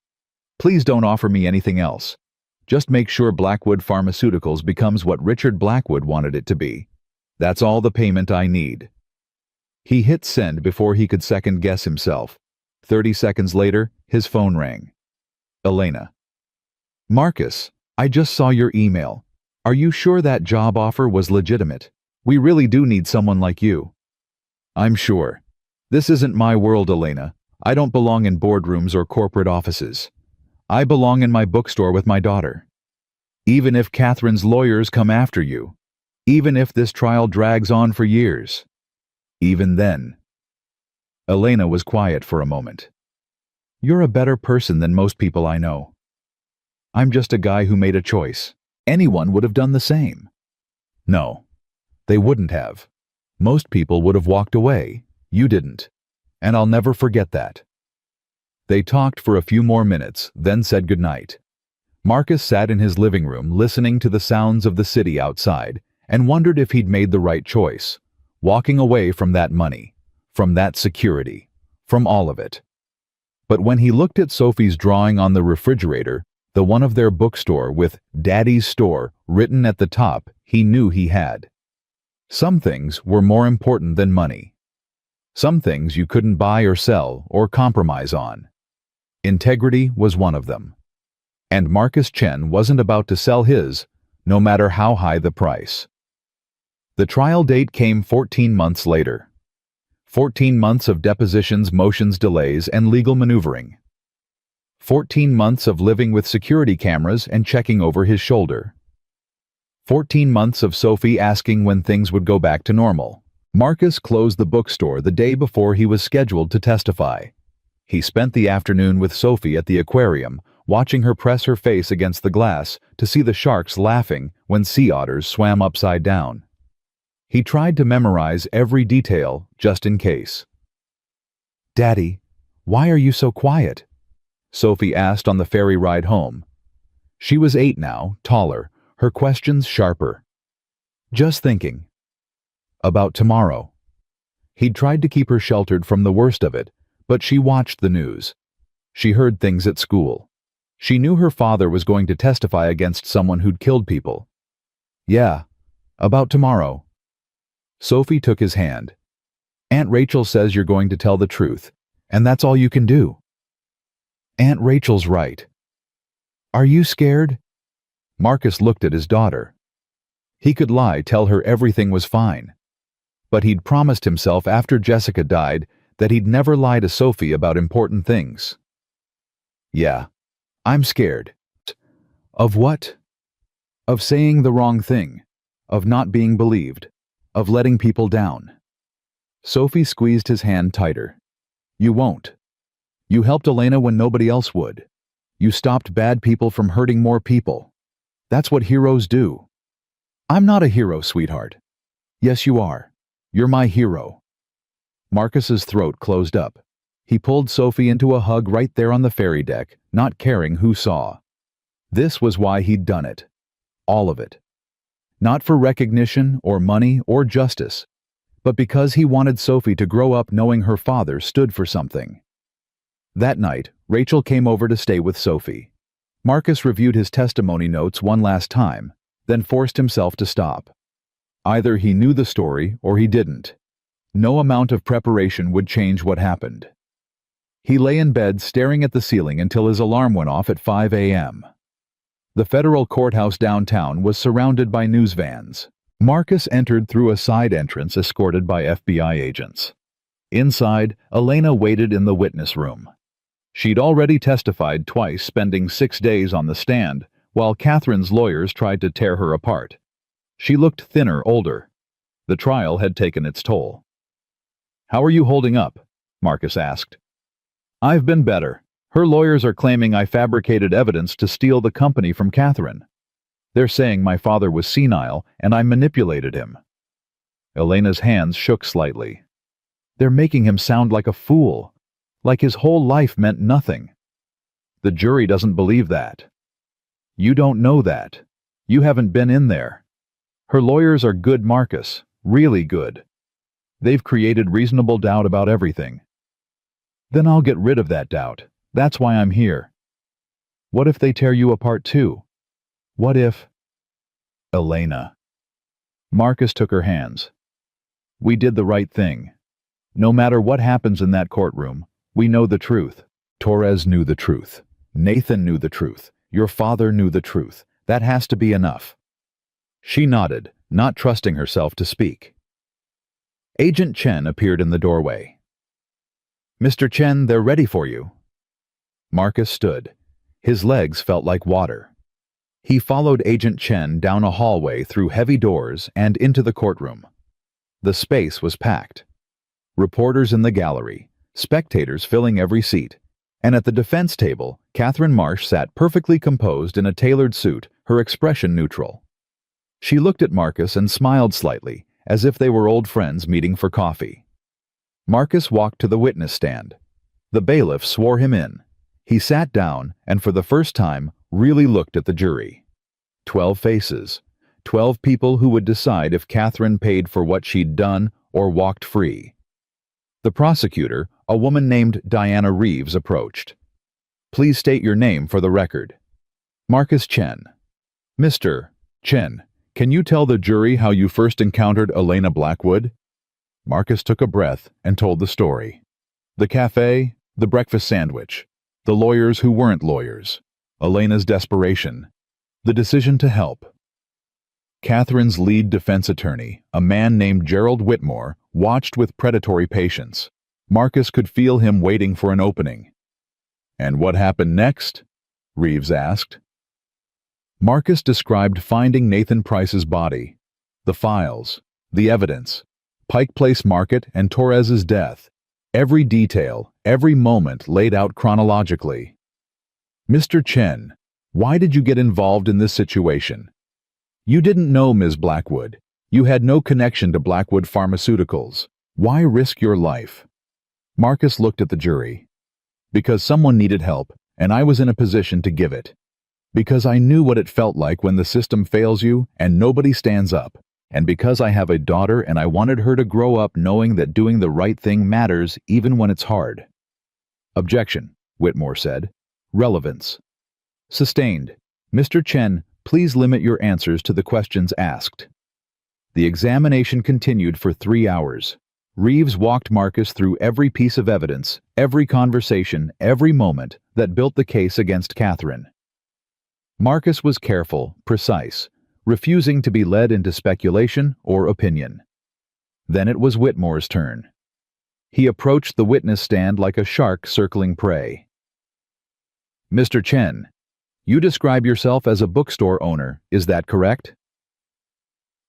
Please don't offer me anything else. Just make sure Blackwood Pharmaceuticals becomes what Richard Blackwood wanted it to be. That's all the payment I need." He hit send before he could second-guess himself. 30 seconds later, his phone rang. Elena. "Marcus, I just saw your email. Are you sure that job offer was legitimate? We really do need someone like you." "I'm sure. This isn't my world, Elena. I don't belong in boardrooms or corporate offices. I belong in my bookstore with my daughter. Even if Catherine's lawyers come after you, even if this trial drags on for years, even then." Elena was quiet for a moment. "You're a better person than most people I know." "I'm just a guy who made a choice. Anyone would have done the same." "No. They wouldn't have. Most people would have walked away. You didn't. And I'll never forget that. They talked for a few more minutes, then said goodnight. Marcus sat in his living room listening to the sounds of the city outside and wondered if he'd made the right choice, walking away from that money, from that security, from all of it. But when he looked at Sophie's drawing on the refrigerator, the one of their bookstore with Daddy's Store written at the top, he knew he had. Some things were more important than money. Some things you couldn't buy or sell or compromise on. Integrity was one of them. And Marcus Chen wasn't about to sell his, no matter how high the price. The trial date came 14 months later. 14 months of depositions, motions, delays, and legal maneuvering. 14 months of living with security cameras and checking over his shoulder. 14 months of Sophie asking when things would go back to normal. Marcus closed the bookstore the day before he was scheduled to testify. He spent the afternoon with Sophie at the aquarium, watching her press her face against the glass to see the sharks laughing when sea otters swam upside down. He tried to memorize every detail, just in case. "Daddy, why are you so quiet?" Sophie asked on the ferry ride home. She was 8 now, taller, her questions sharper. "Just thinking. About tomorrow." He'd tried to keep her sheltered from the worst of it, but she watched the news. She heard things at school. She knew her father was going to testify against someone who'd killed people. "Yeah, about tomorrow." Sophie took his hand. "Aunt Rachel says you're going to tell the truth, and that's all you can do." "Aunt Rachel's right." "Are you scared?" Marcus looked at his daughter. He could lie, tell her everything was fine. But he'd promised himself after Jessica died that he'd never lie to Sophie about important things. "Yeah, I'm scared." "Of what?" "Of saying the wrong thing, of not being believed, of letting people down." Sophie squeezed his hand tighter. "You won't. You helped Elena when nobody else would. You stopped bad people from hurting more people. That's what heroes do." "I'm not a hero, sweetheart." "Yes, you are. You're my hero." Marcus's throat closed up. He pulled Sophie into a hug right there on the ferry deck, not caring who saw. This was why he'd done it. All of it. Not for recognition or money or justice, but because he wanted Sophie to grow up knowing her father stood for something. That night, Rachel came over to stay with Sophie. Marcus reviewed his testimony notes one last time, then forced himself to stop. Either he knew the story or he didn't. No amount of preparation would change what happened. He lay in bed staring at the ceiling until his alarm went off at 5 a.m. The federal courthouse downtown was surrounded by news vans. Marcus entered through a side entrance escorted by FBI agents. Inside, Elena waited in the witness room. She'd already testified twice, spending 6 days on the stand, while Catherine's lawyers tried to tear her apart. She looked thinner, older. The trial had taken its toll. "How are you holding up?" Marcus asked. "I've been better. Her lawyers are claiming I fabricated evidence to steal the company from Catherine. They're saying my father was senile and I manipulated him." Elena's hands shook slightly. "They're making him sound like a fool, like his whole life meant nothing. The jury doesn't believe that. You don't know that. You haven't been in there. Her lawyers are good, Marcus, really good. They've created reasonable doubt about everything. Then I'll get rid of that doubt. That's why I'm here. What if they tear you apart too? What if—" "Elena." Marcus took her hands. "We did the right thing. No matter what happens in that courtroom, we know the truth. Torres knew the truth. Nathan knew the truth. Your father knew the truth. That has to be enough." She nodded, not trusting herself to speak. Agent Chen appeared in the doorway. "Mr. Chen, they're ready for you." Marcus stood. His legs felt like water. He followed Agent Chen down a hallway through heavy doors and into the courtroom. The space was packed. Reporters in the gallery, spectators filling every seat, and at the defense table, Catherine Marsh sat perfectly composed in a tailored suit, her expression neutral. She looked at Marcus and smiled slightly, as if they were old friends meeting for coffee. Marcus walked to the witness stand. The bailiff swore him in. He sat down and for the first time really looked at the jury. 12 faces. 12 people who would decide if Catherine paid for what she'd done or walked free. The prosecutor, a woman named Diana Reeves, approached. "Please state your name for the record." "Marcus Chen." "Mr. Chen, can you tell the jury how you first encountered Elena Blackwood?" Marcus took a breath and told the story. The cafe, the breakfast sandwich, the lawyers who weren't lawyers, Elena's desperation, the decision to help. Catherine's lead defense attorney, a man named Gerald Whitmore, watched with predatory patience. Marcus could feel him waiting for an opening. "And what happened next?" Reeves asked. Marcus described finding Nathan Price's body, the files, the evidence, Pike Place Market and Torres's death, every detail, every moment laid out chronologically. "Mr. Chen, why did you get involved in this situation? You didn't know Ms. Blackwood. You had no connection to Blackwood Pharmaceuticals. Why risk your life?" Marcus looked at the jury. "Because someone needed help, and I was in a position to give it. Because I knew what it felt like when the system fails you and nobody stands up. And because I have a daughter and I wanted her to grow up knowing that doing the right thing matters even when it's hard." "Objection," Whitmore said. "Relevance." "Sustained. Mr. Chen, please limit your answers to the questions asked." The examination continued for 3 hours. Reeves walked Marcus through every piece of evidence, every conversation, every moment that built the case against Catherine. Marcus was careful, precise, refusing to be led into speculation or opinion. Then it was Whitmore's turn. He approached the witness stand like a shark circling prey. "Mr. Chen, you describe yourself as a bookstore owner, is that correct?"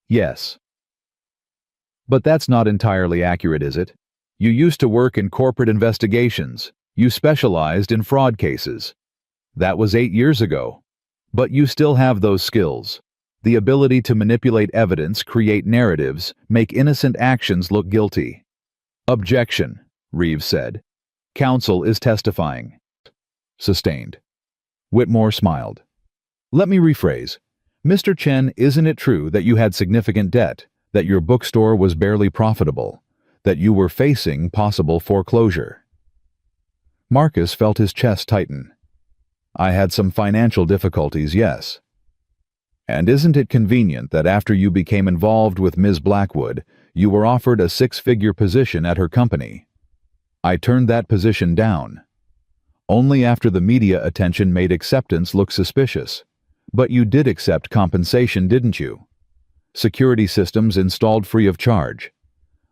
"Yes." "But that's not entirely accurate, is it? You used to work in corporate investigations. You specialized in fraud cases. That was 8 years ago. But you still have those skills. The ability to manipulate evidence, create narratives, make innocent actions look guilty." "Objection," Reeves said. "Counsel is testifying." Sustained. Whitmore smiled. "Let me rephrase. Mr. Chen, isn't it true that you had significant debt, that your bookstore was barely profitable, that you were facing possible foreclosure?" Marcus felt his chest tighten. "I had some financial difficulties, yes." "And isn't it convenient that after you became involved with Ms. Blackwood, you were offered a 6-figure position at her company?" "I turned that position down." "Only after the media attention made acceptance look suspicious. But you did accept compensation, didn't you? Security systems installed free of charge.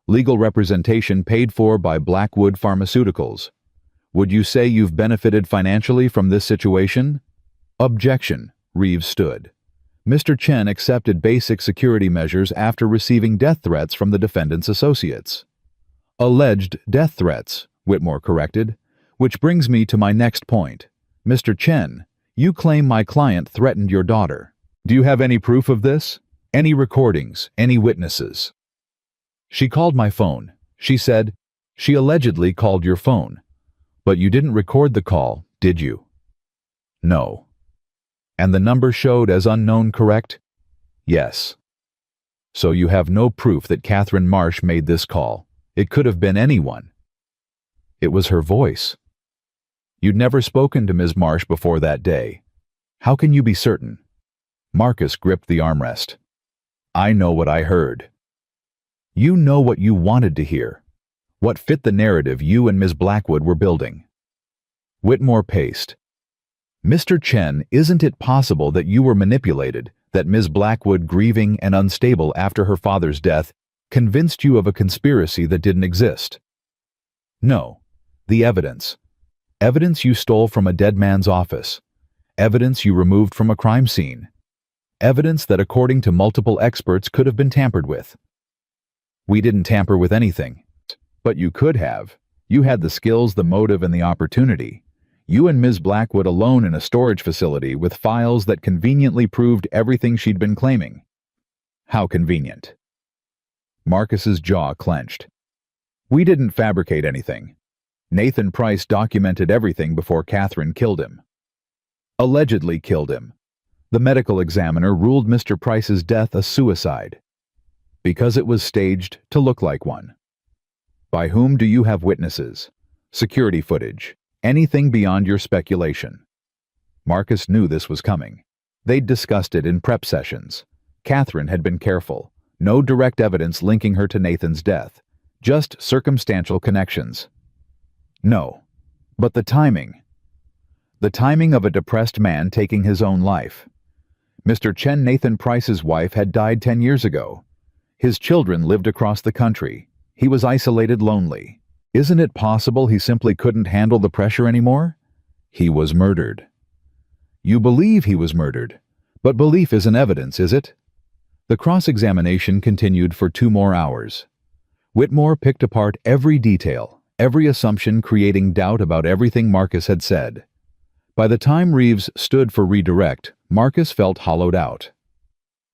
Legal representation paid for by Blackwood Pharmaceuticals. Would you say you've benefited financially from this situation?" "Objection," Reeves stood. "Mr. Chen accepted basic security measures after receiving death threats from the defendant's associates." "Alleged death threats," Whitmore corrected. "Which brings me to my next point. Mr. Chen, you claim my client threatened your daughter. Do you have any proof of this? Any recordings, any witnesses?" "She called my phone," she said. "She allegedly called your phone. But you didn't record the call, did you?" "No." "And the number showed as unknown, correct?" "Yes." "So you have no proof that Catherine Marsh made this call. It could have been anyone." "It was her voice." "You'd never spoken to Ms. Marsh before that day. How can you be certain?" Marcus gripped the armrest. "I know what I heard." "You know what you wanted to hear. What fit the narrative you and Ms. Blackwood were building." Whitmore paced. "Mr. Chen, isn't it possible that you were manipulated, that Ms. Blackwood, grieving and unstable after her father's death, convinced you of a conspiracy that didn't exist?" "No. The evidence. Evidence you stole from a dead man's office. Evidence you removed from a crime scene. Evidence that, according to multiple experts, could have been tampered with." "We didn't tamper with anything." "But you could have. You had the skills, the motive, and the opportunity. You and Ms. Blackwood alone in a storage facility with files that conveniently proved everything she'd been claiming." "How convenient?" Marcus's jaw clenched. We didn't fabricate anything. Nathan Price documented everything before Catherine killed him. Allegedly killed him. The medical examiner ruled Mr. Price's death a suicide, because it was staged to look like one. By whom do you have witnesses? Security footage? Anything beyond your speculation? Marcus knew this was coming. They'd discussed it in prep sessions. Catherine had been careful. No direct evidence linking her to Nathan's death. Just circumstantial connections. No. But the timing. The timing of a depressed man taking his own life. Mr. Chen Nathan Price's wife had died 10 years ago. His children lived across the country. He was isolated, lonely. Isn't it possible he simply couldn't handle the pressure anymore? He was murdered. You believe he was murdered, but belief isn't evidence, is it? The cross-examination continued for 2 more hours. Whitmore picked apart every detail, every assumption, creating doubt about everything Marcus had said. By the time Reeves stood for redirect, Marcus felt hollowed out.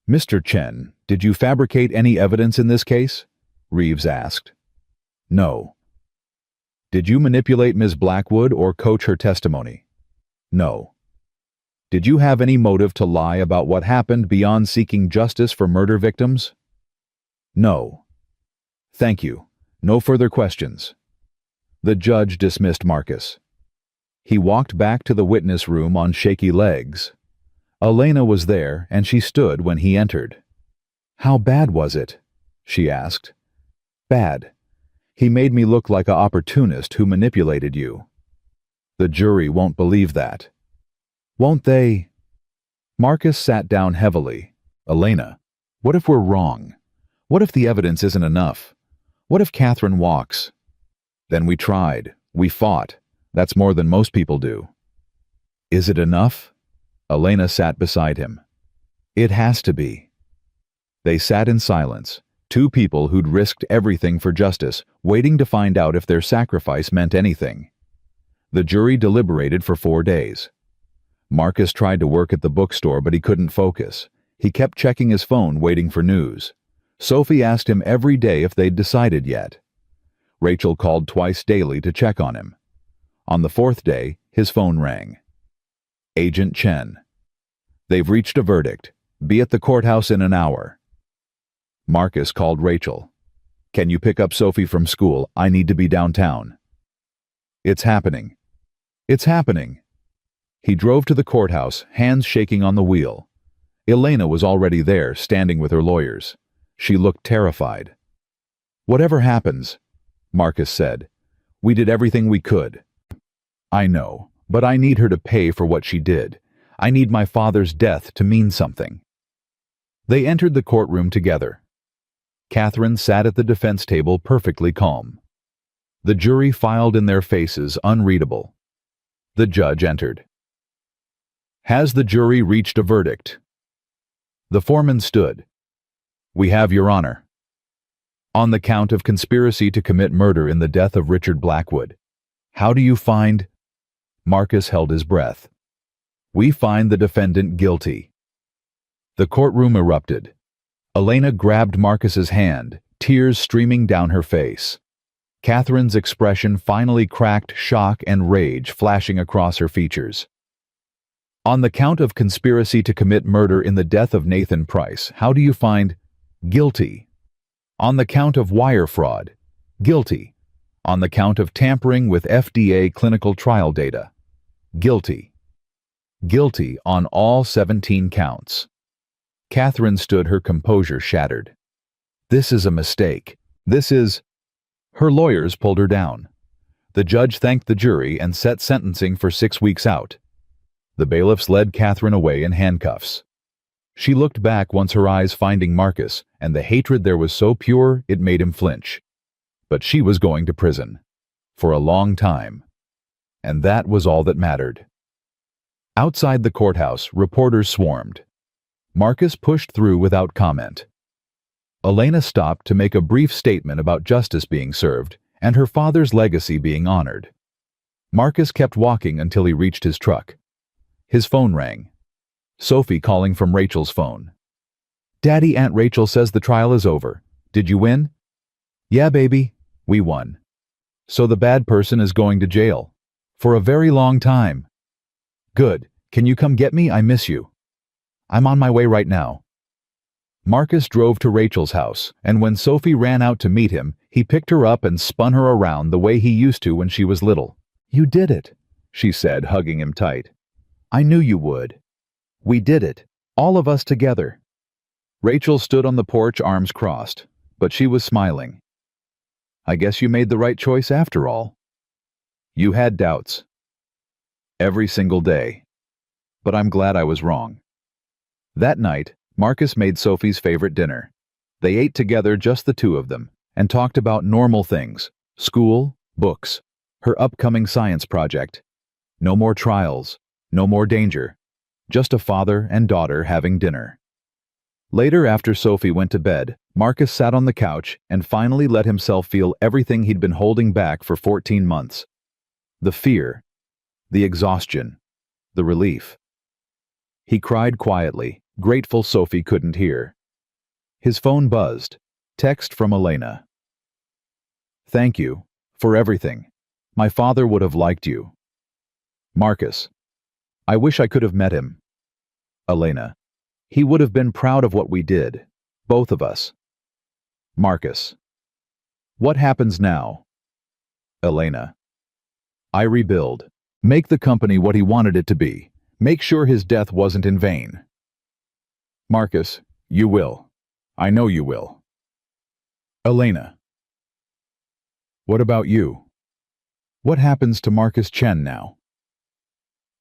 Mr. Chen, did you fabricate any evidence in this case? Reeves asked. No. Did you manipulate Ms. Blackwood or coach her testimony? No. Did you have any motive to lie about what happened beyond seeking justice for murder victims? No. Thank you. No further questions. The judge dismissed Marcus. He walked back to the witness room on shaky legs. Elena was there, and she stood when he entered. How bad was it? She asked. Bad. He made me look like an opportunist who manipulated you. The jury won't believe that. Won't they? Marcus sat down heavily. Elena, what if we're wrong? What if the evidence isn't enough? What if Catherine walks? Then we tried. We fought. That's more than most people do. Is it enough? Elena sat beside him. It has to be. They sat in silence, 2 people who'd risked everything for justice, waiting to find out if their sacrifice meant anything. The jury deliberated for 4 days. Marcus tried to work at the bookstore, but he couldn't focus. He kept checking his phone, waiting for news. Sophie asked him every day if they'd decided yet. Rachel called twice daily to check on him. On the 4th day, his phone rang. Agent Chen. They've reached a verdict. Be at the courthouse in an hour. Marcus called Rachel. Can you pick up Sophie from school? I need to be downtown. It's happening. It's happening. He drove to the courthouse, hands shaking on the wheel. Elena was already there, standing with her lawyers. She looked terrified. Whatever happens, Marcus said, we did everything we could. I know, but I need her to pay for what she did. I need my father's death to mean something. They entered the courtroom together. Catherine sat at the defense table perfectly calm. The jury filed in their faces, unreadable. The judge entered. Has the jury reached a verdict? The foreman stood. We have, Your Honor. On the count of conspiracy to commit murder in the death of Richard Blackwood. How do you find? Marcus held his breath. We find the defendant guilty. The courtroom erupted. Elena grabbed Marcus's hand, tears streaming down her face. Catherine's expression finally cracked, shock and rage flashing across her features. On the count of conspiracy to commit murder in the death of Nathan Price, how do you find guilty? On the count of wire fraud, guilty. On the count of tampering with FDA clinical trial data, guilty. Guilty on all 17 counts. Catherine stood, her composure shattered. This is a mistake. This is... Her lawyers pulled her down. The judge thanked the jury and set sentencing for 6 weeks out. The bailiffs led Catherine away in handcuffs. She looked back once, her eyes finding Marcus, and the hatred there was so pure it made him flinch. But she was going to prison. For a long time. And that was all that mattered. Outside the courthouse, reporters swarmed. Marcus pushed through without comment. Elena stopped to make a brief statement about justice being served and her father's legacy being honored. Marcus kept walking until he reached his truck. His phone rang. Sophie calling from Rachel's phone. Daddy, Aunt Rachel says the trial is over. Did you win? Yeah, baby, we won. So the bad person is going to jail. For a very long time. Good. Can you come get me? I miss you. I'm on my way right now. Marcus drove to Rachel's house, and when Sophie ran out to meet him, he picked her up and spun her around the way he used to when she was little. You did it, she said, hugging him tight. I knew you would. We did it, all of us together. Rachel stood on the porch, arms crossed, but she was smiling. I guess you made the right choice after all. You had doubts. Every single day. But I'm glad I was wrong. That night, Marcus made Sophie's favorite dinner. They ate together, just the two of them, and talked about normal things: school, books, her upcoming science project. No more trials, no more danger. Just a father and daughter having dinner. Later, after Sophie went to bed, Marcus sat on the couch and finally let himself feel everything he'd been holding back for 14 months. The fear, the exhaustion, the relief. He cried quietly, grateful Sophie couldn't hear. His phone buzzed. Text from Elena. Thank you for everything. My father would have liked you. Marcus. I wish I could have met him. Elena. He would have been proud of what we did. Both of us. Marcus. What happens now? Elena. I rebuild. Make the company what he wanted it to be. Make sure his death wasn't in vain. Marcus, you will. I know you will. Elena. What about you? What happens to Marcus Chen now?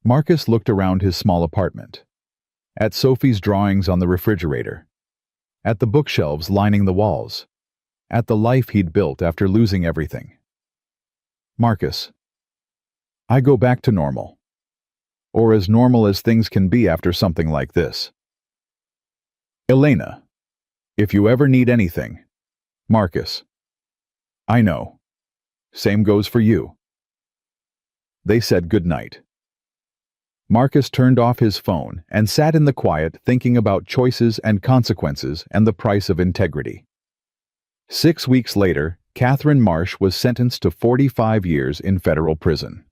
Marcus looked around his small apartment. At Sophie's drawings on the refrigerator. At the bookshelves lining the walls. At the life he'd built after losing everything. Marcus. I go back to normal. Or as normal as things can be after something like this. Elena. If you ever need anything. Marcus. I know. Same goes for you. They said goodnight. Marcus turned off his phone and sat in the quiet thinking about choices and consequences and the price of integrity. 6 weeks later, Catherine Marsh was sentenced to 45 years in federal prison.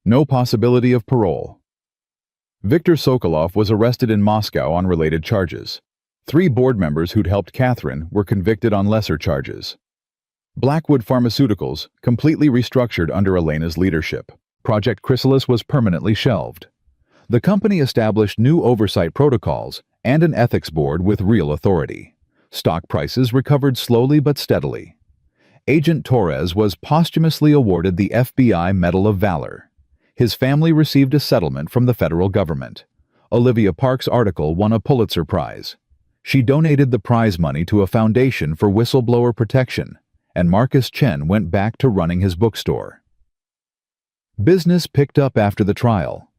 No possibility of parole. Viktor Sokolov was arrested in Moscow on related charges. 3 board members who'd helped Catherine were convicted on lesser charges. Blackwood Pharmaceuticals completely restructured under Elena's leadership. Project Chrysalis was permanently shelved. The company established new oversight protocols and an ethics board with real authority. Stock prices recovered slowly but steadily. Agent Torres was posthumously awarded the FBI Medal of Valor. His family received a settlement from the federal government. Olivia Park's article won a Pulitzer Prize. She donated the prize money to a foundation for whistleblower protection, and Marcus Chen went back to running his bookstore. Business picked up after the trial.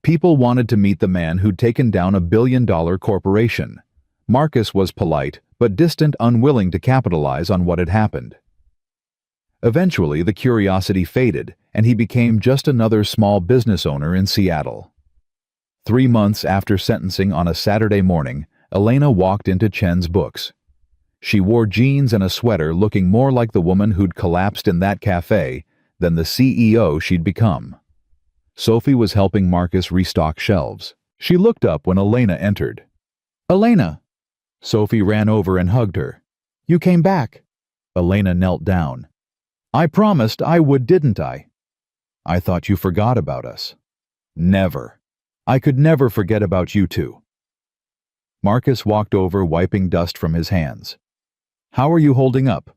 People wanted to meet the man who'd taken down a billion-dollar corporation. Marcus was polite, but distant, unwilling to capitalize on what had happened. Eventually, the curiosity faded, and he became just another small business owner in Seattle. 3 months after sentencing, on a Saturday morning, Elena walked into Chen's books. She wore jeans and a sweater, looking more like the woman who'd collapsed in that cafe than the CEO she'd become. Sophie was helping Marcus restock shelves. She looked up when Elena entered. Elena! Sophie ran over and hugged her. You came back. Elena knelt down. I promised I would, didn't I? I thought you forgot about us. Never. I could never forget about you two. Marcus walked over, wiping dust from his hands. How are you holding up?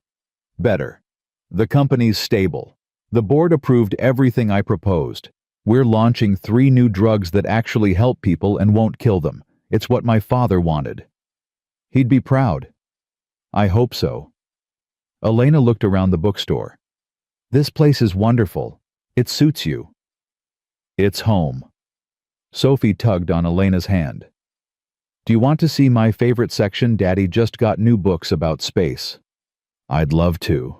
Better. The company's stable. The board approved everything I proposed. We're launching 3 new drugs that actually help people and won't kill them. It's what my father wanted. He'd be proud. I hope so. Elena looked around the bookstore. This place is wonderful. It suits you. It's home. Sophie tugged on Elena's hand. Do you want to see my favorite section? Daddy just got new books about space. I'd love to.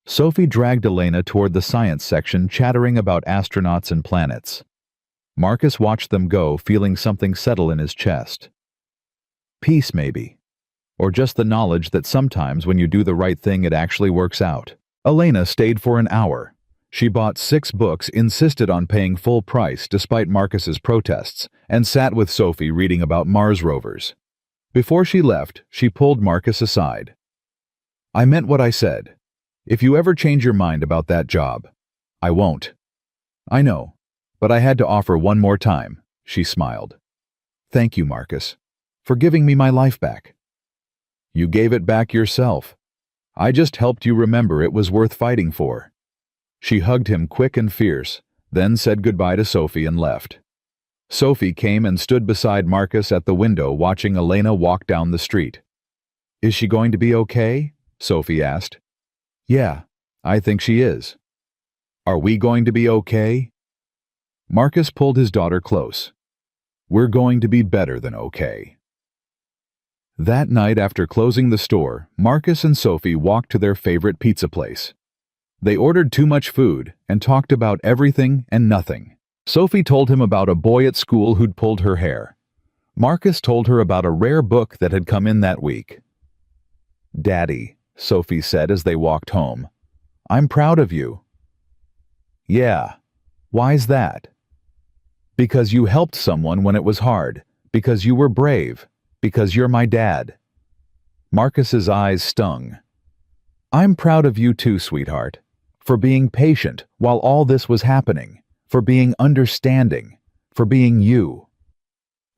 Sophie dragged Elena toward the science section, chattering about astronauts and planets. Marcus watched them go, feeling something settle in his chest. Peace, maybe. or just the knowledge that sometimes when you do the right thing it actually works out. Elena stayed for an hour. She bought 6 books, insisted on paying full price despite Marcus's protests, and sat with Sophie reading about Mars rovers. Before she left, she pulled Marcus aside. "I meant what I said. If you ever change your mind about that job, I won't." "I know, but I had to offer one more time," she smiled. "Thank you, Marcus, for giving me my life back." "You gave it back yourself. I just helped you remember it was worth fighting for." She hugged him quick and fierce, then said goodbye to Sophie and left. Sophie came and stood beside Marcus at the window watching Elena walk down the street. "Is she going to be okay?" Sophie asked. "Yeah, I think she is." "Are we going to be okay?" Marcus pulled his daughter close. "We're going to be better than okay." That night after closing the store, Marcus and Sophie walked to their favorite pizza place. They ordered too much food and talked about everything and nothing. Sophie told him about a boy at school who'd pulled her hair. Marcus told her about a rare book that had come in that week. "Daddy," Sophie said as they walked home, "I'm proud of you." "Yeah, why's that?" "Because you helped someone when it was hard, because you were brave, because you're my dad." Marcus's eyes stung. "I'm proud of you too, sweetheart, for being patient while all this was happening, for being understanding, for being you."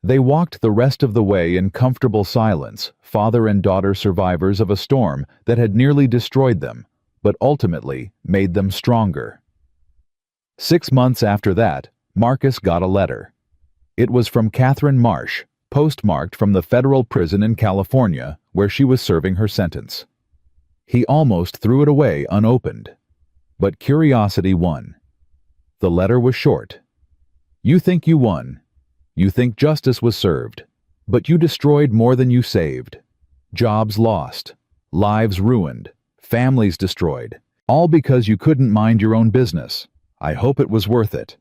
They walked the rest of the way in comfortable silence, father and daughter survivors of a storm that had nearly destroyed them, but ultimately made them stronger. 6 months after that, Marcus got a letter. It was from Catherine Marsh, postmarked from the federal prison in California where she was serving her sentence. He almost threw it away unopened. But curiosity won. The letter was short. "You think you won. You think justice was served. But you destroyed more than you saved. Jobs lost. Lives ruined. Families destroyed. All because you couldn't mind your own business. I hope it was worth it."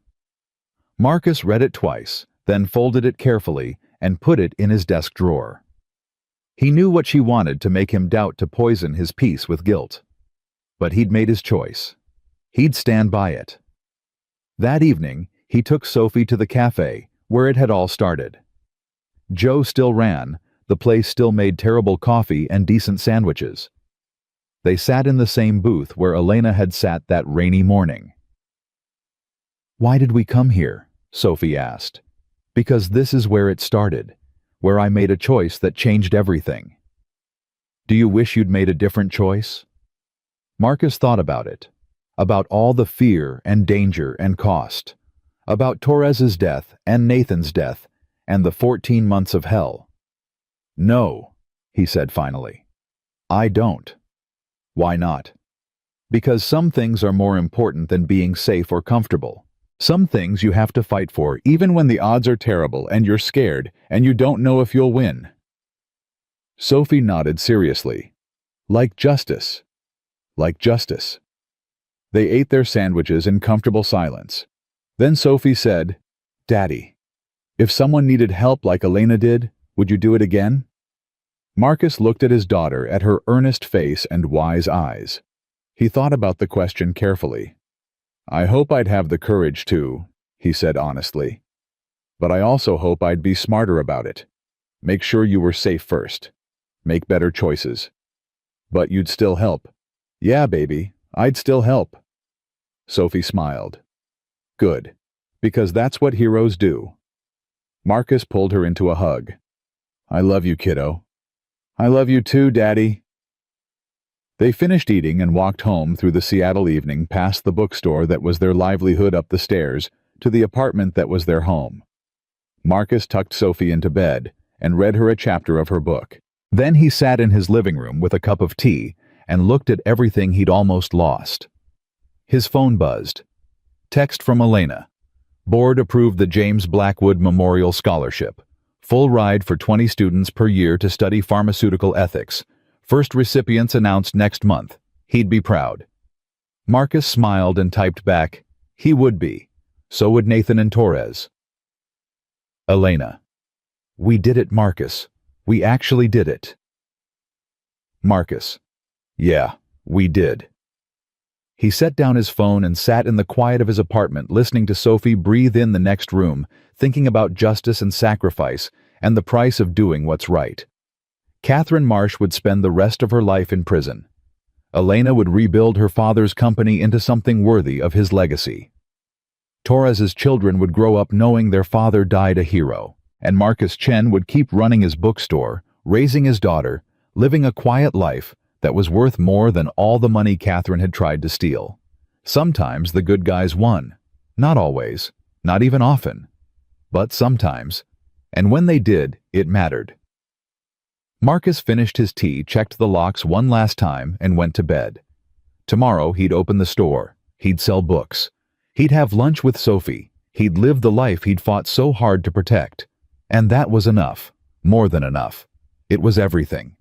Marcus read it twice, then folded it carefully and put it in his desk drawer. He knew what she wanted to make him doubt to poison his peace with guilt. But he'd made his choice. He'd stand by it. That evening, he took Sophie to the cafe, where it had all started. Joe still ran, the place still made terrible coffee and decent sandwiches. They sat in the same booth where Elena had sat that rainy morning. "Why did we come here?" Sophie asked. "Because this is where it started, where I made a choice that changed everything." "Do you wish you'd made a different choice?" Marcus thought about it, about all the fear and danger and cost, about Torres's death and Nathan's death and the 14 months of hell. "No," he said finally. "I don't." "Why not?" "Because some things are more important than being safe or comfortable. Some things you have to fight for even when the odds are terrible and you're scared and you don't know if you'll win." Sophie nodded seriously. "Like justice. Like justice." They ate their sandwiches in comfortable silence. Then Sophie said, "Daddy, if someone needed help like Elena did, would you do it again?" Marcus looked at his daughter, at her earnest face and wise eyes. He thought about the question carefully. "I hope I'd have the courage to," he said honestly. "But I also hope I'd be smarter about it. Make sure you were safe first. Make better choices. But you'd still help." "Yeah, baby, I'd still help." Sophie smiled. "Good, because that's what heroes do." Marcus pulled her into a hug. "I love you, kiddo." "I love you too, Daddy." They finished eating and walked home through the Seattle evening, past the bookstore that was their livelihood up the stairs, to the apartment that was their home. Marcus tucked Sophie into bed and read her a chapter of her book. Then he sat in his living room with a cup of tea and looked at everything he'd almost lost. His phone buzzed. Text from Elena. Board approved the James Blackwood Memorial Scholarship. Full ride for 20 students per year to study pharmaceutical ethics. First recipients announced next month. He'd be proud. Marcus smiled and typed back, he would be. So would Nathan and Torres. Elena. We did it, Marcus. We actually did it. Marcus. Yeah, we did. He set down his phone and sat in the quiet of his apartment listening to Sophie breathe in the next room, thinking about justice and sacrifice and the price of doing what's right. Catherine Marsh would spend the rest of her life in prison. Elena would rebuild her father's company into something worthy of his legacy. Torres's children would grow up knowing their father died a hero, and Marcus Chen would keep running his bookstore, raising his daughter, living a quiet life that was worth more than all the money Catherine had tried to steal. Sometimes the good guys won. Not always, not even often, but sometimes. And when they did, it mattered. Marcus finished his tea, checked the locks one last time, and went to bed. Tomorrow he'd open the store. He'd sell books. He'd have lunch with Sophie. He'd live the life he'd fought so hard to protect. And that was enough. More than enough. It was everything.